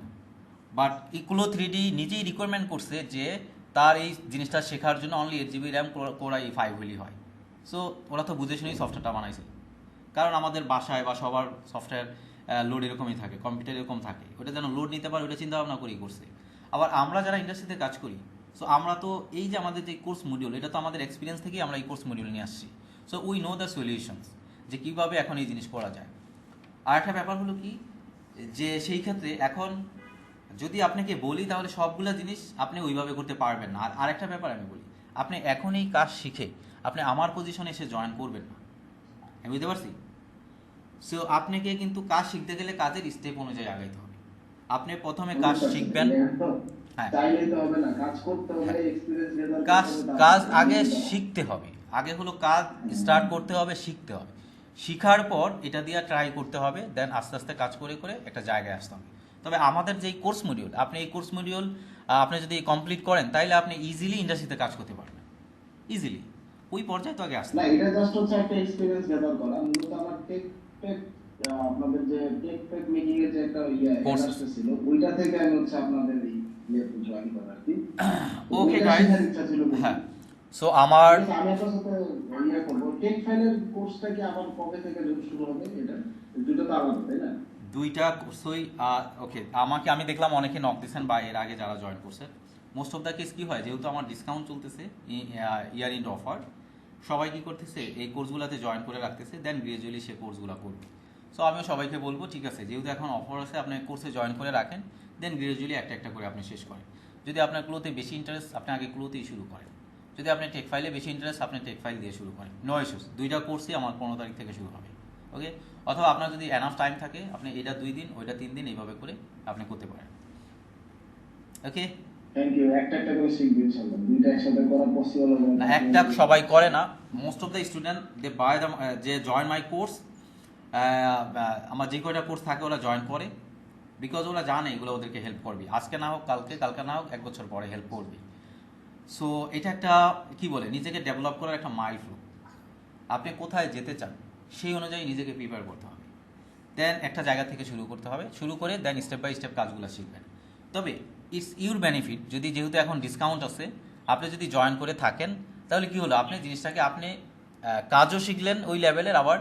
না। বাট এই ক্লো 3D নিজেই রিকোয়ারমেন্ট করছে যে তার এই জিনিসটা শেখার জন্য only 8GB RAM, Core i5 হলেই হয়। সো ওরা তো বুঝে শুনেই সফটওয়্যারটা বানাইছে, কারণ আমাদের বাসায় বা সবার সফটওয়্যার লোড এরকমই থাকে, কম্পিউটার এরকম থাকে, ওটা যেন লোড নিতে পারে ওটা চিন্তা ভাবনা করেই করছে। আবার আমরা যারা ইন্ডাস্ট্রিতে কাজ করি, সো আমরা তো এই যে আমাদের যে কোর্স মডিউল, এটা তো আমাদের এক্সপিরিয়েন্স থেকেই আমরা এই কোর্স মডিউল নিয়ে আসছি। So we know the solutions, যে কীভাবে এখন এই জিনিস করা যায়। আর একটা ব্যাপার হলো কি, যে সেই ক্ষেত্রে এখন যদি আপনাকে বলি তাহলে সবগুলো জিনিস আপনি ওইভাবে করতে পারবেন না। আর আরেকটা ব্যাপার আমি বলি, আপনি এখন এই কাজ শিখে আপনি আমার পজিশনে এসে জয়েন করবেন না, আমি বুঝতে পারছি। সো আপনাকে কিন্তু কাজ শিখতে গেলে কাজের স্টেপ অনুযায়ী আগাইতে হবে। আপনি প্রথমে কাজ শিখবেন, হ্যাঁ, কাজ আগে শিখতে হবে। আগে হলো কাজ স্টার্ট করতে হবে, শিখতে হবে। শিখার পর এটা দিয়ে ট্রাই করতে হবে, দেন আস্তে আস্তে কাজ করে করে একটা জায়গায় আসতে হবে। তবে আমাদের যেই কোর্স মডিউল, আপনি এই কোর্স মডিউল আপনি যদি কমপ্লিট করেন তাইলে আপনি ইজিলি ইন্ডাস্ট্রিতে কাজ করতে পারবেন, ইজিলি। ওই পর্যায়ে তো আগে আসতে না, হবে। এটা জাস্ট হচ্ছে একটা এক্সপেরিয়েন্স গ্যাদার করা। মূলত আমার টেক আপনাদের যে টেক মেকিং এর যে একটা Course কোর্স ছিল, ওইটা থেকে আমি হচ্ছে আপনাদের এই ইয়েতে জয়েন করা আর কি। ওকে ওইটা গাইস, শেখার ইচ্ছা ছিল বেশি। হ্যাঁ। সো আমার আমি আপনার সাথে ইয়ে করবো, টেক ফাইলের কোর্সটা কি আবার কবে থেকে শুরু হবে? এটা দুটো তো আলাদা, তাই না? দুইটা কোর্সই ওকে। আমি দেখলাম অনেকে নক দিচ্ছেন বা এর আগে যারা জয়েন করছে। মোস্ট অফ দ্য কেস কি হয়, যেহেতু আমার ডিসকাউন্ট চলতেছে, ইয়ার ইন্ড অফার, সবাই কি করতেছে এই কোর্সগুলোতে জয়েন করে রাখতেছে, দেন গ্রাজুয়ালি সে কোর্সগুলো করবে। সো আমিও সবাইকে বলবো, ঠিক আছে, যেহেতু এখন অফার আছে আপনি কোর্সে জয়েন করে রাখেন, দেন গ্রাজুয়ালি একটা একটা করে আপনি শেষ করেন। যদি আপনার ক্লোতে বেশি ইন্টারেস্ট, আপনি আগে ক্লোতেই শুরু করেন। যদি আপনি টেক ফাইলে বেশি ইন্টারেস্ট, আপনি টেক ফাইল দিয়ে শুরু করেন, নো ইস্যুস। দুইটা কোর্সই আমার 15 তারিখ থেকে শুরু হবে, ওকে। অথবা আপনার যদি এনাফ টাইম থাকে, আপনি এটা 2 দিন ওইটা 3 দিন এইভাবে করে আপনি করতে পারেন, ওকে। Thank you. একটা একটা করে শিখবো ইনশাআল্লাহ। দুইটা একসাথে করা পসিবল হবে না, একটা সবাই করে না। Most of the student they buy the যে জয়েন মাই কোর্স, আমার যে কয়টা কোর্স থাকে ওরা জয়েন করে, বিকজ ওরা জানে এগুলো ওদেরকে হেল্প করবে, আজকে না হোক কালকে, কালকে না হোক 1 বছর পরে হেল্প করবে। সো এটা একটা কি বলে, নিজেকে ডেভেলপ করার একটা মাইল ফ্লো। আপনি কোথায় যেতে চান সেই অনুযায়ী নিজেকে প্রিপেয়ার করতে হবে, দেন একটা জায়গা থেকে শুরু করতে হবে, শুরু করে দেন স্টেপ বাই স্টেপ কাজগুলো শিখবেন। তবে ইটস ইউর বেনিফিট, যদি যেহেতু এখন ডিসকাউন্ট আছে, আপনি যদি জয়েন করে থাকেন, তাহলে কি হলো, আপনি জিনিসটাকে আপনি কাজও শিখলেন ওই লেভেলের, আবার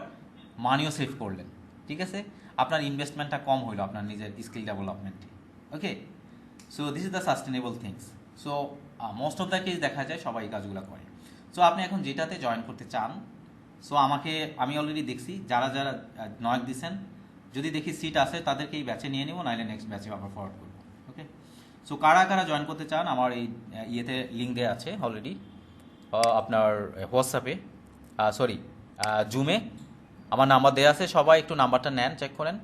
মানিও সেভ করলেন, ঠিক আছে। আপনার ইনভেস্টমেন্টটা কম হইলো আপনার নিজের স্কিল ডেভেলপমেন্টে, okay. So this is the sustainable things. So most of the case দেখা যায় সবাই এই কাজগুলো করে। সো আপনি এখন যেটাতে জয়েন করতে চান, সো আমি অলরেডি দেখছি যারা যারা নক দিচ্ছেন, যদি দেখি সিট আছে তাদেরকে এই ব্যাচে নিয়ে নেবো, নাইলে নেক্সট ব্যাচে আবার ফরওয়ার্ড করবো, ওকে। সো কারা কারা জয়েন করতে চান, আমার এই ইয়েতে লিঙ্ক দেওয়া আছে অলরেডি, আপনার হোয়াটসঅ্যাপে, সরি জুমে আমার নাম্বার দেওয়া আছে। সবাই একটু নাম্বারটা নেন, চেক করেন,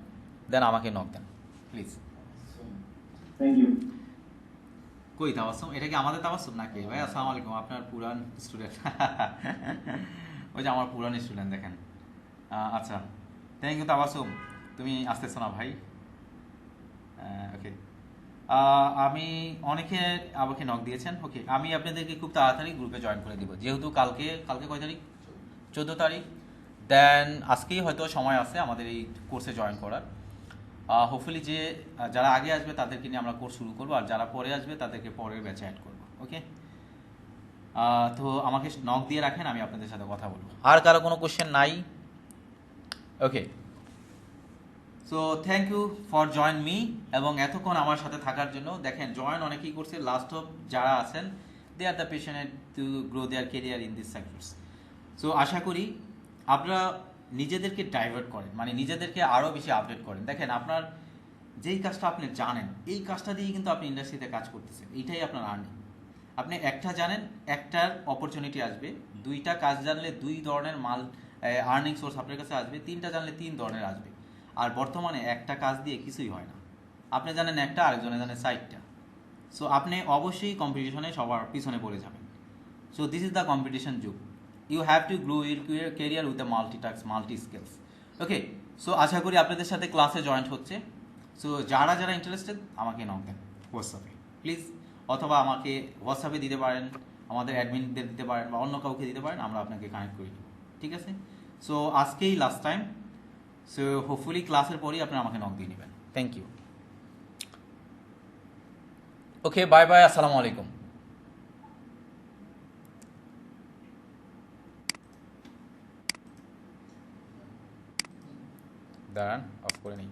দেন আমাকে নক দেন প্লিজ। Thank you. কই তাবাসসুম, এটা কি আমাদের তাবাসসুম নাকি? ভাই আসসালামু আলাইকুম, আপনার পুরান স্টুডেন্ট। ওই যে আমার পুরান স্টুডেন্ট দেখেন। আচ্ছা, থ্যাংক ইউ তাবাসসুম, তুমি আসতেছো না ভাই, ওকে। আমি অনেকে আমাকে নক দিয়েছেন, ওকে। আমি আপনাদেরকে খুব তাড়াতাড়ি গ্রুপে জয়েন করে দিব, যেহেতু কালকে কয় তারিখ, 14 তারিখ, দেন আজকেই হয়তো সময় আছে আমাদের এই কোর্সে জয়েন করার। হোপফুলি যে যারা আগে আসবে তাদেরকে নিয়ে আমরা কোর্স শুরু করবো, আর যারা পরে আসবে তাদেরকে পরের ব্যাচে অ্যাড করবো, ওকে। তো আমাকে নক দিয়ে রাখেন, আমি আপনাদের সাথে কথা বলবো। আর কারো কোনো কোশ্চেন নাই? Okay. So thank you for join me, এবং এতক্ষণ আমার সাথে থাকার জন্য। দেখেন জয়েন অনেকেই করছে, লাস্ট অফ যারা আছেন they are the passionate to grow their career in this sectors. So আশা করি আপনারা নিজেদেরকে ডাইভার্ট করেন, মানে নিজেদেরকে আরও বেশি আপডেট করেন। দেখেন আপনার যেই কাজটা আপনি জানেন, এই কাজটা দিয়েই কিন্তু আপনি ইন্ডাস্ট্রিতে কাজ করতেছেন, এইটাই আপনার আর্নিং। আপনি একটা জানেন, একটার অপরচুনিটি আসবে, 2টা কাজ জানলে 2 ধরনের আর্নিং সোর্স আপনার কাছে আসবে, 3টা জানলে 3 ধরনের আসবে। আর বর্তমানে একটা কাজ দিয়ে কিছুই হয় না, আপনি জানেন একটা, আরেকজনে জানেন 4টা। সো আপনি অবশ্যই কম্পিটিশনে সবার পিছনে পড়ে যাবেন। So this is the competition যুগ। You have to grow your career with the multi skills, okay. So আশা করি আপনাদের সাথে ক্লাসে জয়েন্ট হচ্ছে। সো যারা যারা ইন্টারেস্টেড আমাকে নক দেন হোয়াটসঅ্যাপে প্লিজ, অথবা আমাকে হোয়াটসঅ্যাপে দিতে পারেন, আমাদের অ্যাডমিনদের দিতে পারেন, বা অন্য কাউকে দিতে পারেন, আমরা আপনাকে কানেক্ট করে দেবো, ঠিক আছে। সো আজকেই লাস্ট টাইম। সো হোপফুলি ক্লাসের পরেই আপনারা আমাকে নক দিয়ে নেবেন। Thank you, okay, bye bye, আসসালামু আলাইকুম। দাঁড়ান, অফ করে নিই।